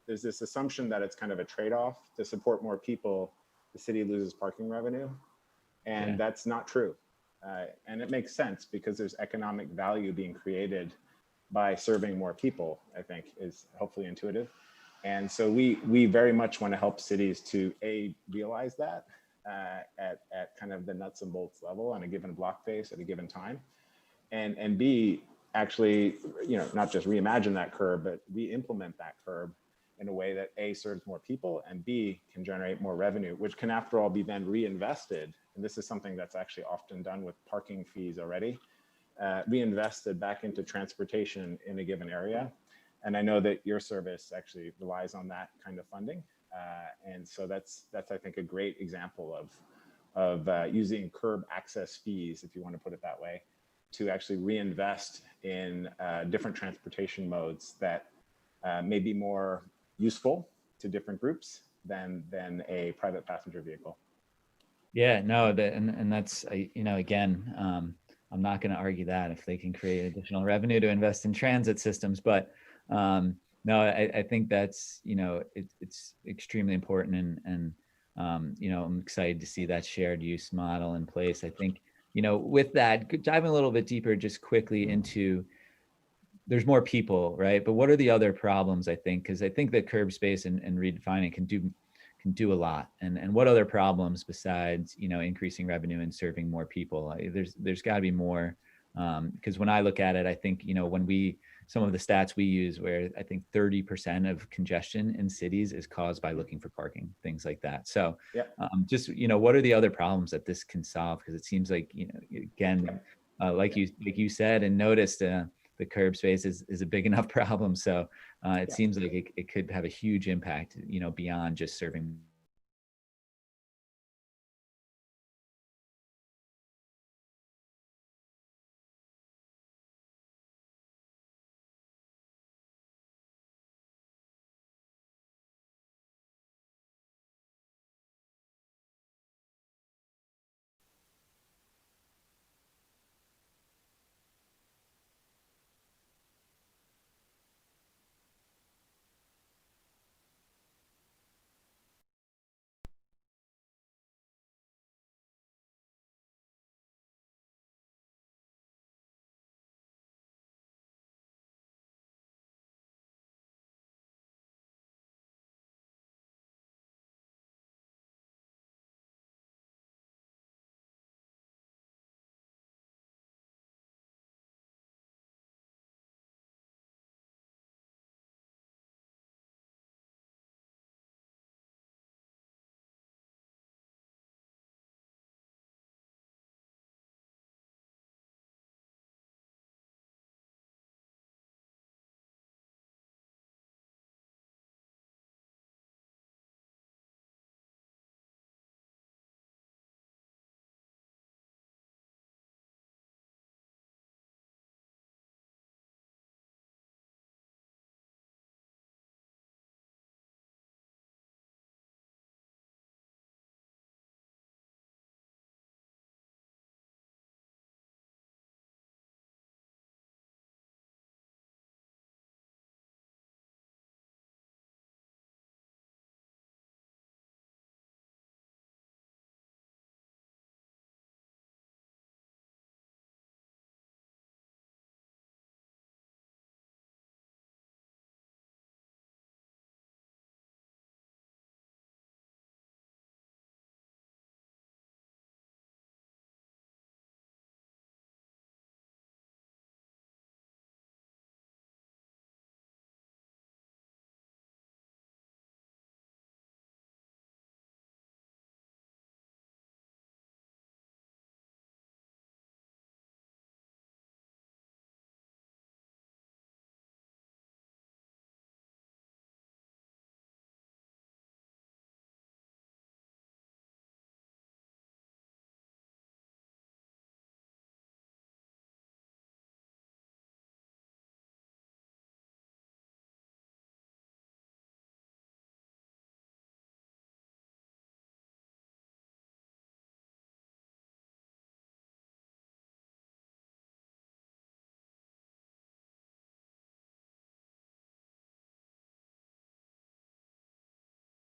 there's this assumption that it's kind of a trade-off. To support more people, the city loses parking revenue, and that's not true. And it makes sense because there's economic value being created by serving more people, I think is hopefully intuitive. And so we very much want to help cities to realize that at kind of the nuts and bolts level on a given block face at a given time, and B, actually, not just reimagine that curb, but re-implement that curb in a way that A, serves more people, and B, can generate more revenue, which can after all be then reinvested. And this is something that's actually often done with parking fees already, reinvested back into transportation in a given area. And I know that your service actually relies on that kind of funding. And so that's I think a great example of using curb access fees, if you want to put it that way, to actually reinvest in different transportation modes that may be more useful to different groups than a private passenger vehicle. Yeah, no, and that's, again, I'm not going to argue that if they can create additional revenue to invest in transit systems, but no, I think that's, it's extremely important, and I'm excited to see that shared use model in place. I think, with that, diving a little bit deeper, just quickly into, there's more people, right? But what are the other problems, I think? Because I think that curb space and redefining can do a lot. And what other problems besides, increasing revenue and serving more people? There's got to be more. Because when I look at it, I think, some of the stats we use, where I think 30% of congestion in cities is caused by looking for parking, things like that. So just, what are the other problems that this can solve? Because it seems like, again, like you said and noticed, the curb space is a big enough problem. So it seems like it could have a huge impact, beyond just serving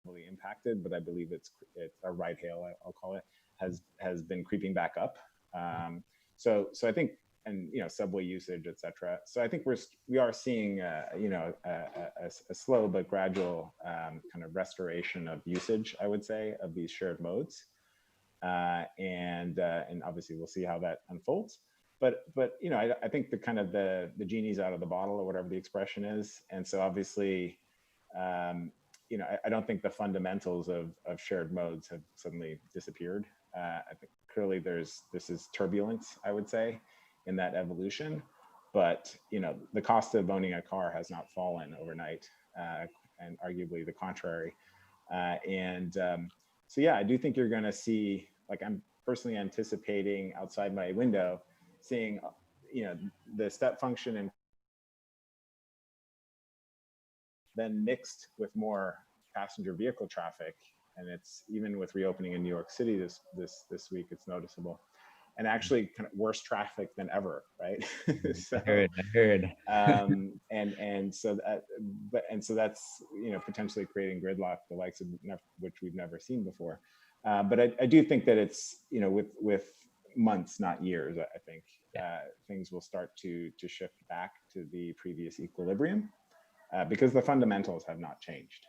really impacted, but I believe it's a ride hail, I'll call it, has been creeping back up. So I think, and subway usage, et cetera. So I think we are seeing a slow but gradual kind of restoration of usage, I would say, of these shared modes, and obviously we'll see how that unfolds. But I think the genie's out of the bottle, or whatever the expression is, and so obviously. I don't think the fundamentals of shared modes have suddenly disappeared. I think clearly this is turbulence, I would say, in that evolution. But the cost of owning a car has not fallen overnight, and arguably the contrary. So yeah, I do think you're going to see, like, I'm personally anticipating outside my window, seeing the step function and then mixed with more passenger vehicle traffic, and it's even with reopening in New York City this week, it's noticeable, and actually kind of worse traffic than ever, right? So, I heard. And so that's potentially creating gridlock, the likes of which we've never seen before. But I do think that it's with months, not years. I think things will start to shift back to the previous equilibrium. Because the fundamentals have not changed,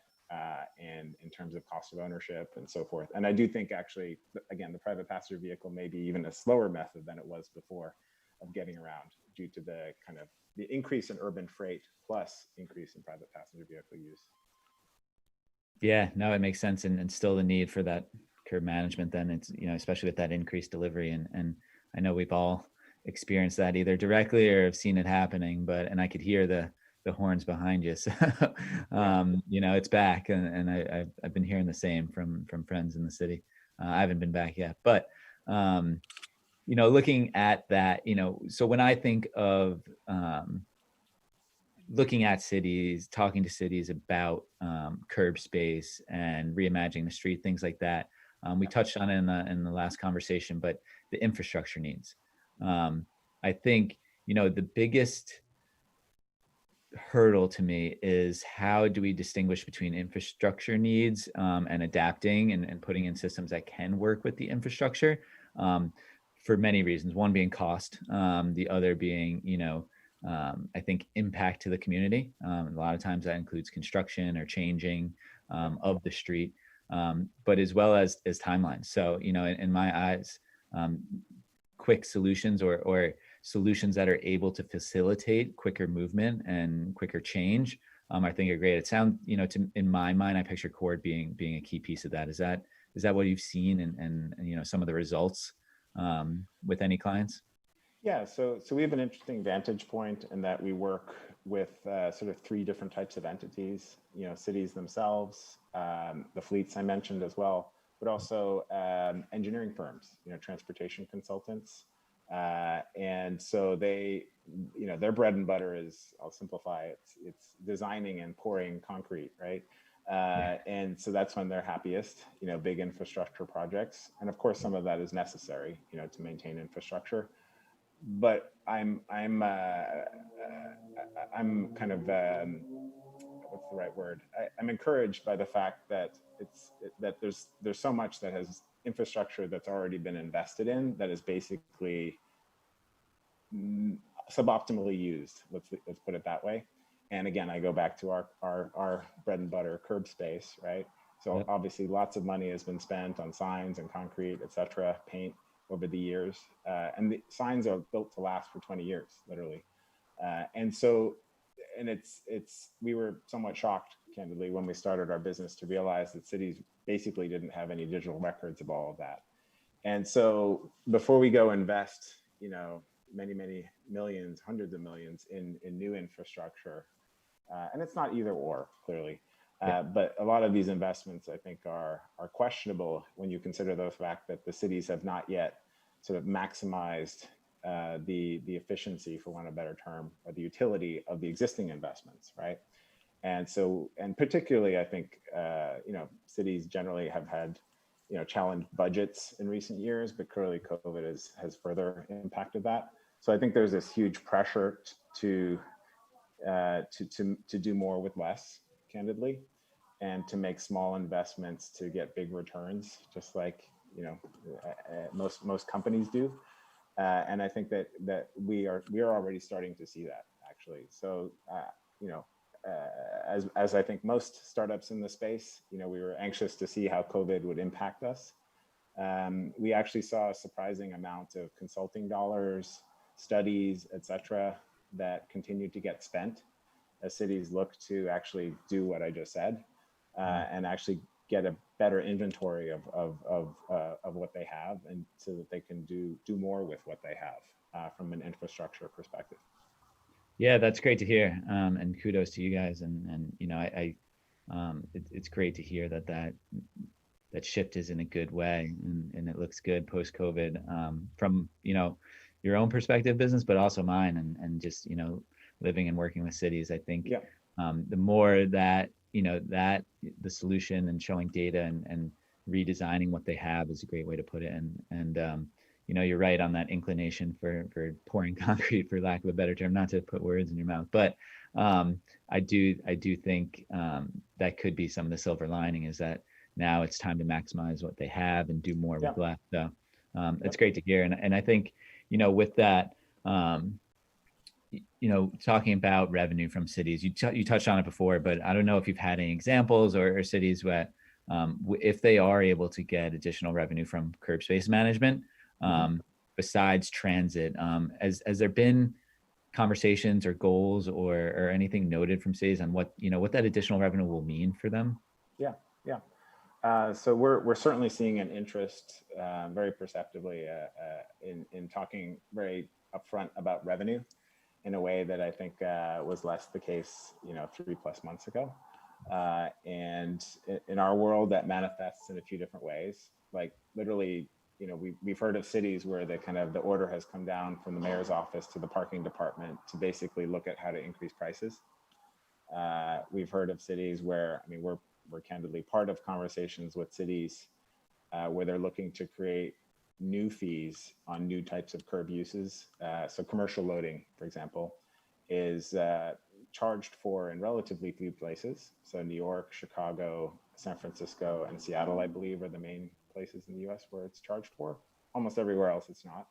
and in terms of cost of ownership and so forth. And I do think, actually, again, the private passenger vehicle may be even a slower method than it was before of getting around, due to the increase in urban freight plus increase in private passenger vehicle use. Yeah, no, it makes sense, and still the need for that curb management. Then it's especially with that increased delivery, and I know we've all experienced that either directly or have seen it happening. And I could hear the horns behind you, so it's back, and I've been hearing the same from friends in the city. I haven't been back yet, but looking at that, so when I think of looking at cities, talking to cities about curb space and reimagining the street, things like that, we touched on it in the last conversation, but the infrastructure needs. I think the biggest hurdle to me is, how do we distinguish between infrastructure needs and adapting and putting in systems that can work with the infrastructure, for many reasons. One being cost, the other being I think impact to the community. A lot of times that includes construction or changing of the street, but as well as timelines. So in my eyes, quick solutions or solutions that are able to facilitate quicker movement and quicker change, I think are great. It sounds, in my mind, I picture Cord being a key piece of that. Is that what you've seen and some of the results with any clients? Yeah, so we have an interesting vantage point in that we work with sort of three different types of entities, cities themselves, the fleets I mentioned as well, but also engineering firms, transportation consultants. And so they, their bread and butter is, I'll simplify it, it's designing and pouring concrete, right? And so that's when they're happiest, big infrastructure projects. And of course, some of that is necessary, to maintain infrastructure. But I'm kind of, what's the right word? I'm encouraged by the fact that that there's so much that has infrastructure that's already been invested in that is basically suboptimally used. Let's put it that way. And again, I go back to our bread and butter curb space, right? So obviously lots of money has been spent on signs and concrete, et cetera, paint over the years. And the signs are built to last for 20 years, literally. And we were somewhat shocked, candidly, when we started our business to realize that cities basically didn't have any digital records of all of that. And so before we go invest, many millions, hundreds of millions in new infrastructure, and it's not either or, clearly, but a lot of these investments, I think, are questionable when you consider the fact that the cities have not yet sort of maximized the efficiency, for want of a better term, or the utility of the existing investments, right? And so, and particularly, I think, cities generally have had, challenged budgets in recent years, but clearly COVID has further impacted that. So I think there's this huge pressure to do more with less, candidly. and to make small investments to get big returns, just like, you know, most companies do. And I think that we are already starting to see that, actually. So, you know, as I think most startups in the space, you know, we were anxious to see how COVID would impact us. We actually saw a surprising amount of consulting dollars, studies, et cetera, that continued to get spent as cities look to actually do what I just said, and actually get a better inventory of what they have, and so that they can do more with what they have from an infrastructure perspective. Yeah, that's great to hear, and kudos to you guys. And you know, it's great to hear that shift is in a good way, and it looks good post COVID, from, you know, your own perspective, business, but also mine, and just, you know, living and working with cities. I think the more that, you know, that the solution and showing data and redesigning what they have is a great way to put it. And you know, you're right on that inclination for pouring concrete, for lack of a better term, not to put words in your mouth, but I do think that could be some of the silver lining, is that now it's time to maximize what they have and do more with less. So it's great to hear. And I think, you know, with that, you know, talking about revenue from cities, you touched on it before, but I don't know if you've had any examples or cities where, if they are able to get additional revenue from curb space management, besides transit, has there been conversations or goals or anything noted from cities on what, you know, what that additional revenue will mean for them? So we're certainly seeing an interest, very perceptibly, in talking very upfront about revenue in a way that I think was less the case, you know, 3+ months ago. And in our world, that manifests in a few different ways. Like literally, you know, we've heard of cities where the order has come down from the mayor's office to the parking department to basically look at how to increase prices. We've heard of cities where, I mean, we're candidly part of conversations with cities where they're looking to create new fees on new types of curb uses. So commercial loading, for example, is charged for in relatively few places. So New York, Chicago, San Francisco, and Seattle, I believe, are the main places in the US where it's charged for. Almost everywhere else it's not.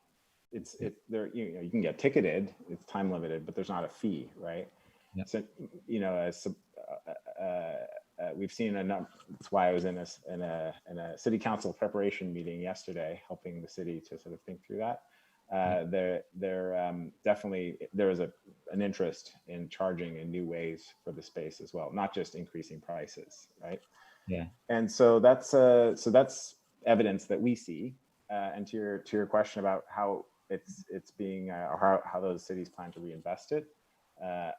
It's there, you know, you can get ticketed, it's time limited, but there's not a fee, right? Yep. So, you know, as we've seen enough. That's why I was in a city council preparation meeting yesterday, helping the city to sort of think through that. Definitely there is an interest in charging in new ways for the space as well, not just increasing prices, right? Yeah. And so that's evidence that we see. And to your question about how it's being or how those cities plan to reinvest it.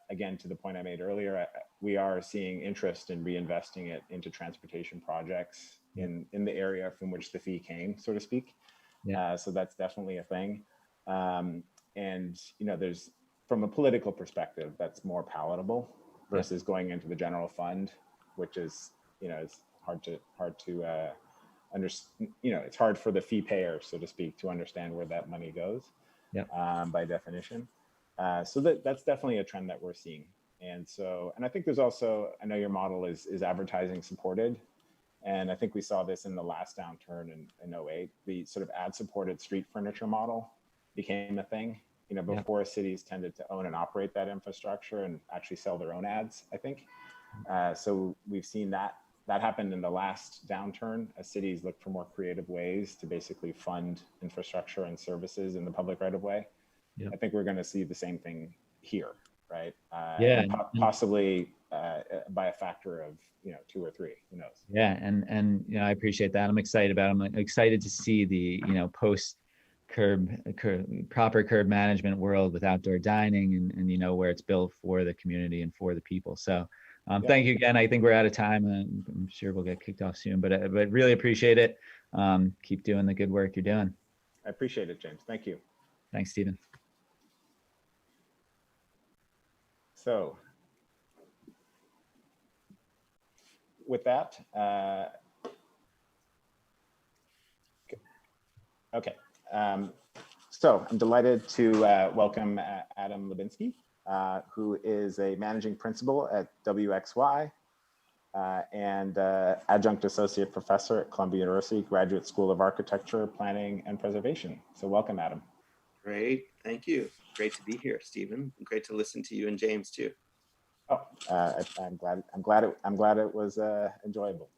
Again, to the point I made earlier, we are seeing interest in reinvesting it into transportation projects in the area from which the fee came, so to speak. Yeah. So that's definitely a thing. And you know, there's, from a political perspective, that's more palatable versus going into the general fund, which is, you know, it's hard to understand. You know, it's hard for the fee payer, so to speak, to understand where that money goes. By definition. So that's definitely a trend that we're seeing. And so, and I think there's also, I know your model is advertising supported. And I think we saw this in the last downturn in 2008, the sort of ad supported street furniture model became a thing. You know, before cities tended to own and operate that infrastructure and actually sell their own ads, I think. So we've seen that happened in the last downturn as cities look for more creative ways to basically fund infrastructure and services in the public right of way. I think we're going to see the same thing here, right? Possibly by a factor of, you know, 2 or 3, who knows? Yeah, and you know, I appreciate that. I'm excited about it. I'm excited to see the, you know, post proper curb management world with outdoor dining and you know, where it's built for the community and for the people. So thank you again. I think we're out of time, and I'm sure we'll get kicked off soon, but really appreciate it. Keep doing the good work you're doing. I appreciate it, James. Thank you. Thanks, Stephen. So with that, okay. So I'm delighted to welcome Adam Lubinsky, who is a managing principal at WXY. and adjunct associate professor at Columbia University Graduate School of Architecture, Planning, and Preservation. So welcome, Adam. Great, thank you. Great to be here, Stephen. Great to listen to you and James too. Oh, I'm glad it was enjoyable.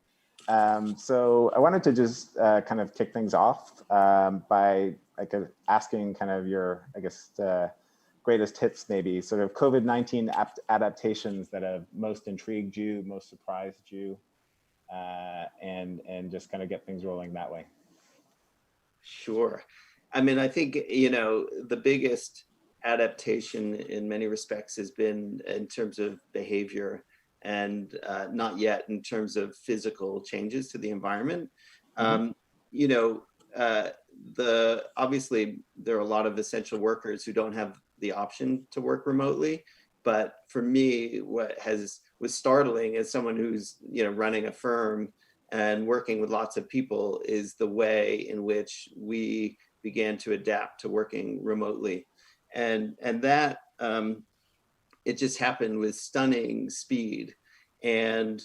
So I wanted to just kind of kick things off by asking kind of your, I guess, greatest hits, maybe sort of COVID-19 adaptations that have most intrigued you, most surprised you, and just kind of get things rolling that way. Sure. I mean, I think, you know, the biggest adaptation in many respects has been in terms of behavior and not yet in terms of physical changes to the environment. You know, obviously there are a lot of essential workers who don't have the option to work remotely. But for me, what was startling as someone who's, you know, running a firm and working with lots of people is the way in which we began to adapt to working remotely. And that, it just happened with stunning speed. And,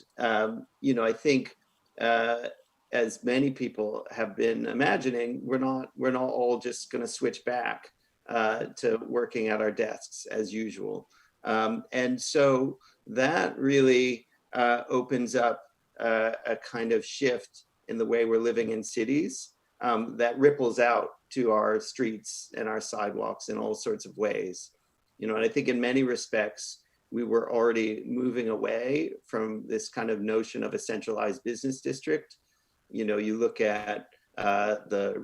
you know, I think as many people have been imagining, we're not all just going to switch back to working at our desks as usual. And so that really opens up a kind of shift in the way we're living in cities that ripples out to our streets and our sidewalks in all sorts of ways. You know, and I think in many respects, we were already moving away from this kind of notion of a centralized business district. You know, you look at the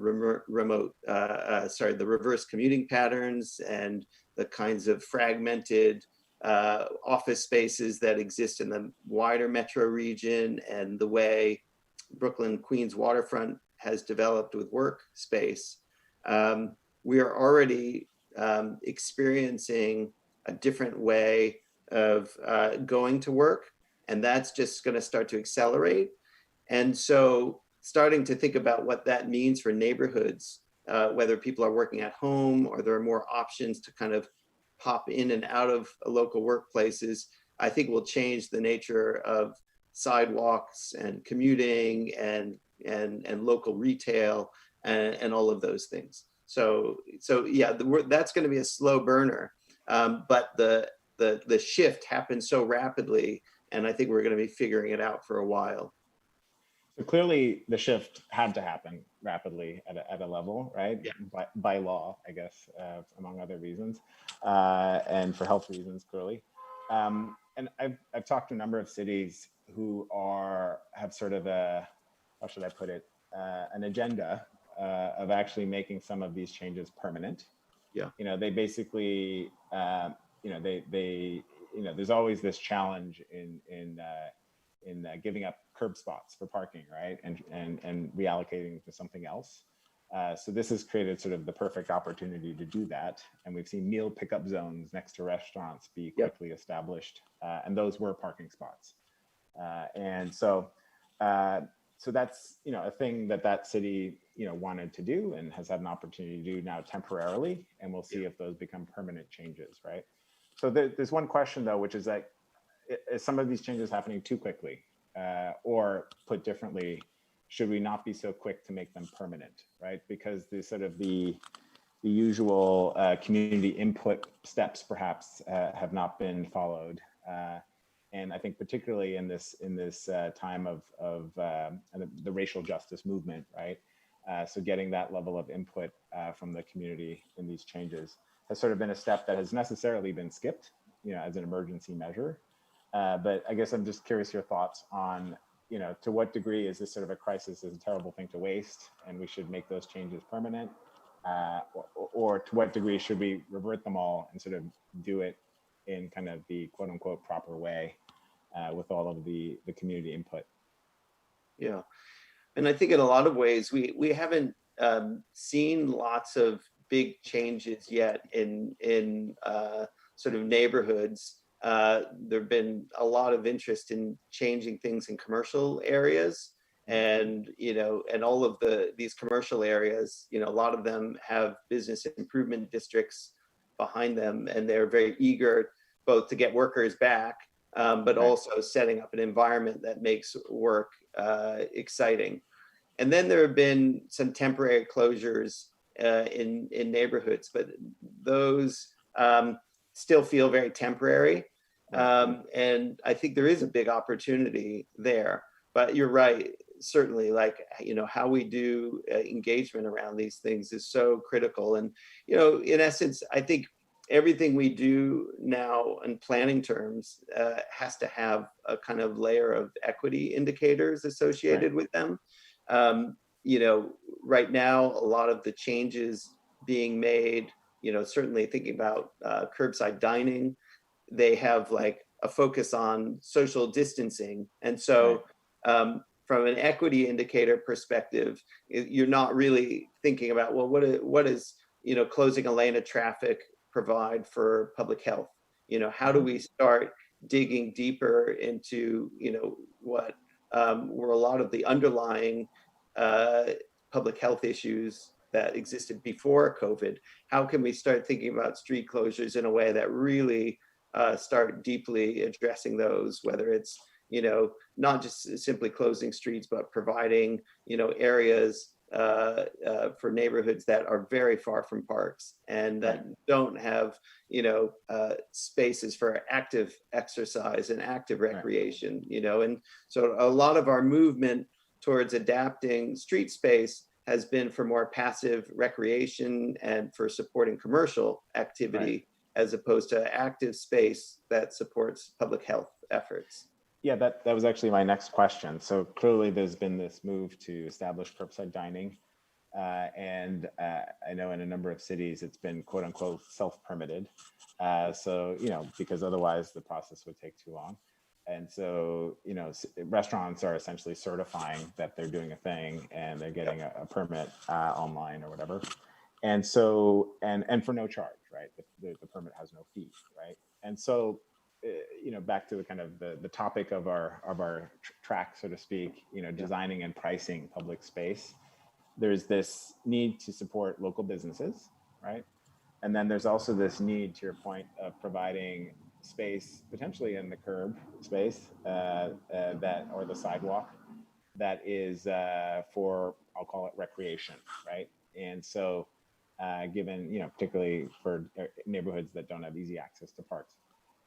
reverse commuting patterns and the kinds of fragmented office spaces that exist in the wider metro region, and the way Brooklyn, Queens waterfront has developed with workspace. We are already experiencing a different way of going to work, and that's just going to start to accelerate. And so starting to think about what that means for neighborhoods, whether people are working at home or there are more options to kind of pop in and out of local workplaces, I think will change the nature of sidewalks and commuting and local retail and all of those things. So yeah, that's going to be a slow burner, but the shift happened so rapidly, and I think we're going to be figuring it out for a while. So clearly, the shift had to happen rapidly at a level, right? Yeah. By law, I guess, among other reasons, and for health reasons, clearly. And I've talked to a number of cities who have sort of how should I put it, an agenda of actually making some of these changes permanent. Yeah. You know, they basically, you know, they you know, there's always this challenge in giving up curb spots for parking, right? And reallocating to something else. So this has created sort of the perfect opportunity to do that. And we've seen meal pickup zones next to restaurants be quickly established. And those were parking spots. And so that's, you know, a thing that city, you know, wanted to do and has had an opportunity to do now temporarily. And we'll see if those become permanent changes, right? So there's one question though, which is like, is some of these changes happening too quickly? Or put differently, should we not be so quick to make them permanent, right? Because the sort of the usual community input steps perhaps have not been followed. And I think particularly in this time of the racial justice movement, right? So getting that level of input from the community in these changes has sort of been a step that has necessarily been skipped, you know, as an emergency measure. But I guess I'm just curious your thoughts on, you know, to what degree is this sort of a crisis is a terrible thing to waste and we should make those changes permanent? Or to what degree should we revert them all and sort of do it in kind of the quote unquote proper way with all of the community input? Yeah, and I think in a lot of ways, we haven't seen lots of big changes yet in sort of neighborhoods. There've been a lot of interest in changing things in commercial areas, and you know, and all of these commercial areas, you know, a lot of them have business improvement districts behind them, and they're very eager both to get workers back but also setting up an environment that makes work exciting. And then there have been some temporary closures in neighborhoods, but those still feel very temporary. And I think there is a big opportunity there. But you're right, certainly, like, you know, how we do engagement around these things is so critical. And, you know, in essence, I think everything we do now in planning terms has to have a kind of layer of equity indicators associated with them. You know, right now, a lot of the changes being made, you know, certainly thinking about curbside dining, they have like a focus on social distancing. And so from an equity indicator perspective, you're not really thinking about, well, what is, you know, closing a lane of traffic provide for public health? You know, how do we start digging deeper into, you know, what were a lot of the underlying public health issues that existed before COVID? How can we start thinking about street closures in a way that really start deeply addressing those, whether it's, you know, not just simply closing streets, but providing, you know, areas for neighborhoods that are very far from parks and that don't have, you know, spaces for active exercise and active recreation, you know. And so a lot of our movement towards adapting street space has been for more passive recreation and for supporting commercial activity as opposed to active space that supports public health efforts. Yeah, that was actually my next question. So clearly there's been this move to establish curbside dining. And I know in a number of cities, it's been quote unquote self-permitted. So, you know, because otherwise the process would take too long. And so, you know, restaurants are essentially certifying that they're doing a thing and they're getting a permit online or whatever. And so, and for no charge, right? The permit has no fee, right? And so, you know, back to the kind of the topic of our track, so to speak, you know, designing and pricing public space. There's this need to support local businesses, right? And then there's also this need, to your point, of providing space, potentially in the curb space that, or the sidewalk, that is for, I'll call it recreation, right? And so, given, you know, particularly for neighborhoods that don't have easy access to parks.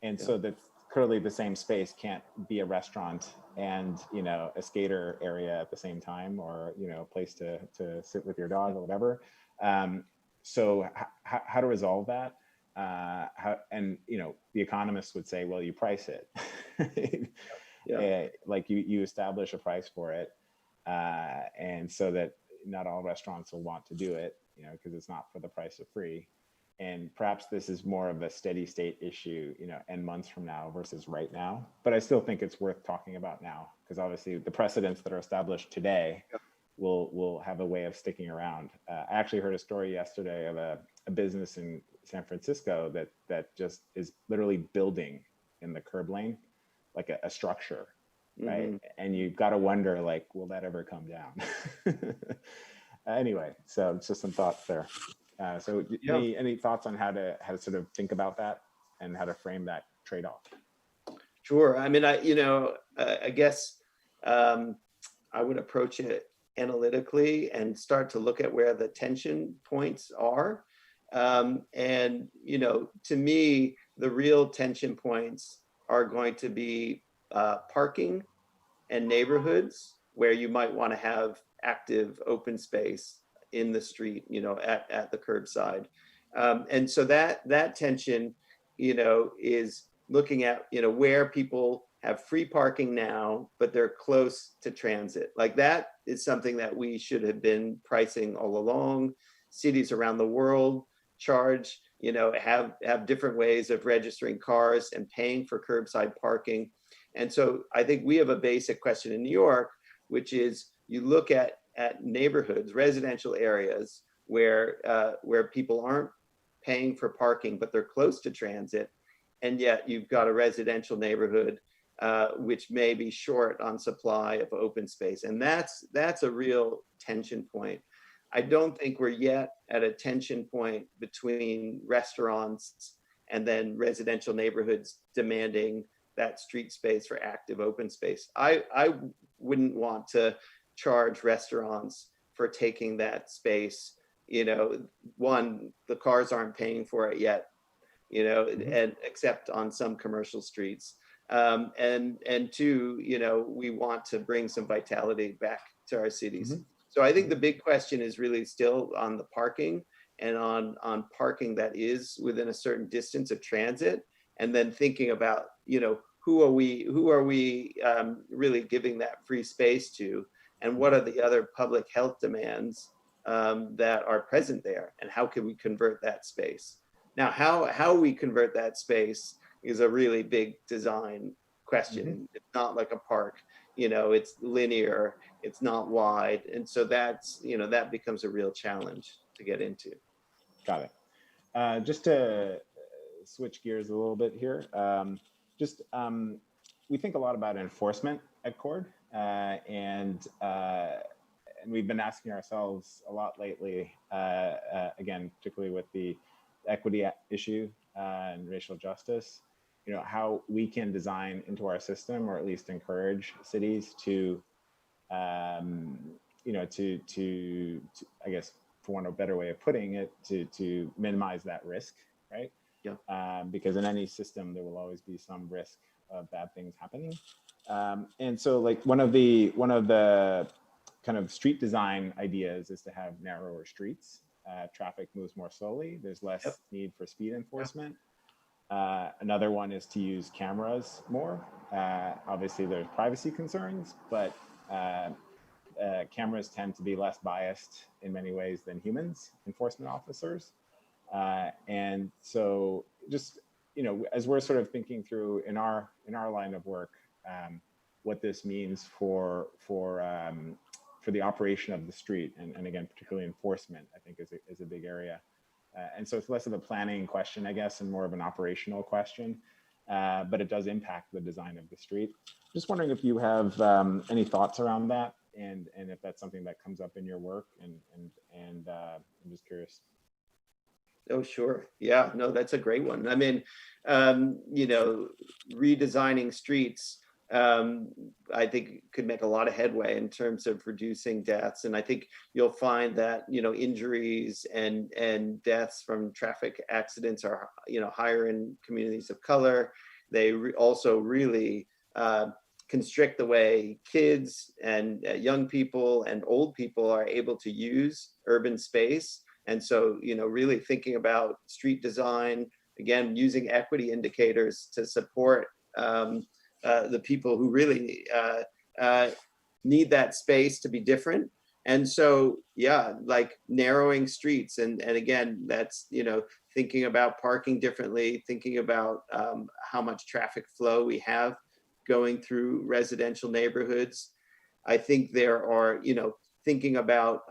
And so that clearly the same space can't be a restaurant and, you know, a skater area at the same time, or, you know, a place to sit with your dog or whatever. So how to resolve that? And, you know, the economists would say, well, you price it. Like you establish a price for it. And so that not all restaurants will want to do it, you know, because it's not for the price of free. And perhaps this is more of a steady state issue, you know, and months from now versus right now. But I still think it's worth talking about now, because obviously the precedents that are established today will have a way of sticking around. I actually heard a story yesterday of a business in San Francisco that just is literally building in the curb lane, like a structure, right? And you've got to wonder, like, will that ever come down? Anyway, so it's just some thoughts there. So any thoughts on how to sort of think about that and how to frame that trade-off? Sure. I mean, I guess I would approach it analytically and start to look at where the tension points are. And, you know, to me, the real tension points are going to be parking and neighborhoods where you might want to have active open space in the street, you know, at the curbside. And so that tension, you know, is looking at, you know, where people have free parking now, but they're close to transit. Like that is something that we should have been pricing all along. Cities around the world charge, you know, have different ways of registering cars and paying for curbside parking. And so I think we have a basic question in New York, which is you look at neighborhoods, residential areas where people aren't paying for parking, but they're close to transit. And yet you've got a residential neighborhood which may be short on supply of open space. And that's a real tension point. I don't think we're yet at a tension point between restaurants and then residential neighborhoods demanding that street space for active open space. I wouldn't want to charge restaurants for taking that space. You know, one, the cars aren't paying for it yet, you know, and except on some commercial streets. And two, you know, we want to bring some vitality back to our cities. So I think the big question is really still on the parking, and on parking that is within a certain distance of transit, and then thinking about, you know, who are we really giving that free space to, and what are the other public health demands that are present there, and how can we convert that space? Now, how we convert that space is a really big design question. It's not like a park, you know, it's linear, it's not wide. And so that's, you know, that becomes a real challenge to get into. Got it. Just to switch gears a little bit here, we think a lot about enforcement at CORD, and we've been asking ourselves a lot lately, again, particularly with the equity issue and racial justice, you know, how we can design into our system, or at least encourage cities to, you know, to I guess, for want of a better way of putting it, to minimize that risk, right? Yeah. Because in any system, there will always be some risk of bad things happening. And so, like, one of the kind of street design ideas is to have narrower streets. Traffic moves more slowly. There's less need for speed enforcement. Another one is to use cameras more. Obviously, there's privacy concerns, but cameras tend to be less biased in many ways than humans, enforcement officers. And so, just, you know, as we're sort of thinking through in our line of work, what this means for the operation of the street, and again, particularly enforcement, I think is a big area. And so it's less of a planning question, I guess, and more of an operational question, but it does impact the design of the street. Just wondering if you have any thoughts around that, and if that's something that comes up in your work, and I'm just curious. Oh, sure. Yeah, no, that's a great one. I mean, you know, redesigning streets, I think could make a lot of headway in terms of reducing deaths. And I think you'll find that, you know, injuries and deaths from traffic accidents are, you know, higher in communities of color. They also really constrict the way kids and young people and old people are able to use urban space. And so, you know, really thinking about street design, again, using equity indicators to support the people who really need that space to be different. And so, yeah, like narrowing streets. And again, that's, you know, thinking about parking differently, thinking about how much traffic flow we have going through residential neighborhoods. I think there are, you know, thinking about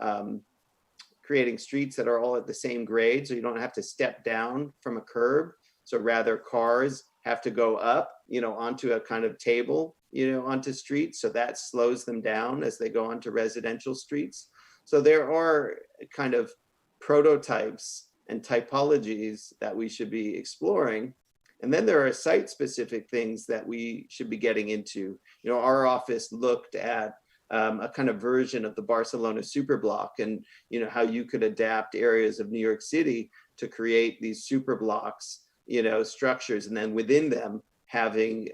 creating streets that are all at the same grade, so you don't have to step down from a curb. So rather, cars have to go up, you know, onto a kind of table, you know, onto streets. So that slows them down as they go onto residential streets. So there are kind of prototypes and typologies that we should be exploring. And then there are site-specific things that we should be getting into. You know, our office looked at a kind of version of the Barcelona superblock, and, you know, how you could adapt areas of New York City to create these superblocks, you know, structures, and then within them having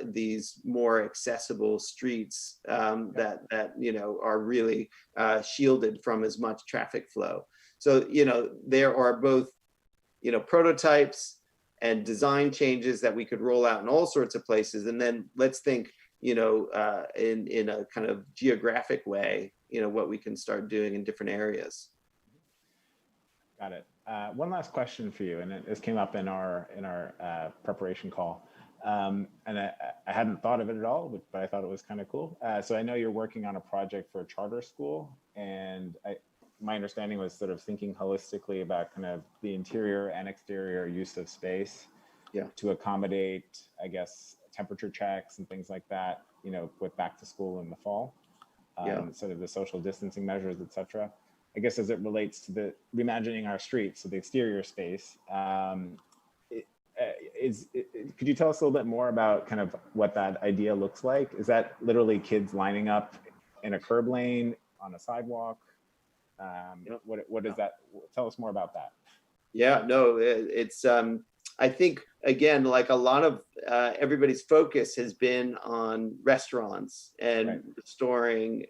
these more accessible streets that you know, are really shielded from as much traffic flow. So, you know, there are both, you know, prototypes and design changes that we could roll out in all sorts of places. And then let's think, you know, in a kind of geographic way, you know, what we can start doing in different areas. Got it. One last question for you, and this came up in our preparation call, and I hadn't thought of it at all, but I thought it was kind of cool. So I know you're working on a project for a charter school, and my understanding was sort of thinking holistically about kind of the interior and exterior use of space, to accommodate, I guess, temperature checks and things like that, you know, with back to school in the fall, sort of the social distancing measures, et cetera. I guess as it relates to the reimagining our streets, so the exterior space, could you tell us a little bit more about kind of what that idea looks like? Is that literally kids lining up in a curb lane on a sidewalk? What is that? Tell us more about that. Yeah, no, it's, I think, again, like a lot of everybody's focus has been on restaurants and restoring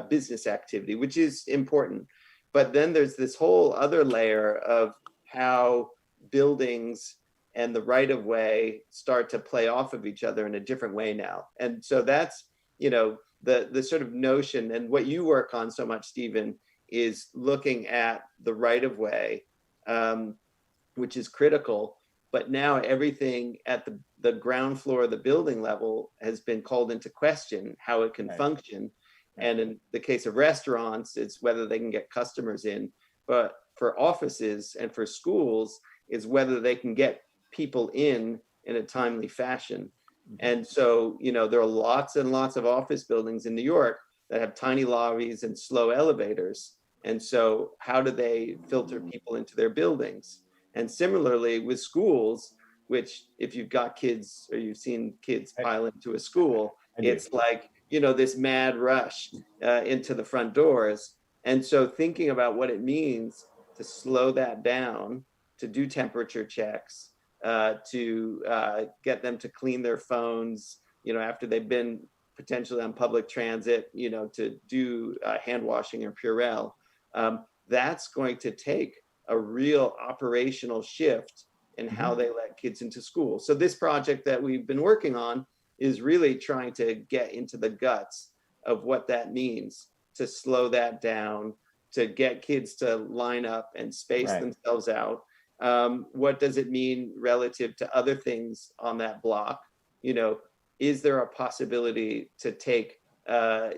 business activity, which is important. But then there's this whole other layer of how buildings and the right of way start to play off of each other in a different way now. And so that's, you know, the sort of notion, and what you work on so much, Stephen, is looking at the right of way, which is critical. But now everything at the ground floor of the building level has been called into question, how it can function. And in the case of restaurants, it's whether they can get customers in. But for offices and for schools, is whether they can get people in a timely fashion. And so, you know, there are lots and lots of office buildings in New York that have tiny lobbies and slow elevators. And so how do they filter people into their buildings? And similarly with schools, which if you've got kids or you've seen kids pile into a school, it's like, you know, this mad rush into the front doors. And so thinking about what it means to slow that down, to do temperature checks, to get them to clean their phones, you know, after they've been potentially on public transit, you know, to do hand washing or Purell, that's going to take a real operational shift in how they let kids into school. So this project that we've been working on is really trying to get into the guts of what that means, to slow that down, to get kids to line up and space themselves out. What does it mean relative to other things on that block? You know, is there a possibility to take,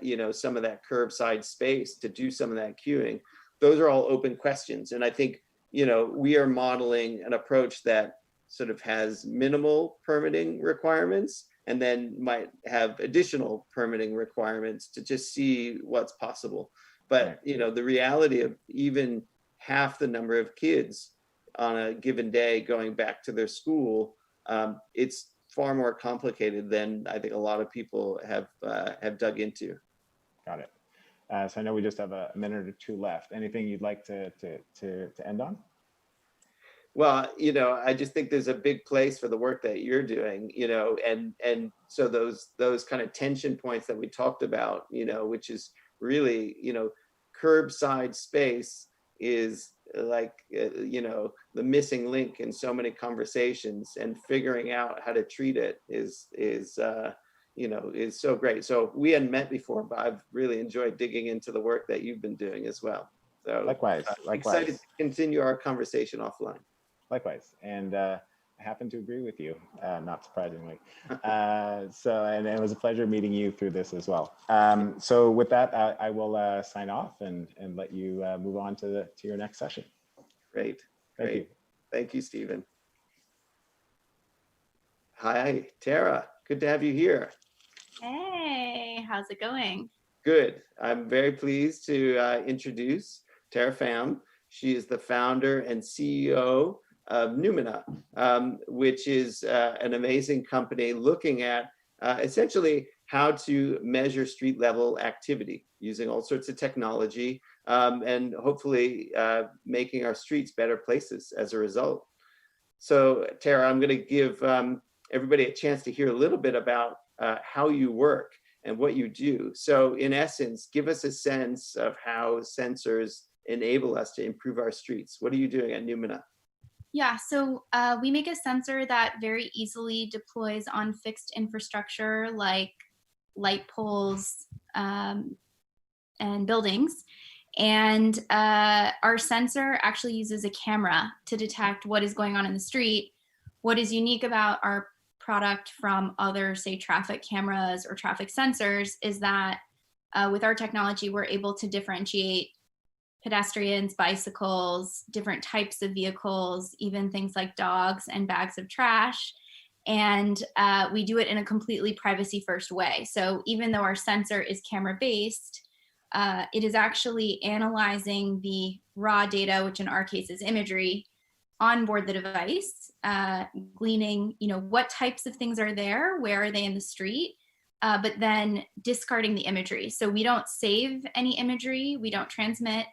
you know, some of that curbside space to do some of that queuing? Those are all open questions. And I think, you know, we are modeling an approach that sort of has minimal permitting requirements and then might have additional permitting requirements to just see what's possible. But, you know, the reality of even half the number of kids on a given day going back to their school, it's far more complicated than I think a lot of people have dug into. Got it. So I know we just have a minute or two left. Anything you'd like to end on? Well, you know, I just think there's a big place for the work that you're doing, you know, and so those kind of tension points that we talked about, you know, which is really, you know, curbside space is like, you know, the missing link in so many conversations, and figuring out how to treat it is you know, is so great. So we hadn't met before, but I've really enjoyed digging into the work that you've been doing as well. So likewise. Excited to continue our conversation offline. Likewise. And I happen to agree with you, not surprisingly. And it was a pleasure meeting you through this as well. So with that, I will sign off and let you move on to your next session. Great. Thank you, Stephen. Hi, Tara. Good to have you here. Hey, how's it going? Good. I'm very pleased to introduce Tara Pham. She is the founder and CEO of Numina, which is an amazing company looking at essentially how to measure street level activity using all sorts of technology, and hopefully making our streets better places as a result. So Tara, I'm going to give everybody a chance to hear a little bit about how you work and what you do. So in essence, give us a sense of how sensors enable us to improve our streets. What are you doing at Numina? Yeah, so we make a sensor that very easily deploys on fixed infrastructure like light poles and buildings. And our sensor actually uses a camera to detect what is going on in the street. What is unique about our product from other, say, traffic cameras or traffic sensors is that with our technology, we're able to differentiate pedestrians, bicycles, different types of vehicles, even things like dogs and bags of trash. And we do it in a completely privacy-first way. So even though our sensor is camera-based, it is actually analyzing the raw data, which in our case is imagery, onboard the device, gleaning, what types of things are there, where are they in the street, but then discarding the imagery. So we don't save any imagery, we don't transmit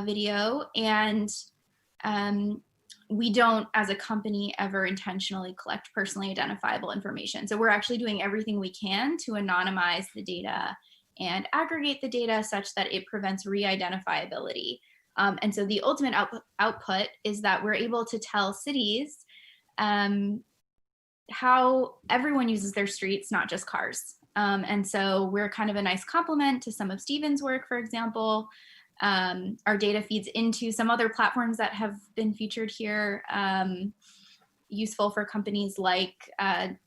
video, and we don't, as a company, ever intentionally collect personally identifiable information. So we're actually doing everything we can to anonymize the data and aggregate the data such that it prevents re-identifiability. And so the ultimate output is that we're able to tell cities how everyone uses their streets, not just cars. And so we're kind of a nice complement to some of Stephen's work, for example. Our data feeds into some other platforms that have been featured here, useful for companies like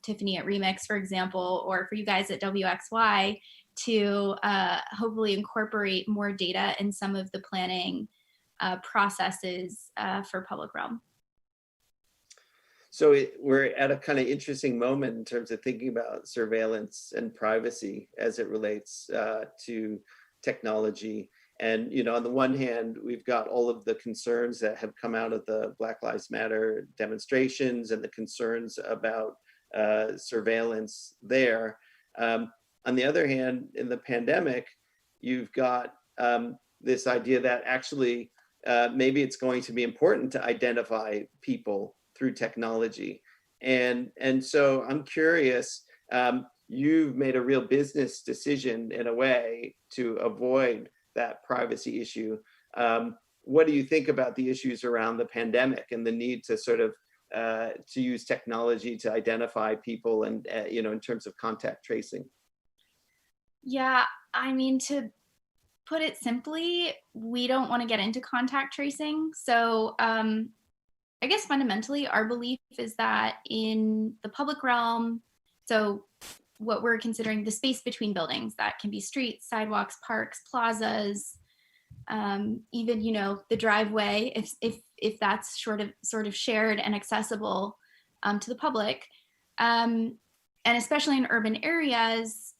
Tiffany at Remix, for example, or for you guys at WXY to hopefully incorporate more data in some of the planning processes for public realm. So we're at a kind of interesting moment in terms of thinking about surveillance and privacy as it relates to technology. And, on the one hand, we've got all of the concerns that have come out of the Black Lives Matter demonstrations and the concerns about surveillance there. On the other hand, in the pandemic, you've got this idea that actually maybe it's going to be important to identify people through technology. And so I'm curious, you've made a real business decision in a way to avoid that privacy issue. What do you think about the issues around the pandemic and the need to sort of to use technology to identify people and, in terms of contact tracing? Yeah, I mean, to put it simply, we don't want to get into contact tracing. So I guess fundamentally our belief is that in the public realm, so what we're considering the space between buildings, that can be streets, sidewalks, parks, plazas, even, the driveway, if that's sort of shared and accessible to the public. And especially in urban areas,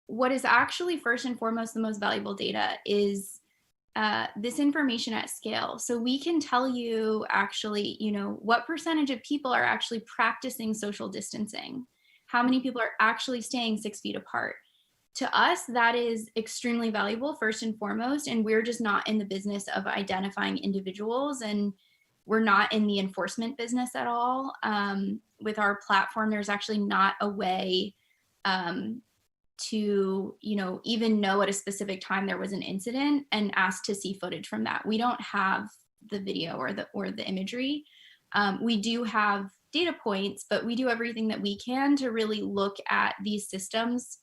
what is actually first and foremost the most valuable data is this information at scale. So we can tell you actually, what percentage of people are actually practicing social distancing, how many people are actually staying 6 feet apart. To us, that is extremely valuable first and foremost, and we're just not in the business of identifying individuals, and we're not in the enforcement business at all. With our platform, there's actually not a way to even know at a specific time there was an incident and ask to see footage from that. We don't have the video or the imagery. We do have data points, but we do everything that we can to really look at these systems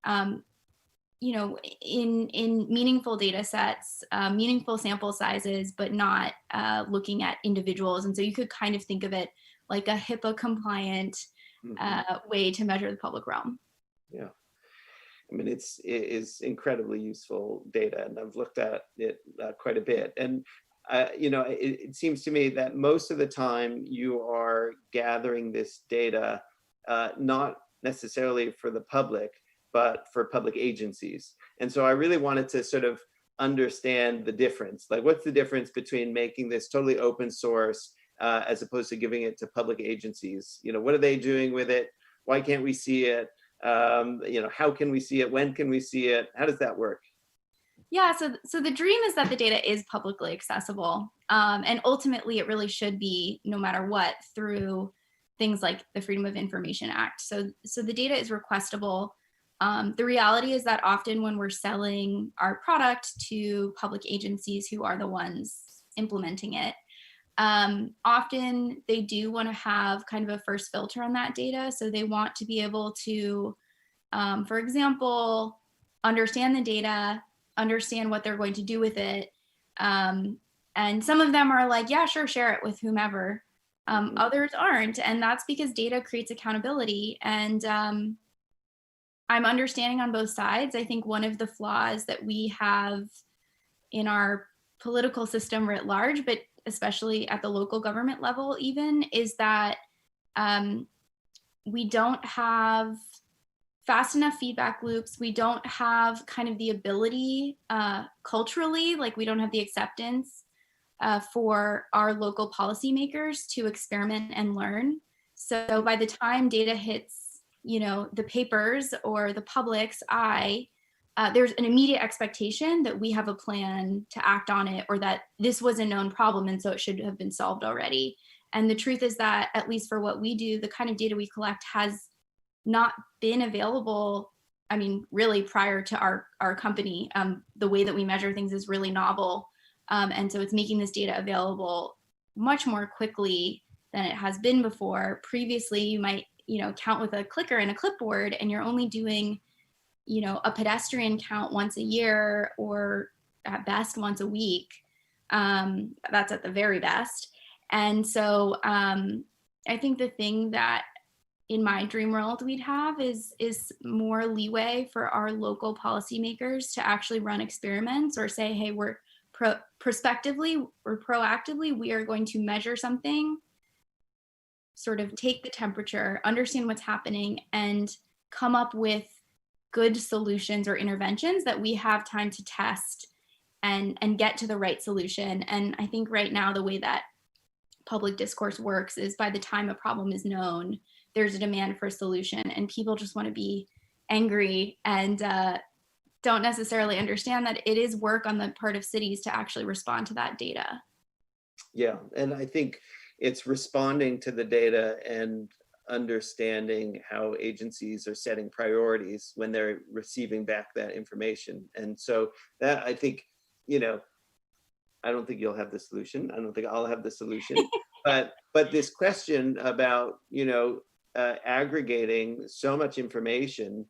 in meaningful data sets, meaningful sample sizes, but not looking at individuals. And so you could kind of think of it like a HIPAA compliant way to measure the public realm. Yeah. I mean, it is incredibly useful data, and I've looked at it quite a bit. And, it seems to me that most of the time you are gathering this data, not necessarily for the public, but for public agencies. And so I really wanted to sort of understand the difference. Like, what's the difference between making this totally open source as opposed to giving it to public agencies? What are they doing with it? Why can't we see it? How can we see it? When can we see it? How does that work? Yeah, so the dream is that the data is publicly accessible. And ultimately it really should be, no matter what, through things like the Freedom of Information Act. So the data is requestable. The reality is that often when we're selling our product to public agencies who are the ones implementing it, often they do want to have kind of a first filter on that data. So they want to be able to, for example, understand the data, understand what they're going to do with it. And some of them are like, yeah, sure, share it with whomever. Others aren't. And that's because data creates accountability. And I'm understanding on both sides. I think one of the flaws that we have in our political system writ large, but especially at the local government level even, is that we don't have fast enough feedback loops. We don't have kind of the ability culturally, like we don't have the acceptance for our local policymakers to experiment and learn. So by the time data hits, the papers or the public's eye, there's an immediate expectation that we have a plan to act on it, or that this was a known problem and so it should have been solved already. And the truth is that, at least for what we do, the kind of data we collect has not been available, really prior to our company. The way that we measure things is really novel. And so it's making this data available much more quickly than it has been before. Previously, you might, count with a clicker and a clipboard, and you're only doing, a pedestrian count once a year, or at best once a week. That's at the very best. And so I think the thing that in my dream world we'd have is more leeway for our local policymakers to actually run experiments, or say, hey, we're prospectively or proactively, we are going to measure something, sort of take the temperature, understand what's happening, and come up with good solutions or interventions that we have time to test and get to the right solution. And I think right now, the way that public discourse works is, by the time a problem is known, there's a demand for a solution, and people just want to be angry and don't necessarily understand that it is work on the part of cities to actually respond to that data. Yeah, and I think it's responding to the data and understanding how agencies are setting priorities when they're receiving back that information. And so that, I think, I don't think you'll have the solution. I don't think I'll have the solution. but this question about, aggregating so much information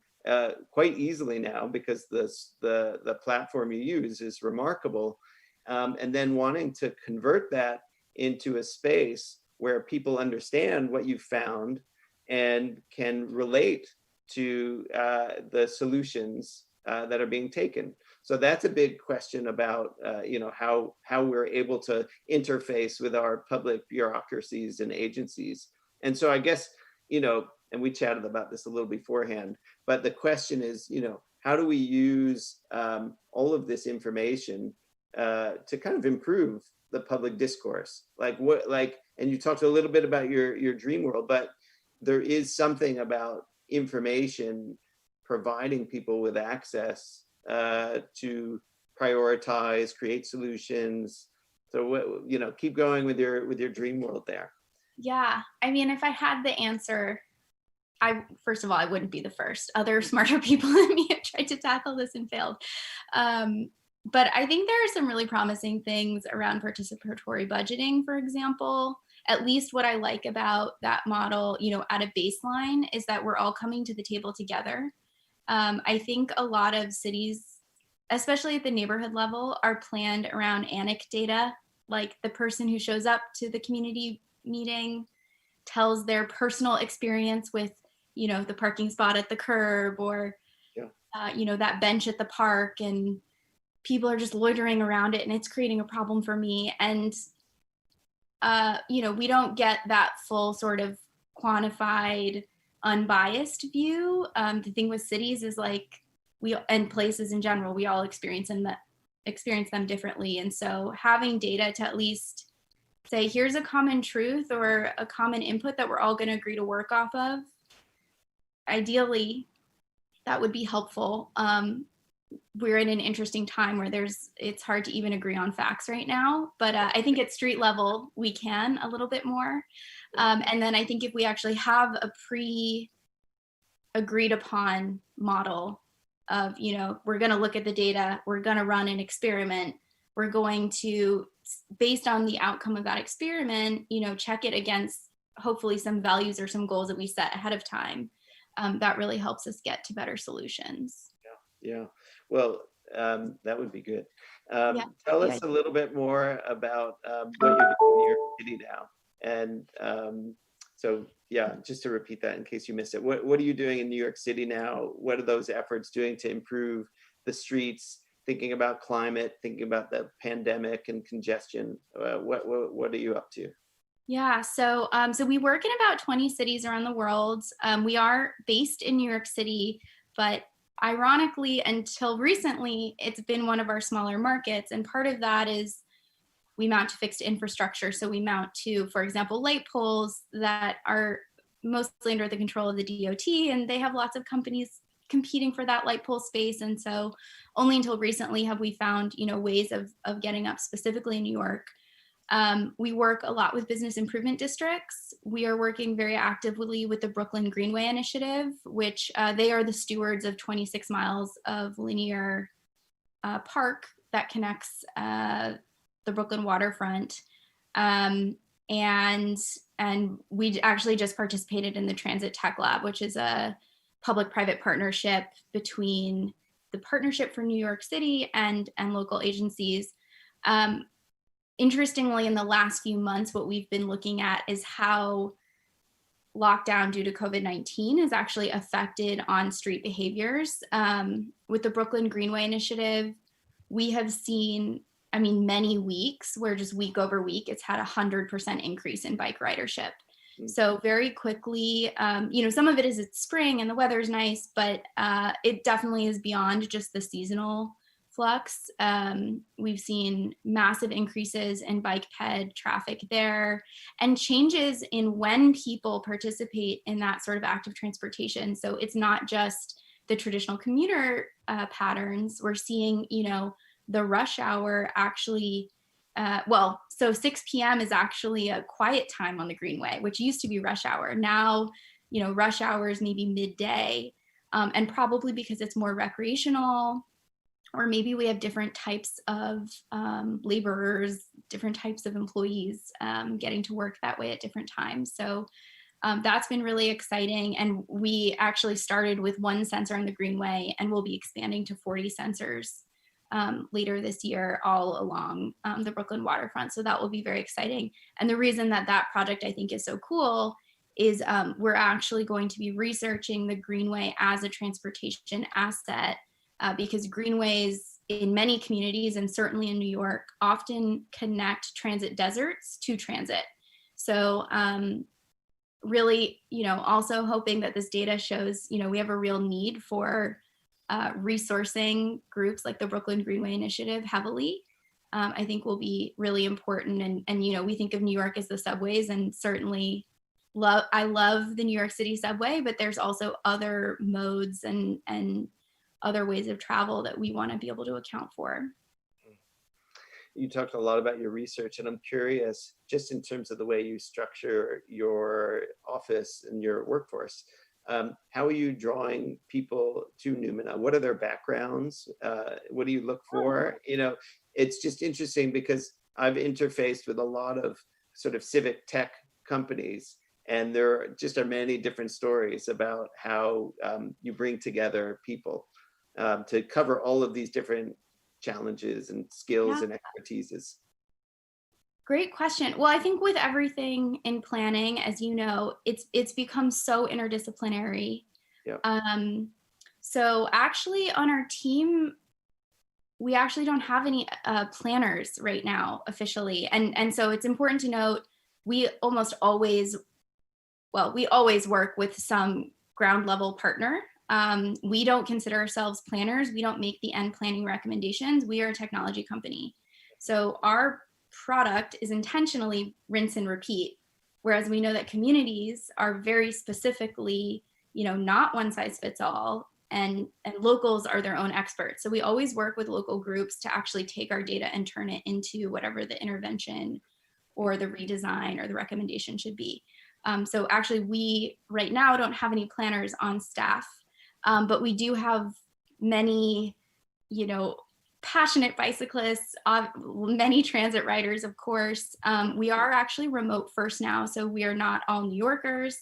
quite easily now, because the platform you use is remarkable, and then wanting to convert that into a space where people understand what you found and can relate to the solutions that are being taken. So that's a big question about how we're able to interface with our public bureaucracies and agencies. And so I guess, and we chatted about this a little beforehand, but the question is, how do we use all of this information to kind of improve the public discourse? And you talked a little bit about your dream world, but there is something about information providing people with access to prioritize, create solutions. So keep going with your dream world there. Yeah, if I had the answer, first of all, I wouldn't be the first. Other smarter people than me have tried to tackle this and failed. But I think there are some really promising things around participatory budgeting, for example. At least what I like about that model, at a baseline, is that we're all coming to the table together. I think a lot of cities, especially at the neighborhood level, are planned around anecdata, like the person who shows up to the community meeting tells their personal experience with, the parking spot at the curb, or, that bench at the park, and people are just loitering around it and it's creating a problem for me. And, we don't get that full sort of quantified, unbiased view. The thing with cities is and places in general, we all experience them differently. And so having data to at least say, here's a common truth or a common input that we're all going to agree to work off of, ideally, that would be helpful. We're in an interesting time where it's hard to even agree on facts right now, but I think at street level, we can a little bit more. And then I think if we actually have a agreed upon model of, we're going to look at the data, we're going to run an experiment, we're going to, based on the outcome of that experiment, check it against hopefully some values or some goals that we set ahead of time. That really helps us get to better solutions. Yeah. Well, that would be good. Tell us a little bit more about what you're doing in New York City now. And just to repeat that in case you missed it, what are you doing in New York City now? What are those efforts doing to improve the streets, thinking about climate, thinking about the pandemic and congestion? What are you up to? Yeah, so we work in about 20 cities around the world. We are based in New York City, but ironically, until recently, it's been one of our smaller markets. And part of that is we mount to fixed infrastructure. So we mount to, for example, light poles that are mostly under the control of the DOT, and they have lots of companies competing for that light pole space. And so only until recently have we found, ways of getting up specifically in New York. We work a lot with business improvement districts. We are working very actively with the Brooklyn Greenway Initiative, which they are the stewards of 26 miles of linear park that connects the Brooklyn waterfront. And we actually just participated in the Transit Tech Lab, which is a public-private partnership between the Partnership for New York City and local agencies. Interestingly, in the last few months, what we've been looking at is how lockdown due to COVID-19 has actually affected on-street behaviors. With the Brooklyn Greenway Initiative, we have seen, many weeks where just week over week, it's had 100% increase in bike ridership. So very quickly, some of it is it's spring and the weather's nice, but it definitely is beyond just the seasonal flux. We've seen massive increases in bike ped traffic there and changes in when people participate in that sort of active transportation. So it's not just the traditional commuter patterns. We're seeing, the rush hour actually, so 6 p.m. is actually a quiet time on the Greenway, which used to be rush hour. Now, rush hour is maybe midday, and probably because it's more recreational, or maybe we have different types of laborers, different types of employees getting to work that way at different times. So that's been really exciting. And we actually started with 1 sensor on the Greenway, and we'll be expanding to 40 sensors later this year, all along the Brooklyn waterfront. So that will be very exciting. And the reason that project I think is so cool is we're actually going to be researching the Greenway as a transportation asset, because greenways in many communities, and certainly in New York, often connect transit deserts to transit. So really, also hoping that this data shows, we have a real need for resourcing groups like the Brooklyn Greenway Initiative heavily. I think will be really important. And we think of New York as the subways, and certainly I love the New York City subway, but there's also other modes and other ways of travel that we want to be able to account for. You talked a lot about your research, and I'm curious, just in terms of the way you structure your office and your workforce, how are you drawing people to Numina? What are their backgrounds? What do you look for? It's just interesting because I've interfaced with a lot of sort of civic tech companies, and there just are many different stories about how you bring together people to cover all of these different challenges and skills and expertises. Great question. Well, I think with everything in planning, as you know, it's become so interdisciplinary. Yep. So actually on our team, we actually don't have any planners right now officially. And so it's important to note, we always work with some ground level partner. We don't consider ourselves planners. We don't make the end planning recommendations. We are a technology company. So our product is intentionally rinse and repeat, whereas we know that communities are very specifically, not one size fits all, and locals are their own experts. So we always work with local groups to actually take our data and turn it into whatever the intervention or the redesign or the recommendation should be. So actually we right now don't have any planners on staff, but we do have many, passionate bicyclists, many transit riders, of course. We are actually remote first now, so we are not all New Yorkers,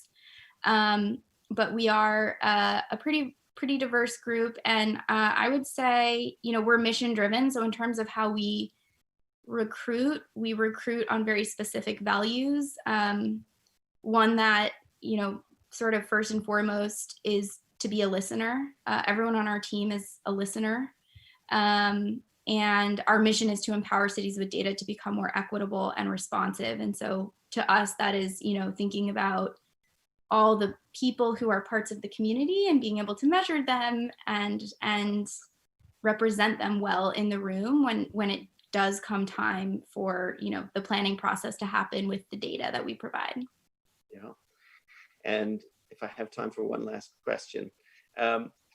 but we are a pretty diverse group. And I would say, we're mission driven. So in terms of how we recruit on very specific values. One that, sort of first and foremost is to be a listener. Everyone on our team is a listener. And our mission is to empower cities with data to become more equitable and responsive. And so to us, that is, thinking about all the people who are parts of the community and being able to measure them and represent them well in the room when it does come time for, the planning process to happen with the data that we provide. Yeah. And if I have time for one last question,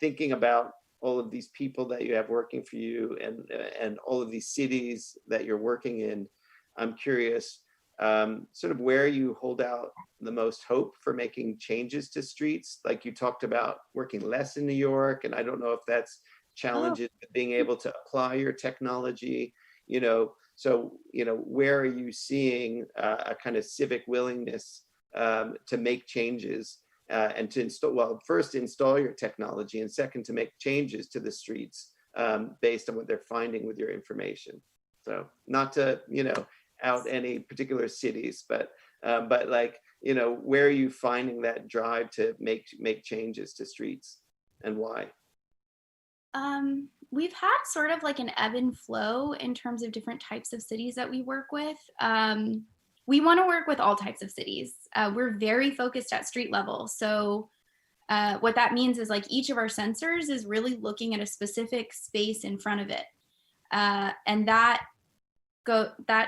thinking about all of these people that you have working for you and all of these cities that you're working in, I'm curious sort of where you hold out the most hope for making changes to streets. Like you talked about working less in New York, and I don't know if that's challenges with being able to apply your technology, so, where are you seeing a kind of civic willingness to make changes and to first install your technology, and second, to make changes to the streets based on what they're finding with your information. So not to, out any particular cities, but like, where are you finding that drive to make changes to streets, and why? We've had sort of like an ebb and flow in terms of different types of cities that we work with. We want to work with all types of cities. We're very focused at street level. So what that means is like each of our sensors is really looking at a specific space in front of it. And that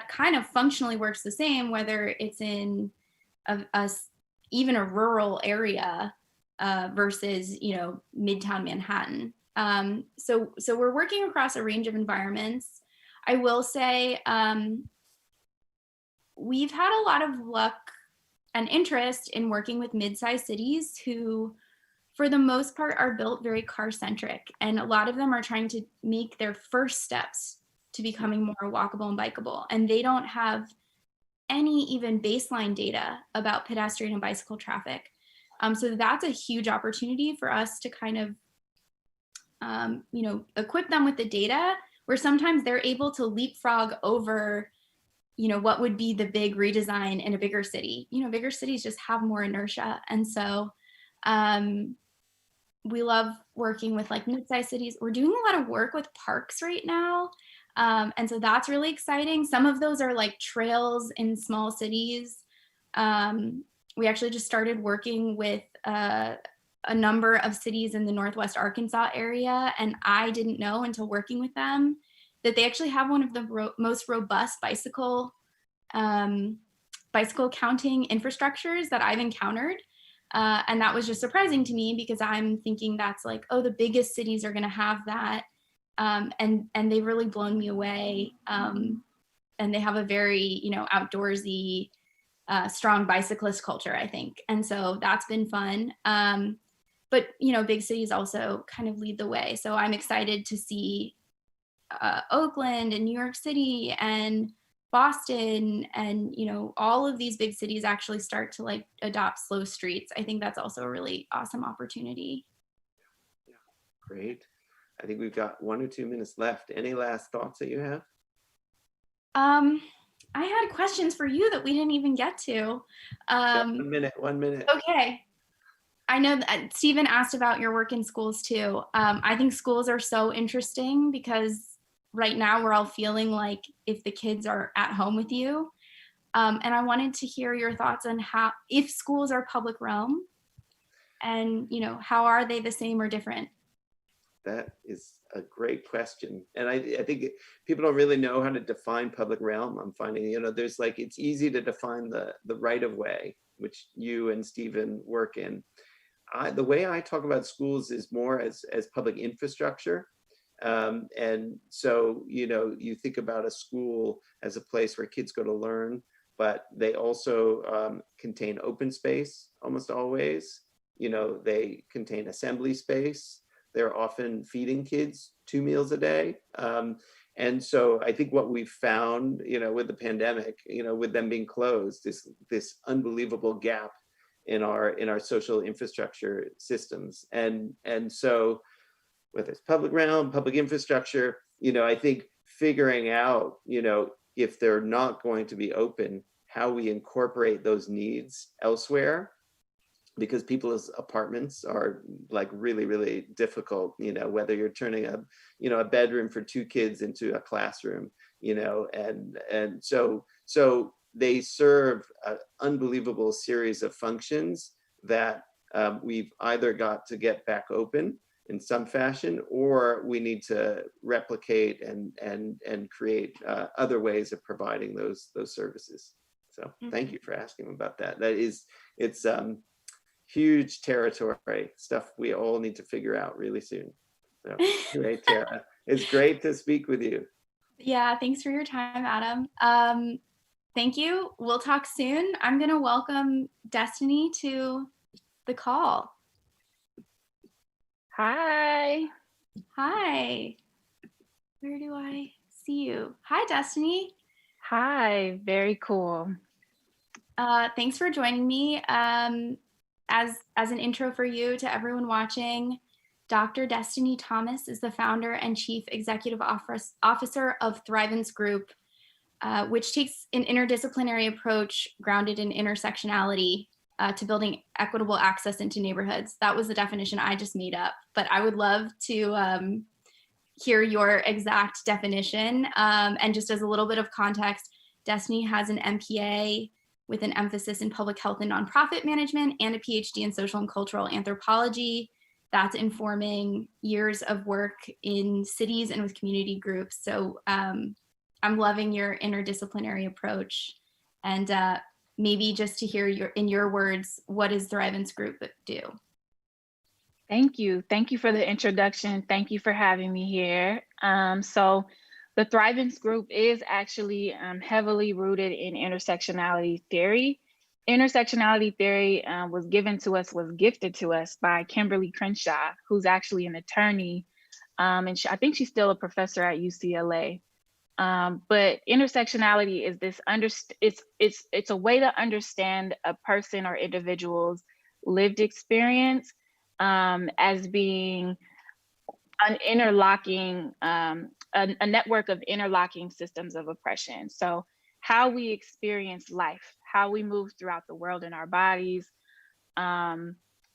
kind of functionally works the same, whether it's in even a rural area versus, Midtown Manhattan. So we're working across a range of environments. I will say we've had a lot of luck and interest in working with mid-sized cities who, for the most part, are built very car-centric. And a lot of them are trying to make their first steps to becoming more walkable and bikeable. And they don't have any even baseline data about pedestrian and bicycle traffic. So that's a huge opportunity for us to kind of equip them with the data where sometimes they're able to leapfrog over, what would be the big redesign in a bigger city. Bigger cities just have more inertia. And so we love working with like mid-sized cities. We're doing a lot of work with parks right now. And so that's really exciting. Some of those are like trails in small cities. We actually just started working with a number of cities in the Northwest Arkansas area. And I didn't know until working with them that they actually have one of the most robust bicycle counting infrastructures that I've encountered. And that was just surprising to me because I'm thinking that's like, oh, the biggest cities are going to have that. And they've really blown me away. And they have a very, outdoorsy, strong bicyclist culture, I think. And so that's been fun. But, big cities also kind of lead the way. So I'm excited to see Oakland and New York City and Boston and, all of these big cities actually start to like adopt slow streets. I think that's also a really awesome opportunity. Yeah, great. I think we've got 1 or 2 minutes left. Any last thoughts that you have? I had questions for you that we didn't even get to. 1 minute. Okay. I know that Stephen asked about your work in schools too. I think schools are so interesting because right now we're all feeling like if the kids are at home with you. And I wanted to hear your thoughts on if schools are public realm and, how are they the same or different? That is a great question. And I think people don't really know how to define public realm. I'm finding, there's like, it's easy to define the right of way, which you and Stephen work in. The way I talk about schools is more as public infrastructure. And so, you think about a school as a place where kids go to learn, but they also contain open space almost always. They contain assembly space. They're often feeding kids 2 meals a day. And so I think what we've found, with the pandemic, with them being closed, this unbelievable gap in our social infrastructure systems. And so whether it's public realm, public infrastructure, I think figuring out, if they're not going to be open, how we incorporate those needs elsewhere, because people's apartments are like really, really difficult, whether you're turning a bedroom for 2 kids into a classroom, and so they serve an unbelievable series of functions that we've either got to get back open in some fashion, or we need to replicate and create other ways of providing those services. So thank you for asking about that. It's huge territory, stuff we all need to figure out really soon. So great, Tara. It's great to speak with you. Yeah, thanks for your time, Adam. Thank you. We'll talk soon. I'm going to welcome Destiny to the call. Hi. Hi. Where do I see you? Hi, Destiny. Hi, very cool. Thanks for joining me. As an intro for you to everyone watching, Dr. Destiny Thomas is the founder and chief executive officer of Thrivance Group, which takes an interdisciplinary approach grounded in intersectionality to building equitable access into neighborhoods. That was the definition I just made up, but I would love to hear your exact definition. And just as a little bit of context, Destiny has an MPA with an emphasis in public health and nonprofit management and a PhD in social and cultural anthropology. That's informing years of work in cities and with community groups. So I'm loving your interdisciplinary approach. And maybe just to hear in your words, what does Thrivance Group do? Thank you. Thank you for the introduction. Thank you for having me here. So the Thrivance Group is actually heavily rooted in intersectionality theory. Intersectionality theory was gifted to us by Kimberly Crenshaw, who's actually an attorney. And I think she's still a professor at UCLA. But intersectionality is this, it's a way to understand a person or individual's lived experience as being an interlocking, a network of interlocking systems of oppression. So how we experience life, how we move throughout the world in our bodies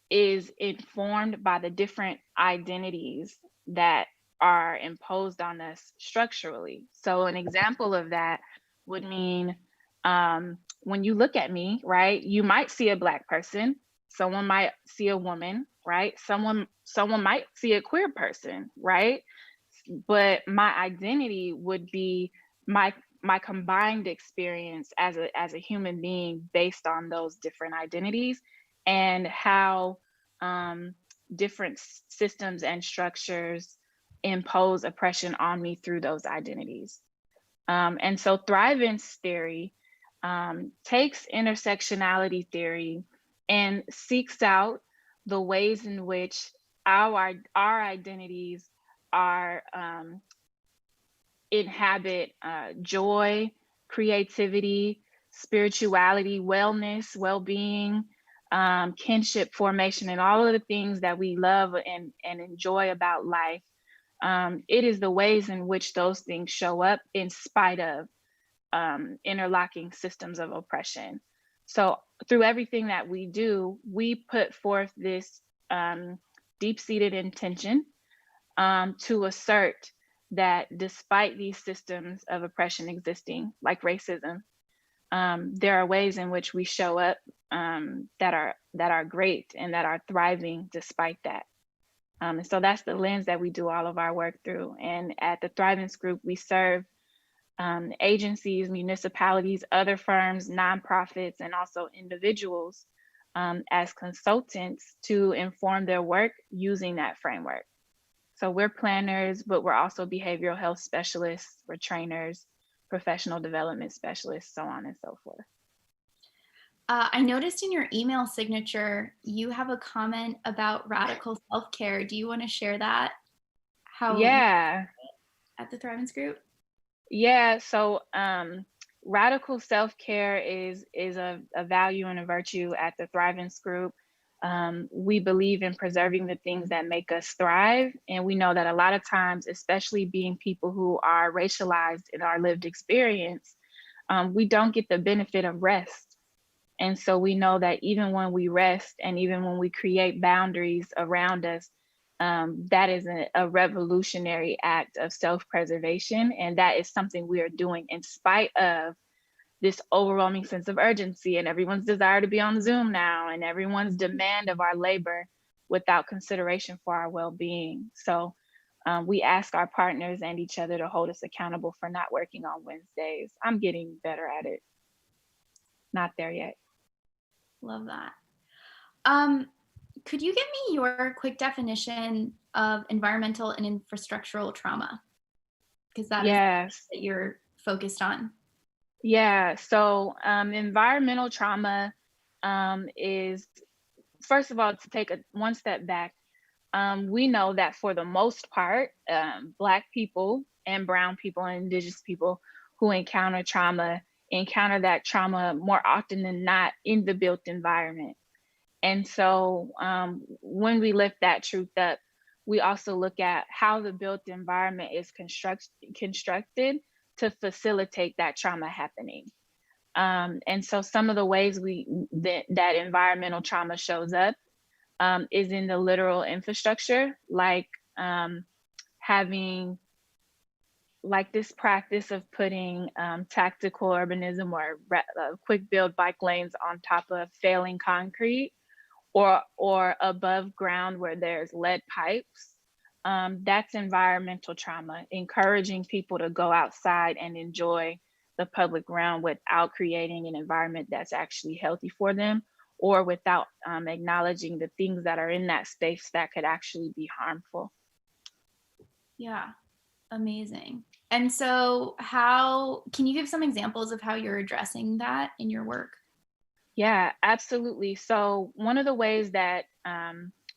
is informed by the different identities that are imposed on us structurally. So an example of that would mean when you look at me, right, you might see a Black person, someone might see a woman, right? Someone might see a queer person, right? But my identity would be my combined experience as a human being based on those different identities and how different systems and structures impose oppression on me through those identities. And so Thrivance theory takes intersectionality theory and seeks out the ways in which our identities are inhabit joy, creativity, spirituality, wellness, well-being, kinship formation, and all of the things that we love and enjoy about life. It is the ways in which those things show up in spite of interlocking systems of oppression. So through everything that we do, we put forth this deep-seated intention to assert that despite these systems of oppression existing, like racism, there are ways in which we show up that are great and that are thriving despite that. And so that's the lens that we do all of our work through. And at the Thrivance Group, we serve agencies, municipalities, other firms, nonprofits, and also individuals as consultants to inform their work using that framework. So we're planners, but we're also behavioral health specialists, we're trainers, professional development specialists, so on and so forth. I noticed in your email signature, you have a comment about radical self-care. Do you want to share that? How Yeah. At the Thrivance Group? Yeah, so radical self-care is a value and a virtue at the Thrivance Group. We believe in preserving the things that make us thrive. And we know that a lot of times, especially being people who are racialized in our lived experience, we don't get the benefit of rest. And so we know that even when we rest and even when we create boundaries around us, that is a revolutionary act of self-preservation. And that is something we are doing in spite of this overwhelming sense of urgency and everyone's desire to be on Zoom now and everyone's demand of our labor. without consideration for our well-being. So we ask our partners and each other to hold us accountable for not working on Wednesdays. I'm getting better at it. Not there yet. Love that. Could you give me your quick definition of environmental and infrastructural trauma? Because that is that you're focused on. Yeah, so environmental trauma is, first of all, to take one step back, we know that for the most part, Black people and Brown people and Indigenous people who encounter that trauma more often than not in the built environment. And so when we lift that truth up, we also look at how the built environment is constructed to facilitate that trauma happening. And so some of the ways that environmental trauma shows up is in the literal infrastructure, like having this practice of putting tactical urbanism or quick build bike lanes on top of failing concrete, or above ground where there's lead pipes. That's environmental trauma, encouraging people to go outside and enjoy the public realm without creating an environment that's actually healthy for them, or without acknowledging the things that are in that space that could actually be harmful. Yeah, amazing. And so can you give some examples of how you're addressing that in your work? Yeah, absolutely. So one of the ways that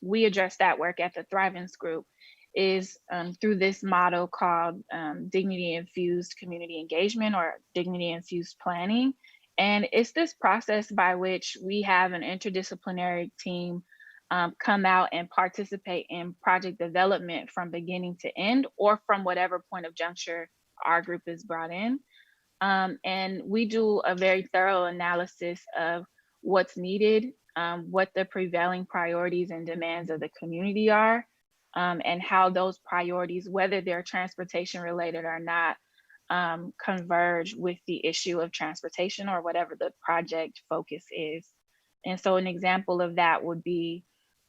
we address that work at the Thrivance Group is through this model called dignity-infused community engagement, or dignity-infused planning. And it's this process by which we have an interdisciplinary team come out and participate in project development from beginning to end, or from whatever point of juncture our group is brought in. And we do a very thorough analysis of what's needed, what the prevailing priorities and demands of the community are, and how those priorities, whether they're transportation related or not, converge with the issue of transportation or whatever the project focus is. And so an example of that would be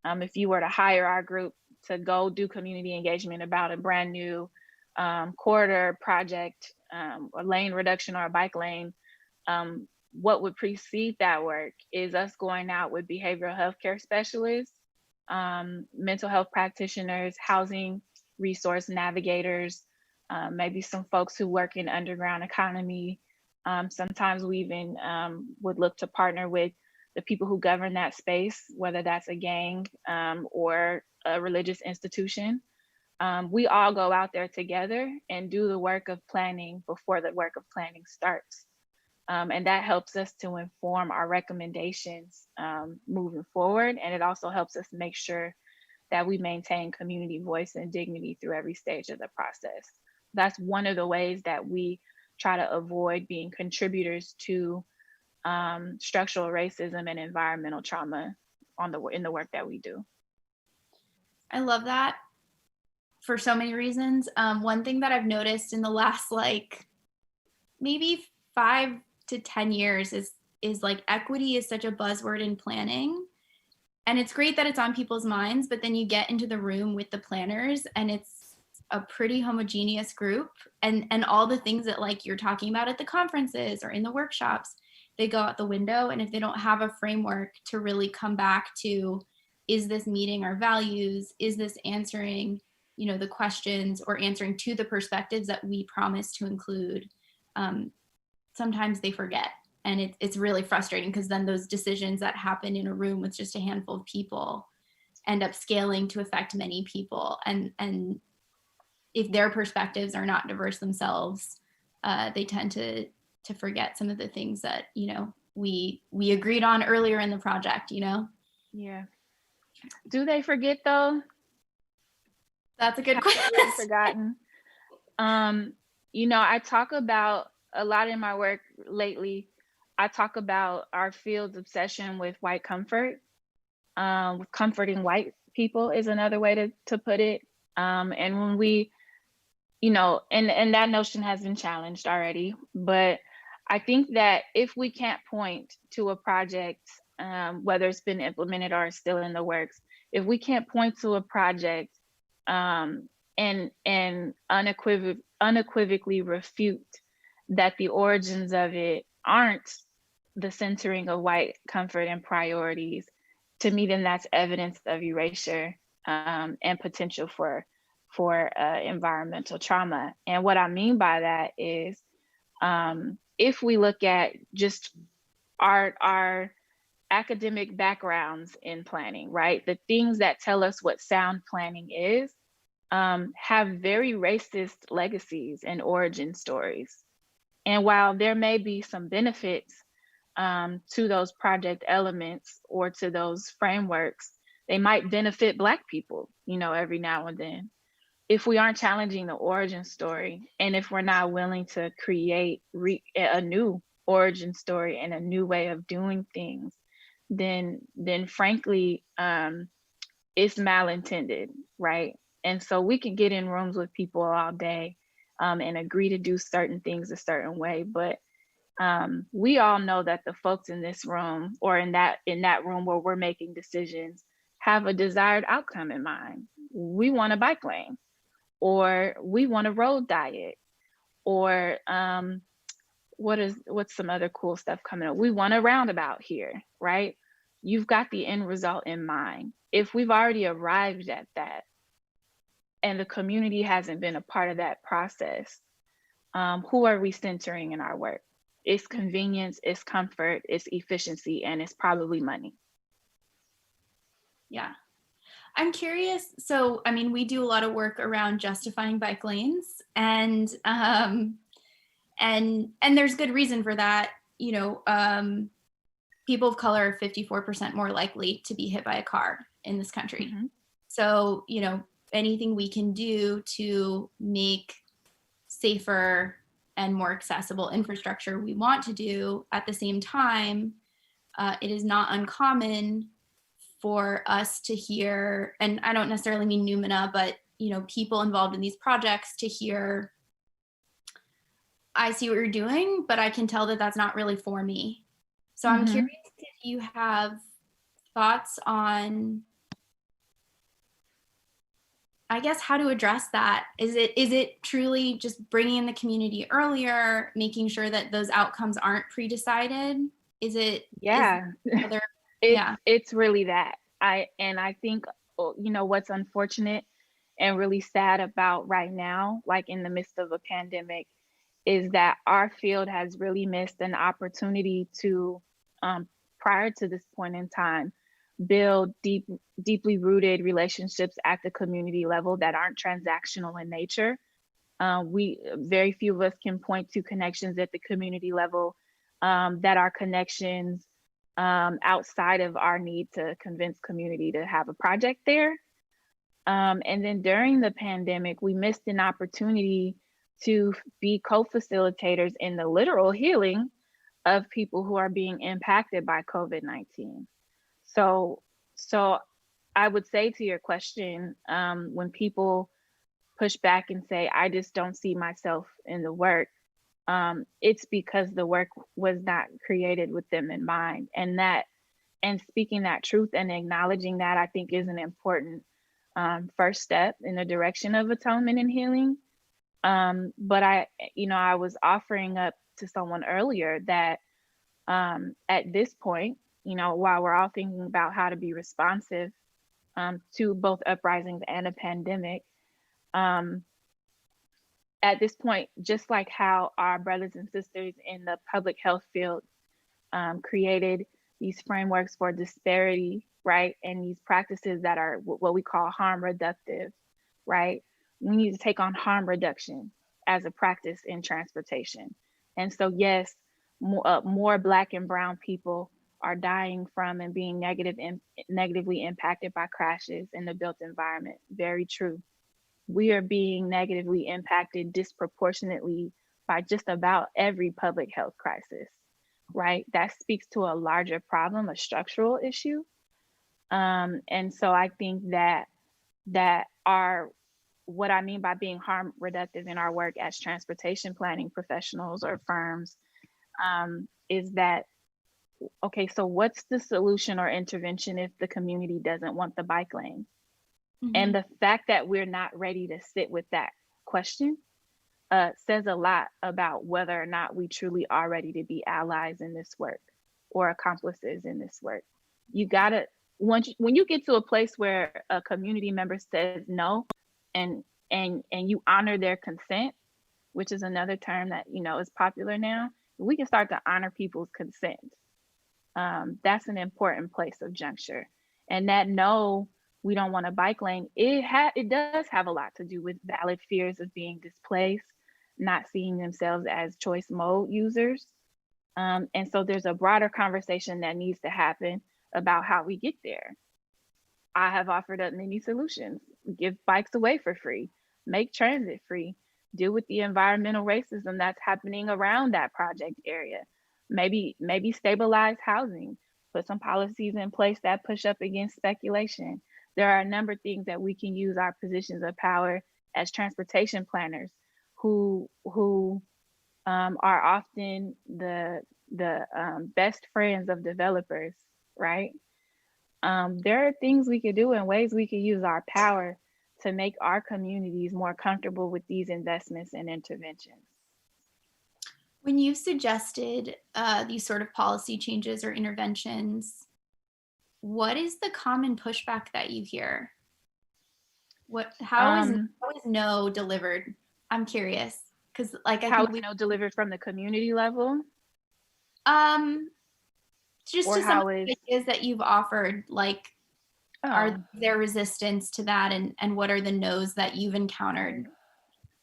if you were to hire our group to go do community engagement about a brand new corridor project, or lane reduction or a bike lane, what would precede that work is us going out with behavioral health care specialists, mental health practitioners, housing resource navigators, maybe some folks who work in underground economy. Sometimes we even would look to partner with the people who govern that space, whether that's a gang or a religious institution. We all go out there together and do the work of planning before the work of planning starts. And that helps us to inform our recommendations moving forward. And it also helps us make sure that we maintain community voice and dignity through every stage of the process. That's one of the ways that we try to avoid being contributors to structural racism and environmental trauma in the work that we do. I love that for so many reasons. One thing that I've noticed in the last maybe 5 to 10 years is like equity is such a buzzword in planning. And it's great that it's on people's minds, but then you get into the room with the planners and it's a pretty homogeneous group, and all the things that you're talking about at the conferences or in the workshops, they go out the window. And if they don't have a framework to really come back to, is this meeting our values? Is this answering, the questions or answering to the perspectives that we promise to include? Sometimes they forget. And it's really frustrating, because then those decisions that happen in a room with just a handful of people end up scaling to affect many people. And if their perspectives are not diverse themselves, they tend to forget some of the things that, we agreed on earlier in the project, Yeah. Do they forget though? That's a good question. Forgotten. I talk about a lot in my work lately. I talk about our field's obsession with white comfort. With comforting white people is another way to put it. And when we, and that notion has been challenged already, but I think that if we can't point to a project, whether it's been implemented or still in the works, if we can't point to a project and unequivocally refute that the origins of it aren't the centering of white comfort and priorities, to me, then that's evidence of erasure and potential for environmental trauma. And what I mean by that is, if we look at just our academic backgrounds in planning, right? The things that tell us what sound planning is have very racist legacies and origin stories. And while there may be some benefits to those project elements or to those frameworks, they might benefit Black people, you know, every now and then. If we aren't challenging the origin story, and if we're not willing to create a new origin story and a new way of doing things, then frankly, it's malintended, right? And so we can get in rooms with people all day and agree to do certain things a certain way, but we all know that the folks in this room or in that room where we're making decisions have a desired outcome in mind. We want a bike lane, or we want a road diet, or what's some other cool stuff coming up? We want a roundabout here, right? You've got the end result in mind. If we've already arrived at that and the community hasn't been a part of that process, who are we centering in our work? It's convenience, it's comfort, it's efficiency, and it's probably money. Yeah. I'm curious. So, I mean, we do a lot of work around justifying bike lanes, and there's good reason for that. You know, people of color are 54% more likely to be hit by a car in this country. Mm-hmm. So, you know, anything we can do to make safer and more accessible infrastructure we want to do. At the same time, it is not uncommon for us to hear, and I don't necessarily mean Numina, but you know, people involved in these projects to hear, I see what you're doing, but I can tell that that's not really for me. So I'm curious if you have thoughts on, I guess, how to address that. Is it truly just bringing in the community earlier, making sure that those outcomes aren't pre-decided? Is it? Yeah. Yeah. It's really that. I think, you know, what's unfortunate and really sad about right now, like in the midst of a pandemic, is that our field has really missed an opportunity to, prior to this point in time, build deeply rooted relationships at the community level that aren't transactional in nature. Very few of us can point to connections at the community level that are connections outside of our need to convince community to have a project there. And then during the pandemic, we missed an opportunity to be co-facilitators in the literal healing of people who are being impacted by COVID-19. So I would say to your question, when people push back and say, I just don't see myself in the work, it's because the work was not created with them in mind. And speaking that truth and acknowledging that, I think, is an important first step in the direction of atonement and healing. But I was offering up to someone earlier that at this point, you know, while we're all thinking about how to be responsive to both uprisings and a pandemic, at this point, just like how our brothers and sisters in the public health field created these frameworks for disparity, right? And these practices that are what we call harm reductive, right? We need to take on harm reduction as a practice in transportation. And so, yes, more Black and Brown people are dying from and being negatively impacted by crashes in the built environment. Very true. We are being negatively impacted disproportionately by just about every public health crisis, right? That speaks to a larger problem, a structural issue. And so I think that what I mean by being harm reductive in our work as transportation planning professionals or firms is that okay, so what's the solution or intervention if the community doesn't want the bike lane? And the fact that we're not ready to sit with that question says a lot about whether or not we truly are ready to be allies in this work or accomplices in this work. You gotta, when you get to a place where a community member says no, and you honor their consent, which is another term that, you know, is popular now, we can start to honor people's consent. That's an important place of juncture. And that no, we don't want a bike lane, it does have a lot to do with valid fears of being displaced, not seeing themselves as choice mode users. And so there's a broader conversation that needs to happen about how we get there. I have offered up many solutions. Give bikes away for free, make transit free, deal with the environmental racism that's happening around that project area. Maybe stabilize housing, put some policies in place that push up against speculation. There are a number of things that we can use our positions of power as transportation planners who are often the best friends of developers, right? There are things we could do and ways we could use our power to make our communities more comfortable with these investments and interventions. When you suggested these sort of policy changes or interventions, what is the common pushback that you hear? How is no delivered? I'm curious, because like I how think is we no delivered from the community level. Just Or to some how of the is ideas that you've offered, like are there resistance to that, and what are the no's that you've encountered?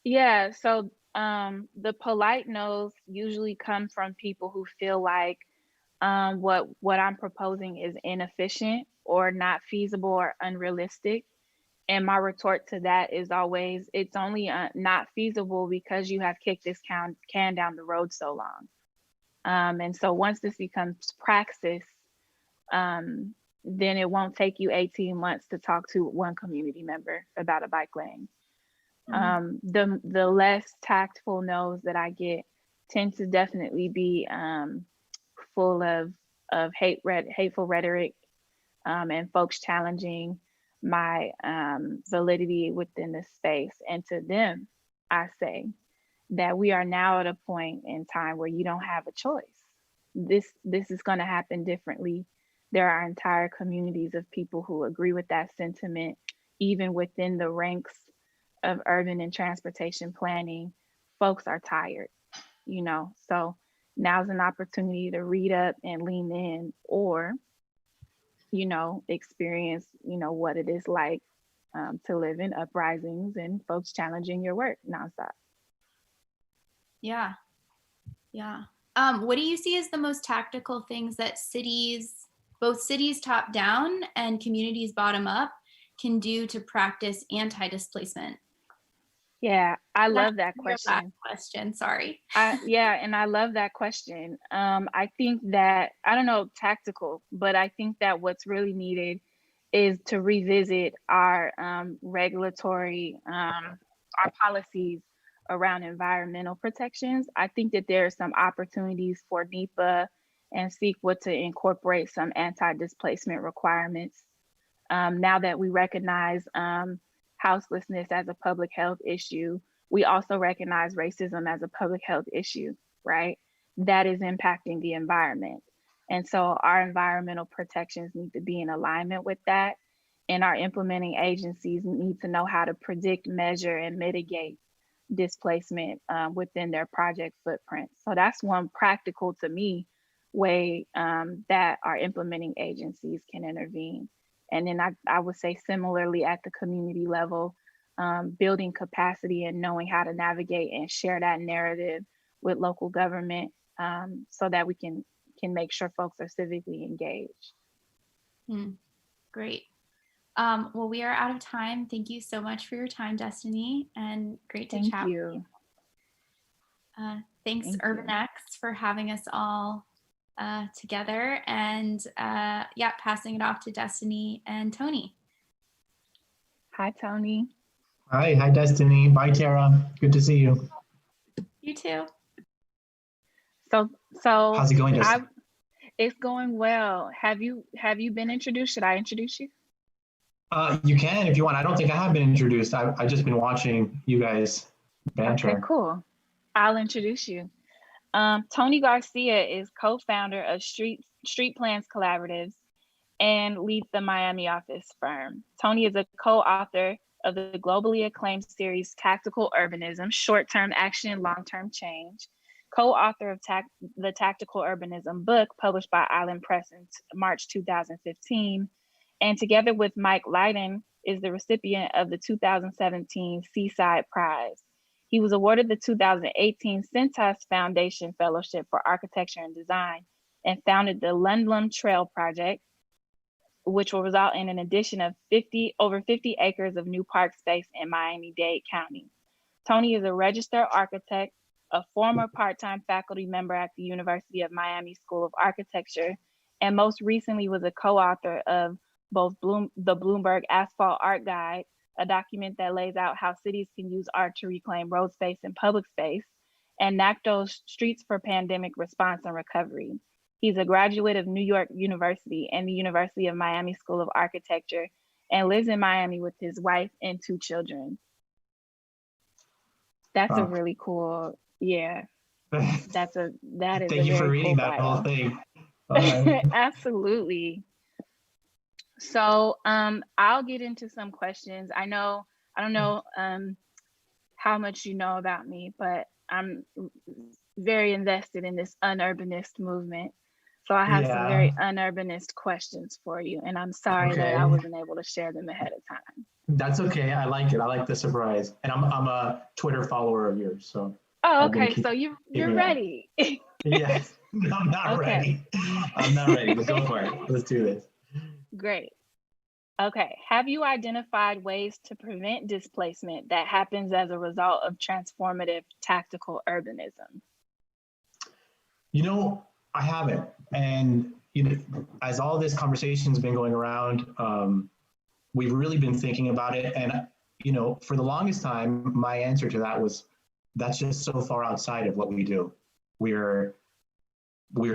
Yeah, so the polite no's usually come from people who feel like what I'm proposing is inefficient or not feasible or unrealistic. And my retort to that is always, it's only not feasible because you have kicked this can down the road so long. And so once this becomes praxis, then it won't take you 18 months to talk to one community member about a bike lane. The less tactful no's that I get tend to definitely be full of hateful rhetoric, and folks challenging my validity within the space. And to them, I say that we are now at a point in time where you don't have a choice. This is going to happen differently. There are entire communities of people who agree with that sentiment, even within the ranks of urban and transportation planning. Folks are tired, you know, so now's an opportunity to read up and lean in, or, you know, experience, you know, what it is like to live in uprisings and folks challenging your work nonstop. Yeah. What do you see as the most tactical things that both cities top down and communities bottom up, can do to practice anti-displacement? Yeah, I love that question. Sorry. And I love that question. I think that, I don't know, tactical, but I think that what's really needed is to revisit our regulatory, our policies around environmental protections. I think that there are some opportunities for NEPA and CEQA to incorporate some anti-displacement requirements. Now that we recognize houselessness as a public health issue, we also recognize racism as a public health issue, right? That is impacting the environment. And so our environmental protections need to be in alignment with that. And our implementing agencies need to know how to predict, measure, and mitigate displacement within their project footprint. So that's one practical, to me, way that our implementing agencies can intervene. And then I would say similarly at the community level, building capacity and knowing how to navigate and share that narrative with local government so that we can make sure folks are civically engaged. Great. Well, we are out of time. Thank you so much for your time, Destiny, and great to chat with you. Thanks, UrbanX, for having us all together, and passing it off to Destiny and Tony. Hi, Tony. Hi, Destiny. Bye, Tara. Good to see you. You too. So how's it going, Destiny? It's going well. Have you been introduced? Should I introduce you? You can if you want. I don't think I have been introduced. I've just been watching you guys banter. Okay, cool. I'll introduce you. Tony Garcia is co-founder of Street Plans Collaboratives and leads the Miami office firm. Tony is a co-author of the globally acclaimed series Tactical Urbanism, Short-Term Action, Long-Term Change, co-author of the Tactical Urbanism book published by Island Press in March 2015, and together with Mike Leiden is the recipient of the 2017 Seaside Prize. He was awarded the 2018 Centos Foundation Fellowship for Architecture and Design and founded the Lundblom Trail Project, which will result in an addition of over 50 acres of new park space in Miami-Dade County. Tony is a registered architect, a former part-time faculty member at the University of Miami School of Architecture, and most recently was a co-author of both the Bloomberg Asphalt Art Guide, a document that lays out how cities can use art to reclaim road space and public space, and NACTO's Streets for Pandemic Response and Recovery. He's a graduate of New York University and the University of Miami School of Architecture and lives in Miami with his wife and 2 children. That's a really cool, yeah. That is Thank you for reading that whole thing. Absolutely. So I'll get into some questions. I don't know how much you know about me, but I'm very invested in this unurbanist movement. So I have some very unurbanist questions for you, and I'm sorry that I wasn't able to share them ahead of time. That's okay. I like it. I like the surprise. And I'm a Twitter follower of yours, so. Oh, okay. So you're ready. Yes. I'm not ready. I'm not ready, but go for it. Let's do this. Great. Okay. Have you identified ways to prevent displacement that happens as a result of transformative tactical urbanism? You know, I haven't. And you know, as all this conversation's been going around, we've really been thinking about it. And you know, for the longest time, my answer to that was, that's just so far outside of what we do. We're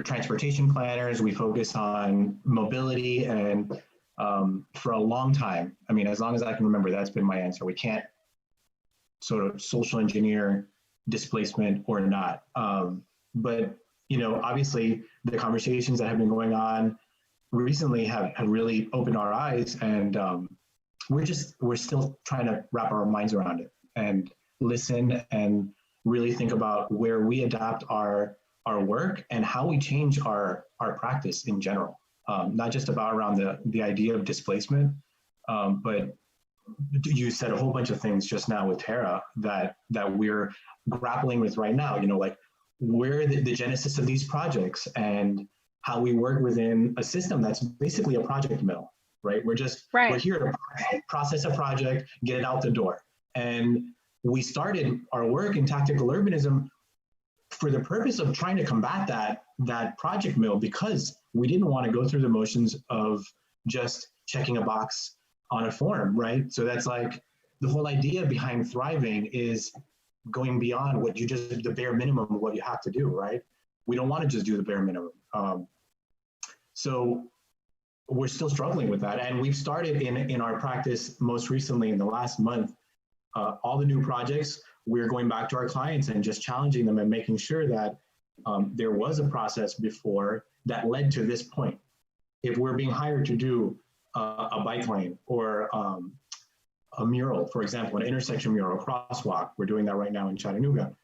transportation planners. We focus on mobility, and for a long time, I mean, as long as I can remember, that's been my answer. We can't sort of social engineer displacement or not. But you know, obviously, the conversations that have been going on recently have really opened our eyes, and we're still trying to wrap our minds around it and listen and really think about where we adapt our work and how we change our practice in general. Not just about around the idea of displacement, but you said a whole bunch of things just now with Tara that we're grappling with right now. You know, like where the genesis of these projects and how we work within a system that's basically a project mill, right? We're here to process a project, get it out the door. And we started our work in tactical urbanism for the purpose of trying to combat that project mill, because we didn't want to go through the motions of just checking a box on a form, right? So that's like the whole idea behind thriving is going beyond what the bare minimum of what you have to do, right? We don't want to just do the bare minimum. So we're still struggling with that. And we've started in our practice most recently in the last month, all the new projects, we're going back to our clients and just challenging them and making sure that there was a process before that led to this point. If we're being hired to do a bike lane or a mural, for example, an intersection mural, a crosswalk, we're doing that right now in Chattanooga.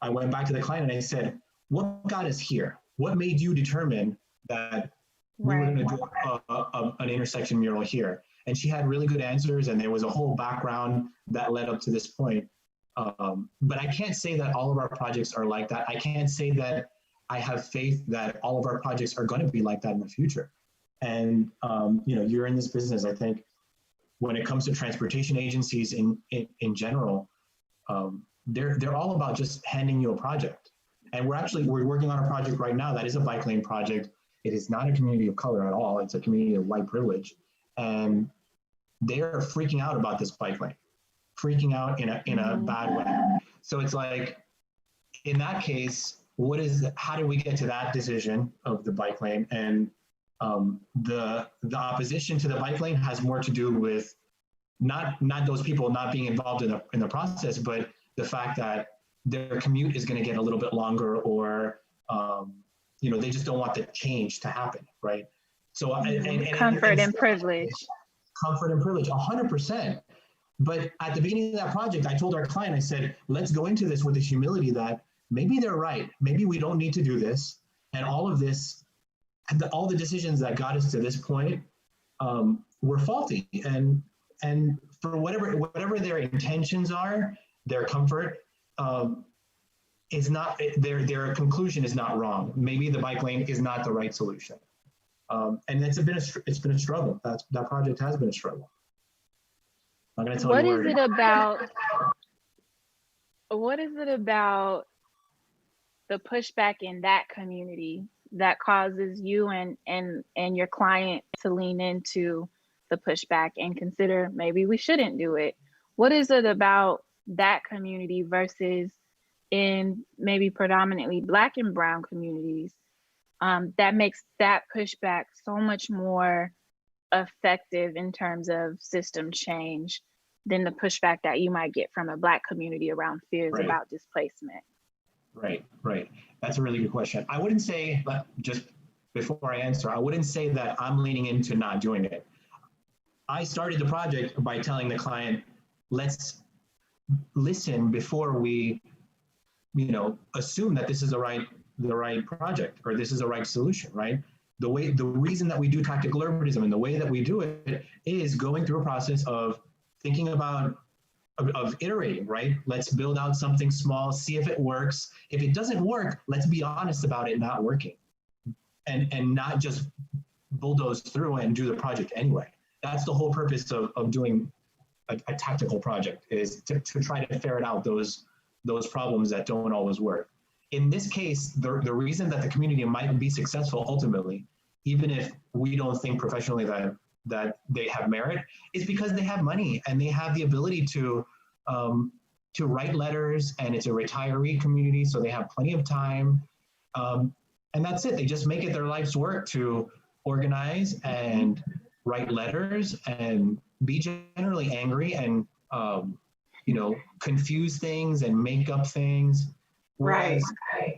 I went back to the client and I said, what got us here? What made you determine that we were going to do an intersection mural here? And she had really good answers, and there was a whole background that led up to this point. But I can't say that all of our projects are like that. I can't say that I have faith that all of our projects are going to be like that in the future. And you know, you're in this business. I think when it comes to transportation agencies in general, they're all about just handing you a project. And we're working on a project right now that is a bike lane project. It is not a community of color at all. It's a community of white privilege. And they're freaking out about this bike lane, freaking out in a bad way. So it's like, in that case, how did we get to that decision of the bike lane? And the opposition to the bike lane has more to do with not those people not being involved in the process, but the fact that their commute is going to get a little bit longer, or they just don't want the change to happen, right? So comfort and privilege. Comfort and privilege, 100%. But at the beginning of that project, I told our client, I said, let's go into this with the humility that maybe they're right. Maybe we don't need to do this. And all of this, all the decisions that got us to this point were faulty. And for whatever their intentions are, their comfort is not, their conclusion is not wrong. Maybe the bike lane is not the right solution. And it's been a struggle. That project has been a struggle. I'm going to tell what you is it about? What is it about the pushback in that community that causes you and your client to lean into the pushback and consider maybe we shouldn't do it? What is it about that community versus in maybe predominantly Black and Brown communities that makes that pushback so much more effective in terms of system change than the pushback that you might get from a Black community around fears Right. about displacement? Right. That's a really good question. I wouldn't say, but just before I answer, I wouldn't say that I'm leaning into not doing it. I started the project by telling the client, let's listen before we, assume that this is the right project or this is the right solution, right? The reason that we do tactical urbanism and the way that we do it is going through a process of thinking about, of iterating, right? Let's build out something small, see if it works. If it doesn't work, let's be honest about it not working and not just bulldoze through and do the project anyway. That's the whole purpose of doing a tactical project, is to try to ferret out those problems that don't always work. In this case, the reason that the community might be successful ultimately, even if we don't think professionally that they have merit, is because they have money and they have the ability to write letters, and it's a retiree community, so they have plenty of time. And that's it. They just make it their life's work to organize and write letters and be generally angry and confuse things and make up things. Whereas,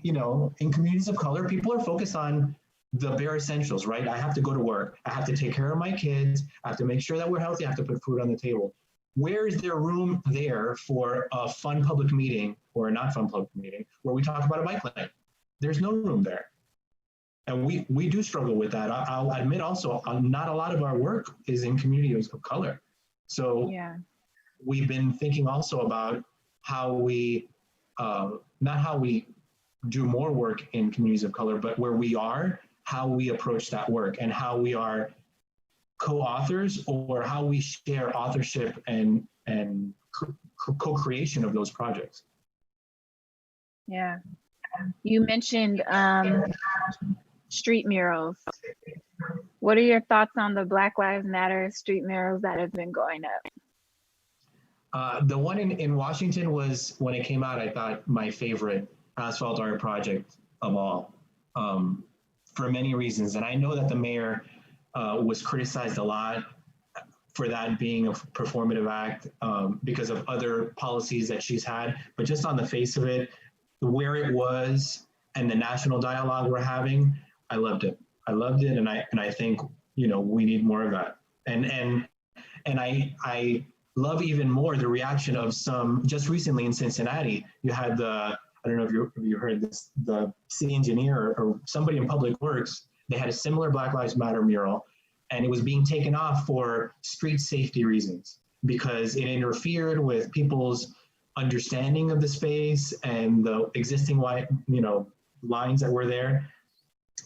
in communities of color, people are focused on the bare essentials, right? I have to go to work. I have to take care of my kids. I have to make sure that we're healthy. I have to put food on the table. Where is there room there for a fun public meeting or a not fun public meeting where we talk about a bike lane? There's no room there. And we do struggle with that. I'll admit also, not a lot of our work is in communities of color. So we've been thinking also about how we, not how we do more work in communities of color, but where we are, how we approach that work and how we are co-authors or how we share authorship and co-creation of those projects. Yeah. You mentioned street murals. What are your thoughts on the Black Lives Matter street murals that have been going up? The one in Washington was, when it came out, I thought my favorite asphalt art project of all, for many reasons. And I know that the mayor was criticized a lot for that being a performative act because of other policies that she's had. But just on the face of it, where it was and the national dialogue we're having, I loved it. And I think, we need more of that. And I love even more the reaction of some, just recently in Cincinnati, you had I don't know if you heard this, the city engineer or somebody in Public Works, they had a similar Black Lives Matter mural, and it was being taken off for street safety reasons because it interfered with people's understanding of the space and the existing lines that were there.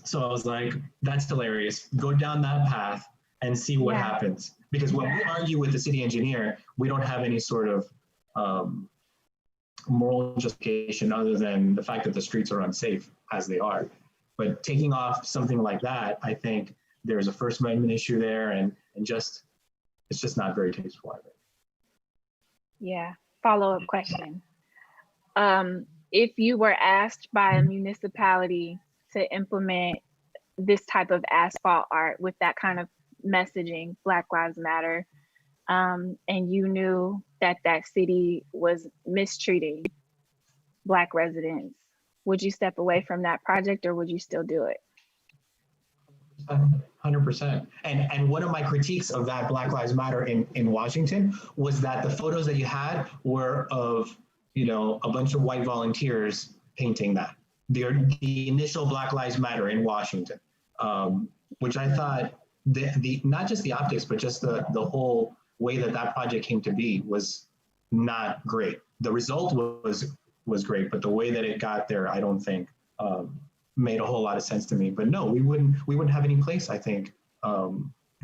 So I was like, that's hilarious. Go down that path and see what happens. Because when we argue with the city engineer, we don't have any sort of moral justification other than the fact that the streets are unsafe as they are. But taking off something like that, I think there's a First Amendment issue there, and it's just not very tasteful, I think. Yeah. Follow-up question. if you were asked by a municipality to implement this type of asphalt art with that kind of messaging, Black Lives Matter, and you knew that that city was mistreating Black residents, would you step away from that project or would you still do it? 100%. And one of my critiques of that Black Lives Matter in Washington was that the photos that you had were of, you know, a bunch of white volunteers painting that. The initial Black Lives Matter in Washington, which I thought the not just the optics, but just the whole way that that project came to be was not great. The result was great, but the way that it got there, I don't think made a whole lot of sense to me. But no, we wouldn't have any place, I think,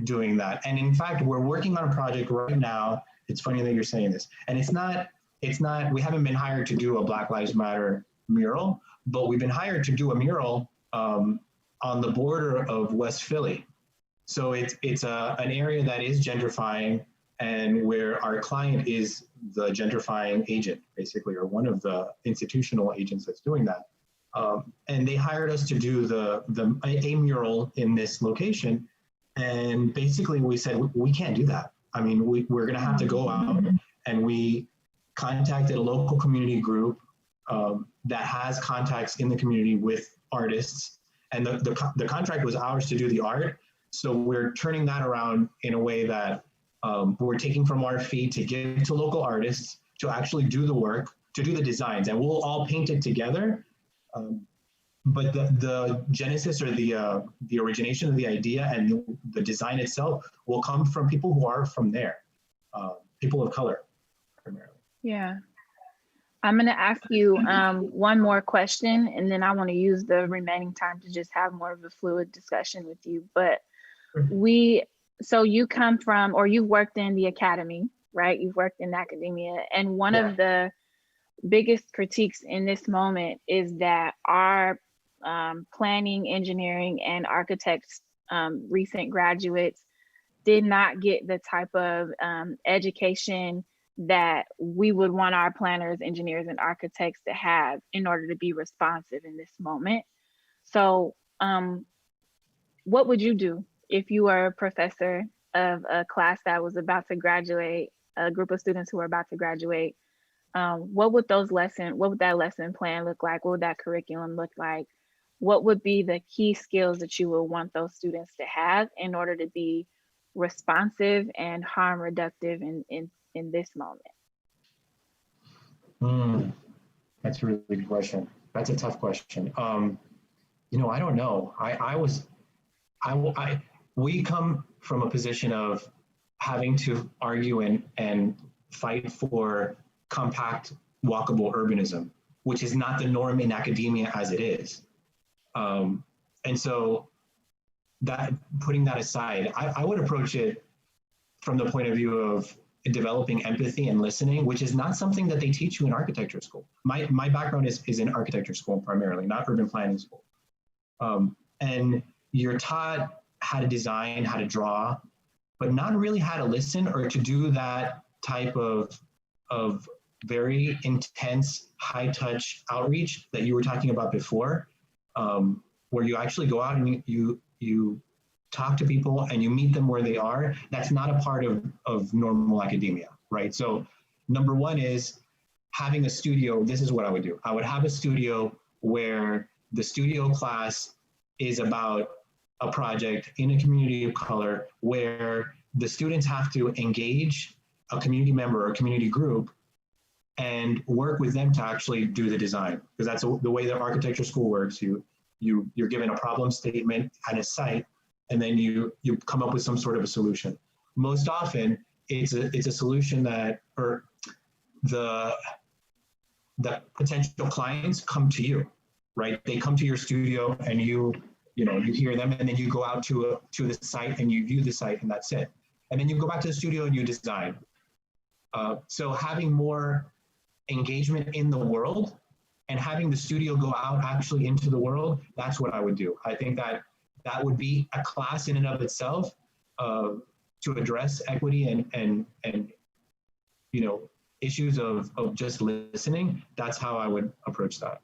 doing that. And in fact, we're working on a project right now. It's funny that you're saying this, and it's not. We haven't been hired to do a Black Lives Matter mural, but we've been hired to do a mural on the border of West Philly. So it's an area that is gentrifying, and where our client is the gentrifying agent, basically, or one of the institutional agents that's doing that. And they hired us to do a mural in this location. And basically we said, we can't do that. I mean, we're gonna have to go out, and we contacted a local community group that has contacts in the community with artists. And the contract was ours to do the art. So we're turning that around in a way that we're taking from our fee to give to local artists to actually do the work, to do the designs, and we'll all paint it together. But the genesis or the origination of the idea and the design itself will come from people who are from there, people of color, primarily. Yeah. I'm going to ask you one more question, and then I want to use the remaining time to just have more of a fluid discussion with you. But so you come from, or you've worked in the academy, right? You've worked in academia. And one of the biggest critiques in this moment is that our planning, engineering, and architects, recent graduates, did not get the type of education that we would want our planners, engineers, and architects to have in order to be responsive in this moment. So what would you do if you were a professor of a class that was about to graduate, a group of students who were about to graduate? What would that lesson plan look like? What would that curriculum look like? What would be the key skills that you would want those students to have in order to be responsive and harm reductive in this moment? That's a really good question. That's a tough question. You know, I don't know. We come from a position of having to argue and fight for compact, walkable urbanism, which is not the norm in academia as it is. And so that, putting that aside, I would approach it from the point of view of developing empathy and listening, which is not something that they teach you in architecture school. My background is in architecture school primarily, not urban planning school. And you're taught how to design, how to draw, but not really how to listen or to do that type of very intense, high touch outreach that you were talking about before, where you actually go out and you talk to people and you meet them where they are. That's not a part of normal academia, right? So number one is having a studio. This is what I would do. I would have a studio where the studio class is about a project in a community of color, where the students have to engage a community member or a community group and work with them to actually do the design. Because that's the way that architecture school works. You're given a problem statement and a site, and then you come up with some sort of a solution. Most often, it's a solution that, or the potential clients come to you, right? They come to your studio and you hear them, and then you go out to the site and you view the site, and that's it. And then you go back to the studio and you design. So having more engagement in the world and having the studio go out actually into the world, that's what I would do. I think that would be a class in and of itself to address equity and issues of just listening, that's how I would approach that.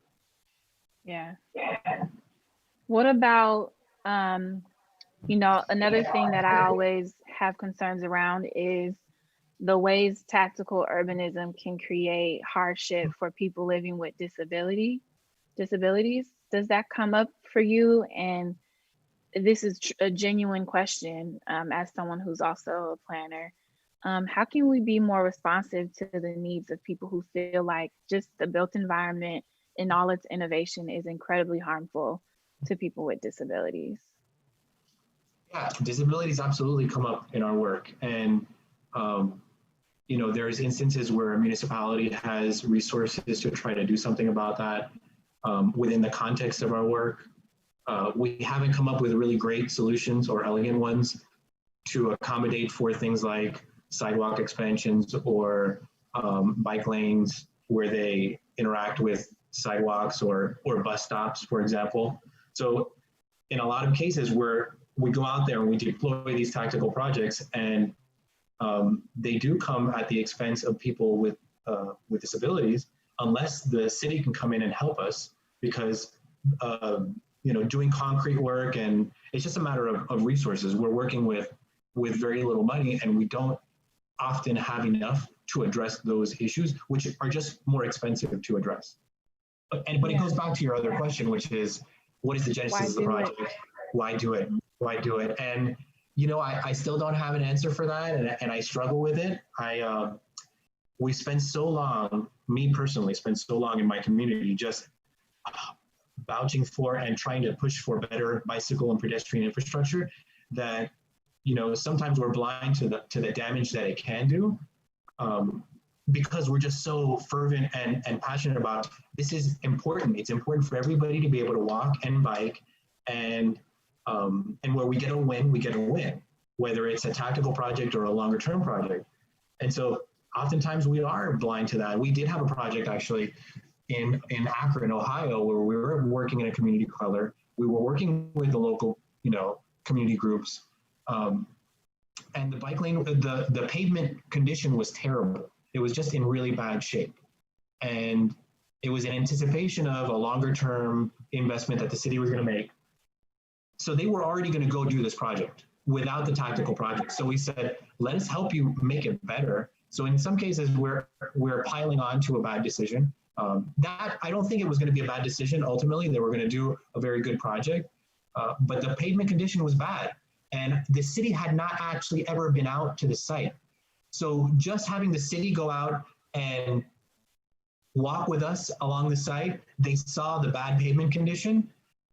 Yeah. What about, you know, another thing that I always have concerns around is the ways tactical urbanism can create hardship for people living with disabilities. Does that come up for you? And this is a genuine question, as someone who's also a planner. How can we be more responsive to the needs of people who feel like just the built environment and all its innovation is incredibly harmful to people with disabilities? Yeah, disabilities absolutely come up in our work. And, you know, there's instances where a municipality has resources to try to do something about that within the context of our work. We haven't come up with really great solutions or elegant ones to accommodate for things like sidewalk expansions or bike lanes where they interact with sidewalks or bus stops, for example. So in a lot of cases where we go out there and we deploy these tactical projects, and they do come at the expense of people with disabilities, unless the city can come in and help us, because you know, doing concrete work, and it's just a matter of resources. We're working with very little money, and we don't often have enough to address those issues, which are just more expensive to address. But it goes back to your other question, which is, what is the genesis of the project? Why do it? Why do it? And, you know, I still don't have an answer for that, and I struggle with it. We spent so long, me personally, spent so long in my community just vouching for and trying to push for better bicycle and pedestrian infrastructure that, you know, sometimes we're blind to the damage that it can do, because we're just so fervent and passionate about this is important. It's important for everybody to be able to walk and bike, and where we get a win, whether it's a tactical project or a longer term project. And so oftentimes we are blind to that. We did have a project actually in Akron, Ohio, where we were working in a community color. We were working with the local, you know, community groups, and the bike lane, the pavement condition was terrible. It was just in really bad shape, and it was in anticipation of a longer term investment that the city was going to make. So they were already going to go do this project without the tactical project. So we said, let us help you make it better. So in some cases, we're piling on to a bad decision. That I don't think it was going to be a bad decision. Ultimately, they were going to do a very good project, but the pavement condition was bad, and the city had not actually ever been out to the site. So just having the city go out and walk with us along the site, they saw the bad pavement condition,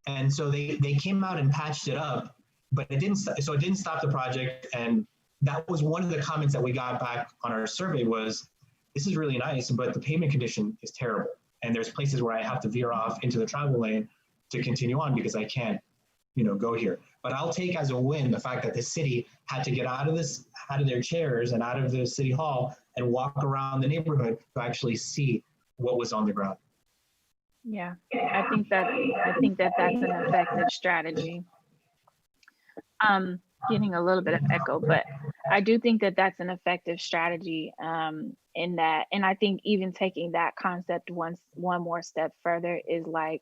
and so they came out and patched it up, but it didn't stop the project. And that was one of the comments that we got back on our survey was, this is really nice, but the pavement condition is terrible. And there's places where I have to veer off into the travel lane to continue on because I can't, you know, go here. But I'll take as a win the fact that the city had to get out of their chairs and out of the city hall and walk around the neighborhood to actually see what was on the ground. Yeah, I think that that's an effective strategy. Getting a little bit of echo, but I do think that that's an effective strategy in that. And I think even taking that concept one more step further is like,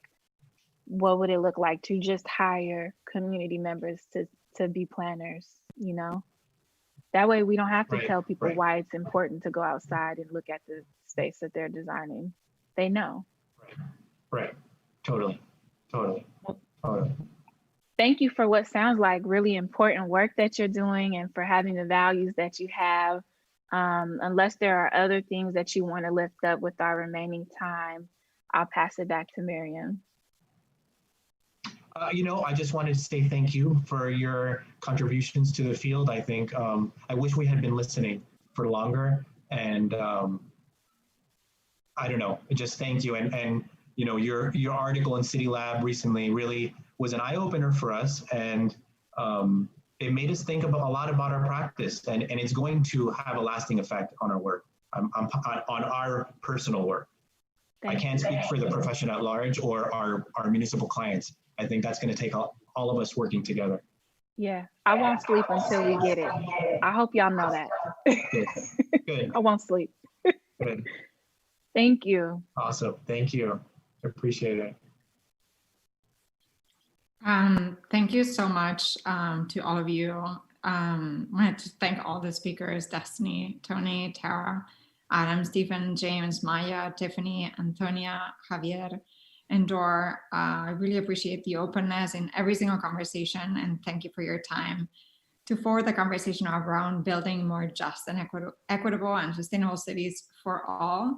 what would it look like to just hire community members to be planners, you know? That way we don't have to tell people why it's important to go outside and look at the space that they're designing. They know. Right. Totally. Thank you for what sounds like really important work that you're doing and for having the values that you have. Unless there are other things that you want to lift up with our remaining time, I'll pass it back to Miriam. You know, I just wanted to say thank you for your contributions to the field. I think I wish we had been listening for longer, and I don't know, just thank you. And you know, your article in City Lab recently really was an eye-opener for us, and it made us think about a lot about our practice, and it's going to have a lasting effect on our work, on our personal work. I can't speak for the profession at large or our municipal clients. I think that's going to take all of us working together. Yeah, I won't sleep until we get it. I hope y'all know that. Good. I won't sleep. Good. Thank you. Awesome. Thank you. Appreciate it. Thank you so much to all of you. I wanted to thank all the speakers, Destiny, Tony, Tara, Adam, Stephen, James, Maya, Tiffany, Anthonia, Javier, and Dror. I really appreciate the openness in every single conversation, and thank you for your time to forward the conversation around building more just and equitable and sustainable cities for all.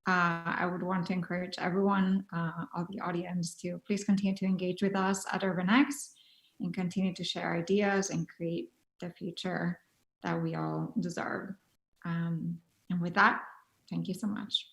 I would want to encourage everyone of the audience to please continue to engage with us at UrbanX and continue to share ideas and create the future that we all deserve. And with that, thank you so much.